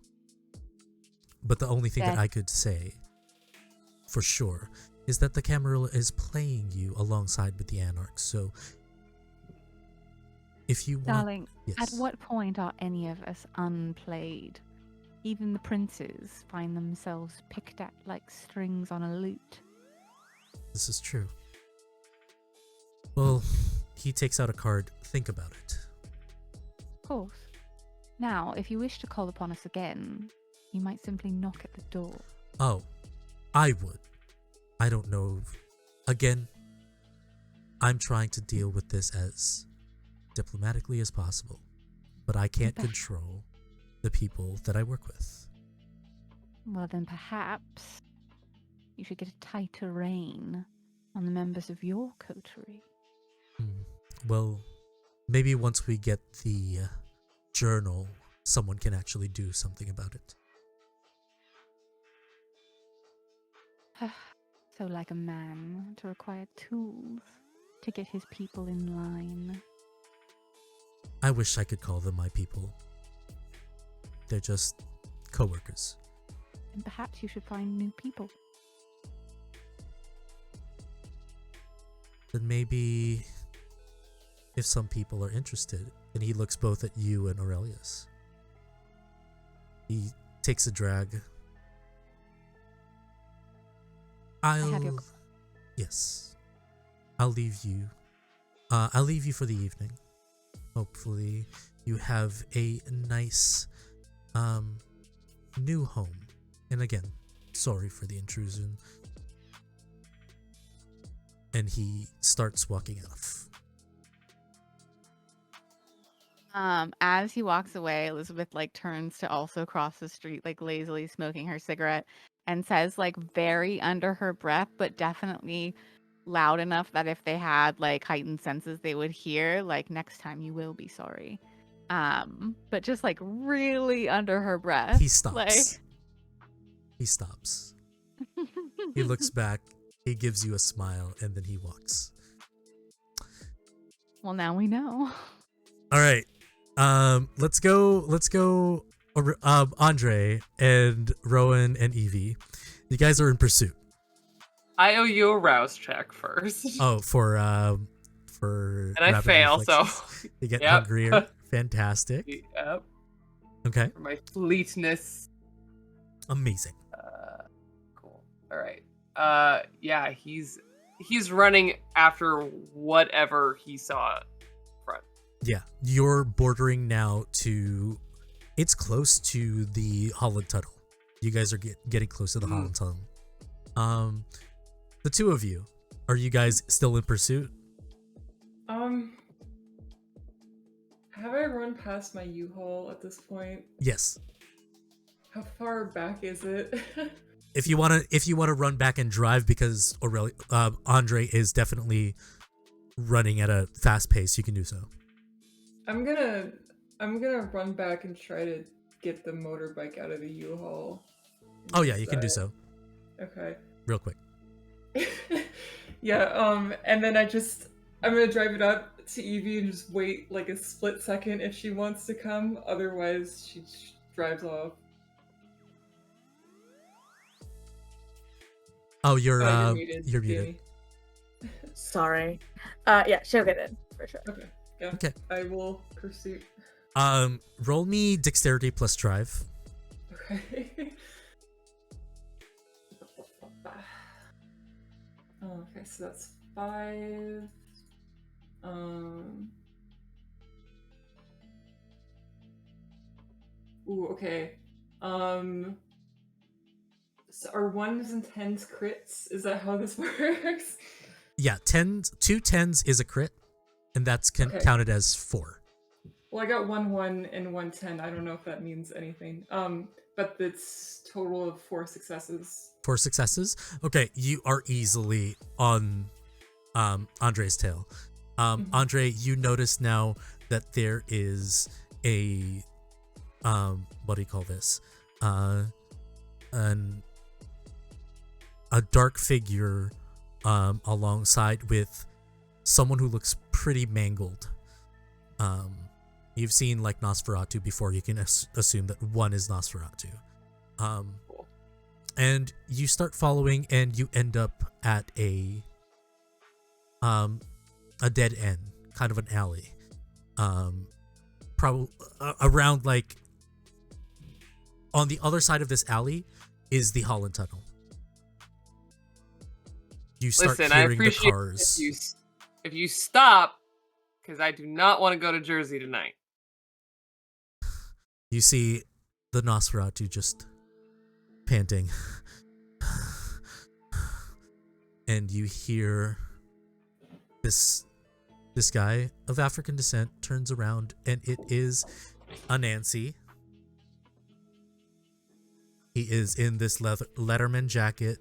But the only thing that I could say, for sure, is that the Camarilla is playing you alongside with the Anarchs, so... If you want... Darling, yes. At what point are any of us unplayed? Even the princes find themselves picked at like strings on a lute. This is true. Well, he takes out a card. Think about it. Of course. Now, if you wish to call upon us again, you might simply knock at the door. Oh, I would. I don't know. Again, I'm trying to deal with this as diplomatically as possible, but I can't control the people that I work with. Well, then perhaps you should get a tighter rein on the members of your coterie. Well, maybe once we get the journal, someone can actually do something about it. So like a man to require tools to get his people in line. I wish I could call them my people. They're just coworkers. And perhaps you should find new people. Then maybe if some people are interested, and he looks both at you and Aurelius. He takes a drag. have your- Yes. I'll leave you. I'll leave you for the evening. Hopefully you have a nice new home. And again, sorry for the intrusion. And he starts walking off. As he walks away, Elizabeth like turns to also cross the street, like lazily smoking her cigarette, and says like very under her breath, but definitely loud enough that if they had like heightened senses, they would hear, like, next time you will be sorry. But just like really under her breath. He stops. Like... He stops. He looks back. He gives you a smile, and then he walks. Well, now we know. All right. Let's go. Andre and Rowan and Evie. You guys are in pursuit. I owe you a rouse check first. Oh, for and I rapid fail, reflexes. so You get Yep. hungrier. Fantastic. Yep. Okay. For my fleetness. Amazing. Cool. All right. Yeah, he's running after whatever he saw front. Yeah, you're bordering now to. It's close to the Holland Tunnel. You guys are getting close to the Holland Tunnel. The two of you, are you guys still in pursuit? Have I run past my U-Haul at this point? Yes. How far back is it? If you wanna run back and drive, because Andre is definitely running at a fast pace, you can do so. I'm gonna run back and try to get the motorbike out of the U-Haul. Oh yeah, you can do so. Okay. Real quick. Yeah, and then I'm gonna drive it up to Evie and just wait like a split second if she wants to come. Otherwise, she drives off. Oh, you're muted. you're muted. Danny. Sorry. Yeah, she'll get in for sure. Okay. Yeah. Okay. I will pursue. Roll me dexterity plus drive. Okay. Okay, so that's 5. Ooh, okay. So are 1s and 10s crits? Is that how this works? Yeah, 2 10s is a crit, and that's Okay. counted as 4. Well, I got 1 and 1 10. I don't know if that means anything. But it's total of 4 successes. 4 successes. Okay, you are easily on Andre's tail. Andre, you notice now that there is a what do you call this? A dark figure alongside with someone who looks pretty mangled. You've seen like Nosferatu before. You can assume that one is Nosferatu. Cool. And you start following, and you end up at a dead end, kind of an alley. Probably around like on the other side of this alley is the Holland Tunnel. You start Listen, I hearing the appreciate cars. if you stop, because I do not want to go to Jersey tonight. You see the Nosferatu just panting. And you hear this guy of African descent turns around, and it is Anansi. He is in this Letterman jacket,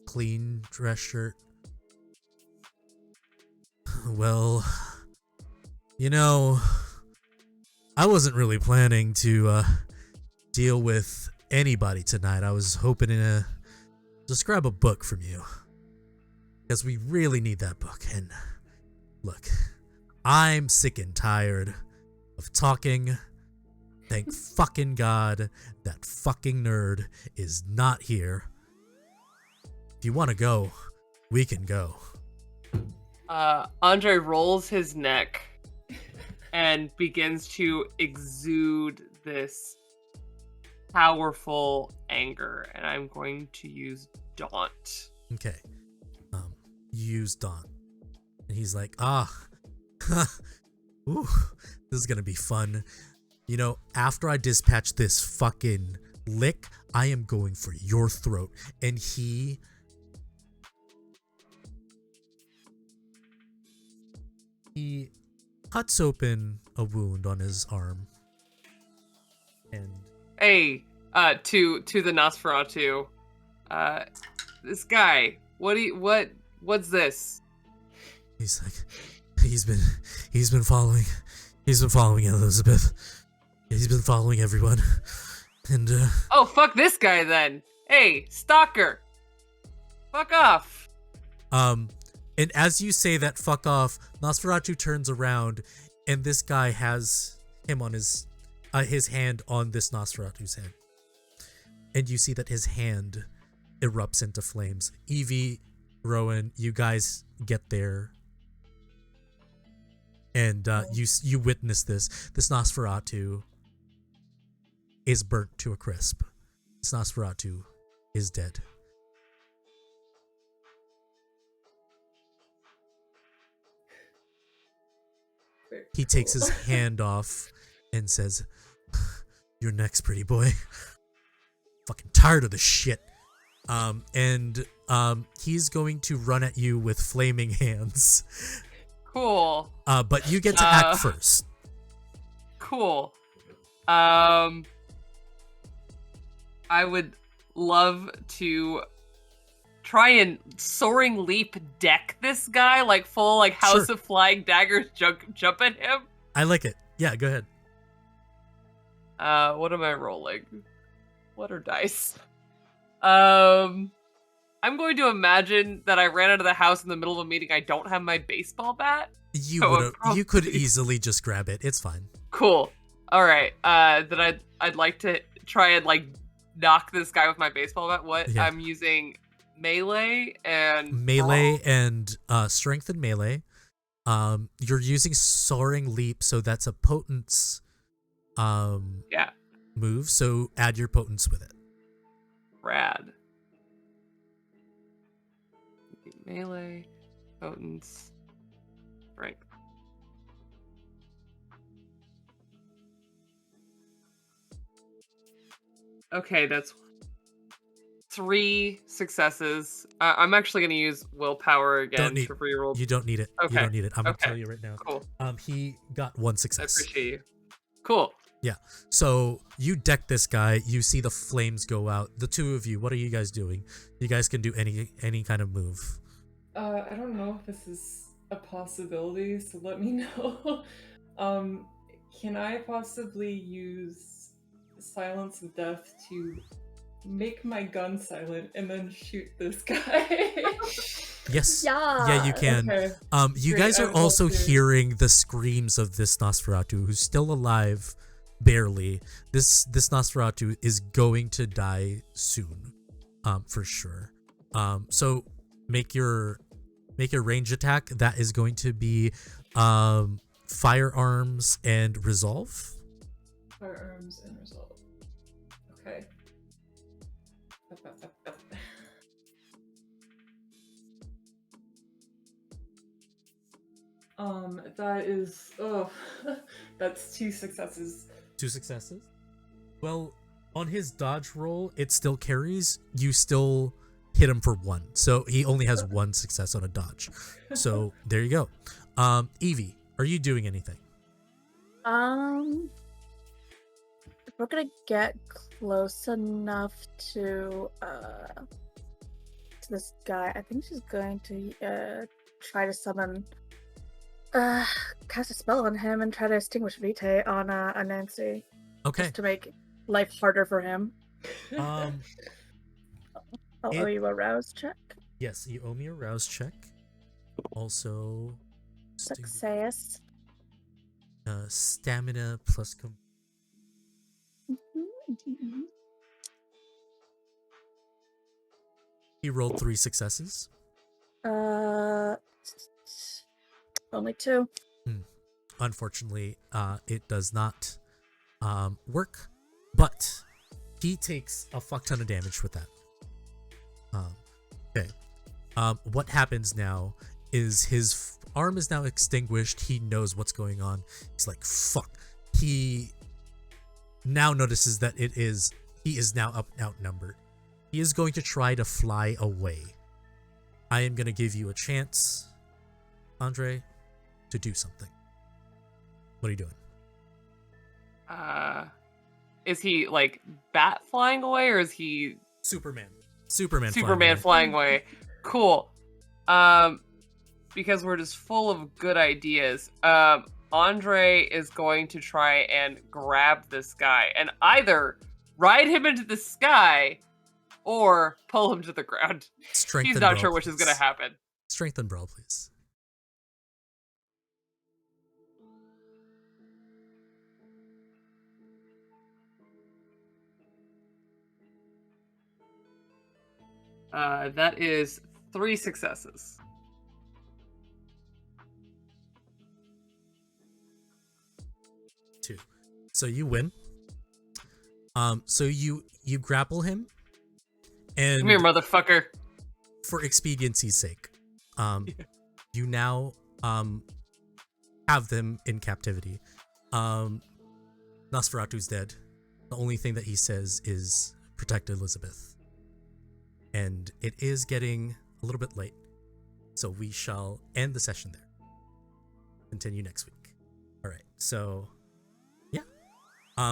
clean dress shirt. Well, I wasn't really planning to deal with anybody tonight. I was hoping to just grab a book from you. because we really need that book. And look, I'm sick and tired of talking. Thank fucking God that fucking nerd is not here. If you want to go, we can go. Andre rolls his neck and begins to exude this powerful anger, and I'm going to use Daunt. Okay. You use Daunt. And he's like, ooh, this is gonna be fun. You know, after I dispatch this fucking lick, I am going for your throat. And he cuts open a wound on his arm. And Hey, to the Nosferatu, this guy, what's this? he's like, he's been following Elizabeth. He's been following everyone. And Oh, fuck this guy then. Hey, stalker. Fuck off. And as you say that fuck off, Nosferatu turns around and this guy has him on his hand on this Nosferatu's head. And you see that his hand erupts into flames. Evie, Rowan, you guys get there. And you witness this. This Nosferatu is burnt to a crisp. This Nosferatu is dead. He takes his hand off and says, "You're next, pretty boy. Fucking tired of this shit." And he's going to run at you with flaming hands. Cool. But you get to act first. Cool. I would love to try and soaring leap deck this guy, like full like House Sure. of Flying Daggers jump at him. I like it. Yeah, go ahead. What am I rolling? What are dice? I'm going to imagine that I ran out of the house in the middle of a meeting. I don't have my baseball bat. You could easily just grab it. It's fine. Cool. All right. Then I'd like to try and like knock this guy with my baseball bat. What? Yeah. I'm using melee and Melee and strength and melee. You're using soaring leap, so that's a potence yeah, move, so add your potence with it. rad. Melee, potence, strength. Okay, that's 3 successes. I'm actually going to use willpower again to reroll. You don't need it. Okay. You don't need it. I'm gonna Okay. tell you right now. Cool. He got 1 I success. appreciate you. Cool. Yeah. So you deck this guy. You see the flames go out. The two of you. What are you guys doing? You guys can do any kind of move. I don't know if this is a possibility, so let me know. Can I possibly use Silence of Death to make my gun silent and then shoot this guy? Yes. Yeah. Yeah, you can. Okay. You Great, guys I are would also love to. hearing the screams of this Nosferatu, who's still alive, barely. This Nosferatu is going to die soon, for sure. So make your range attack. That is going to be firearms and resolve. Firearms and resolve. Okay. That is that's 2 successes. 2 successes. Well, on his dodge roll, it still carries. You still hit him for 1, so he only has 1 success on a dodge. So there you go. Evie, are you doing anything? If we're gonna get close enough to this guy, I think she's going to try to summon, cast a spell on him and try to extinguish Vitae on Nancy, Okay. just to make life harder for him. Um, I'll owe you a rouse check. Yes, you owe me a rouse check. Also, Success. Stamina plus. He rolled 3 successes. Only 2. Unfortunately, it does not work, but he takes a fuck ton of damage with that. Okay. What happens now is his arm is now extinguished. He knows what's going on. He's like, fuck. He now notices that he is now outnumbered. He is going to try to fly away. I am going to give you a chance, Andre, to do something. What are you doing? Is he like bat flying away, or is he Superman flying away? Cool. Because we're just full of good ideas. Andre is going to try and grab this guy and either ride him into the sky or pull him to the ground. He's not sure which is going to happen. Strength and brawl, please. That is 3 successes. So you win. So you grapple him, and come here, motherfucker. For expediency's sake, you now have them in captivity. Nosferatu's dead. The only thing that he says is protect Elizabeth. And it is getting a little bit late, so we shall end the session there. Continue next week. All right. So, yeah.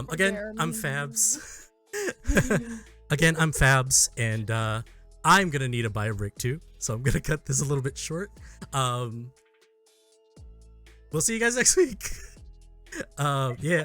Again, I'm Fabs. Again, I'm Fabs, and I'm gonna need a bio break too, so I'm gonna cut this a little bit short. We'll see you guys next week. Yeah.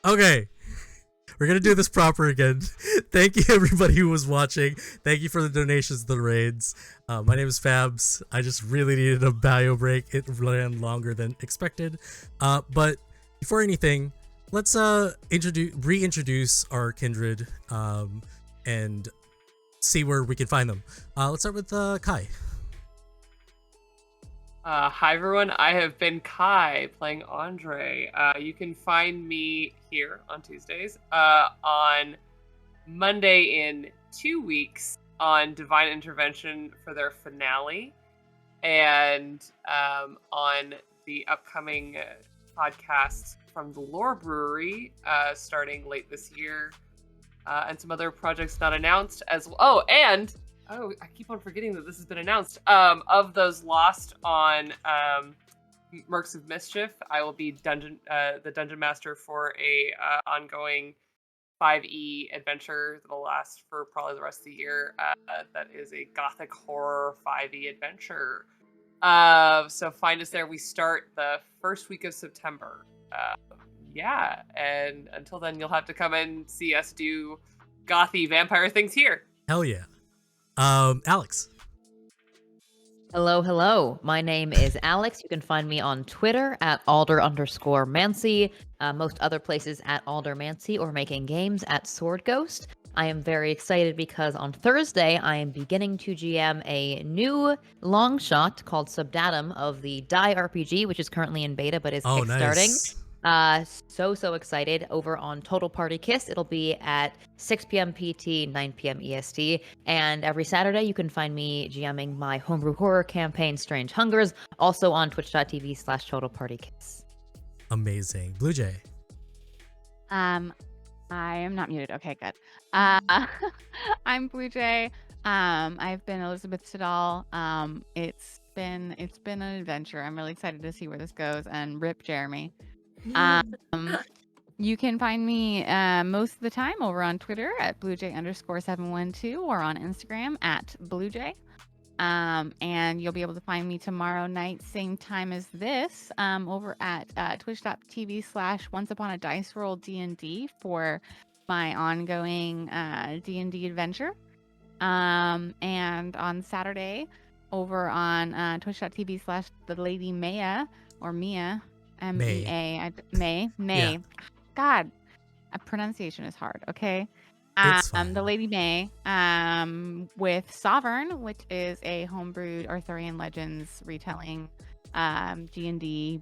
Okay. We're going to do this proper again. Thank you, everybody who was watching. Thank you for the donations to the raids. My name is Fabs. I just really needed a bio break. It ran longer than expected. But before anything, let's reintroduce our kindred and see where we can find them. Let's start with Kai. Hi everyone, I have been Kai playing Andre. You can find me here on Tuesdays, on Monday in 2 weeks on Divine Intervention for their finale, and on the upcoming podcast from the Lore Brewery starting late this year, and some other projects not announced as well. Oh, I keep on forgetting that this has been announced. Of those lost on Mercs of Mischief, I will be the dungeon master for a ongoing 5e adventure that'll last for probably the rest of the year. That is a gothic horror 5e adventure. So find us there. We start the first week of September. yeah, and until then, you'll have to come and see us do gothy vampire things here. Hell yeah. Alex. Hello, hello. My name is Alex. You can find me on Twitter at Alder_Mancy. Most other places at Aldermancy or making games at Sword Ghost. I am very excited because on Thursday I am beginning to GM a new long shot called Subdatum of the Die RPG, which is currently in beta but is kickstarting. Nice. So excited. Over on Total Party Kiss, it'll be at 6 p.m. PT, 9 p.m. EST, and every Saturday you can find me GMing my homebrew horror campaign, Strange Hungers, also on twitch.tv/Total Party Kiss. Amazing. Blue Jay. I am not muted. Okay, good. I'm Blue Jay. I've been Elizabeth Siddall. It's been an adventure. I'm really excited to see where this goes. And rip Jeremy. You can find me most of the time over on Twitter at BlueJ_712 or on Instagram at BlueJ. And you'll be able to find me tomorrow night, same time as this, over at twitch.tv/OnceUponADiceRoll D&D for my ongoing D&D adventure. And on Saturday over on twitch.tv/TheLadyMaya or Mia, M-E-A, May. Yeah. God, pronunciation is hard, okay? It's fine. The Lady May, with Sovereign, which is a homebrewed Arthurian Legends retelling, D&D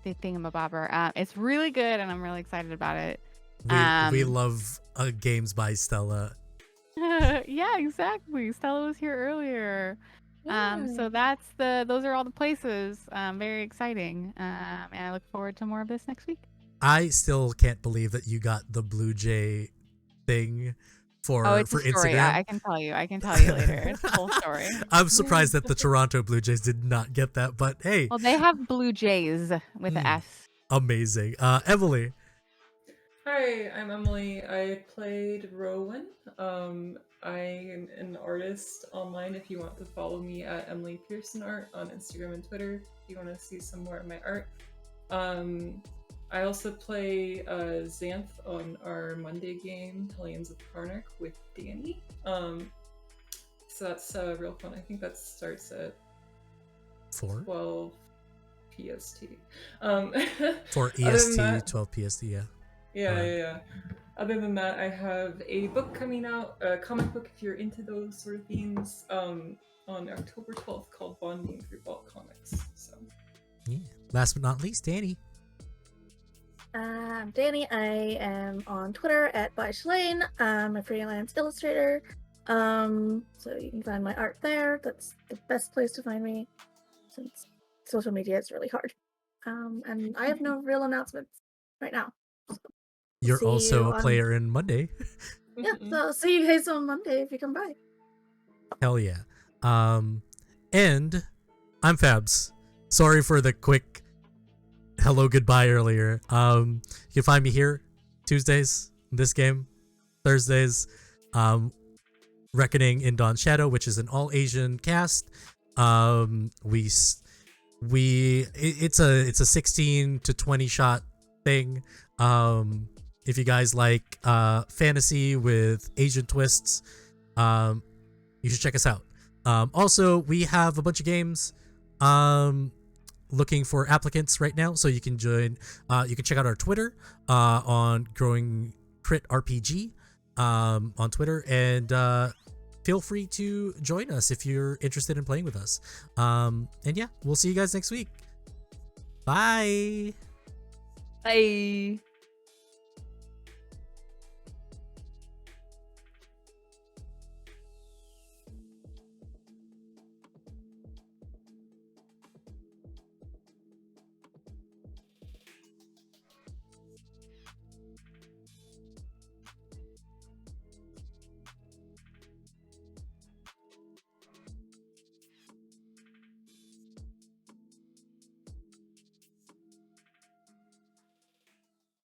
thingamabobber. It's really good, and I'm really excited about it. We love games by Stella. Yeah, exactly. Stella was here earlier. So those are all the places. Very exciting. And I look forward to more of this next week. I still can't believe that you got the Blue Jay thing for it's a story. Instagram. I can tell you. Later. It's a whole story. I'm surprised that the Toronto Blue Jays did not get that, but hey. Well, they have Blue Jays with an S. Amazing. Emily. Hi, I'm Emily. I played Rowan. I am an artist online if you want to follow me at Emily Pearson Art on Instagram and Twitter if you want to see some more of my art. I also play Xanth on our Monday game, Hellions of Karnak, with Danny. So that's real fun. I think that starts at 12 PST. For EST, 12 PST, yeah. Yeah. Other than that, I have a book coming out, a comic book if you're into those sort of themes, on October 12th called Bonding Through Vault Comics. So. Yeah. Last but not least, Danny. I'm Danny. I am on Twitter at @ByShalane. I'm a freelance illustrator. So you can find my art there. That's the best place to find me since social media is really hard. And I have no real announcements right now. So You're also a player in Monday. Yeah, so I'll see you guys on Monday if you come by. Hell yeah. And I'm Fabs. Sorry for the quick hello goodbye earlier. You can find me here Tuesdays, this game, Thursdays, Reckoning in Dawn's Shadow, which is an all Asian cast. It's a 16 to 20 shot thing. If you guys like fantasy with Asian twists, you should check us out. Also, we have a bunch of games looking for applicants right now, so you can join. You can check out our Twitter on Growing Crit RPG on Twitter, and feel free to join us if you're interested in playing with us. And yeah, we'll see you guys next week. Bye. Bye.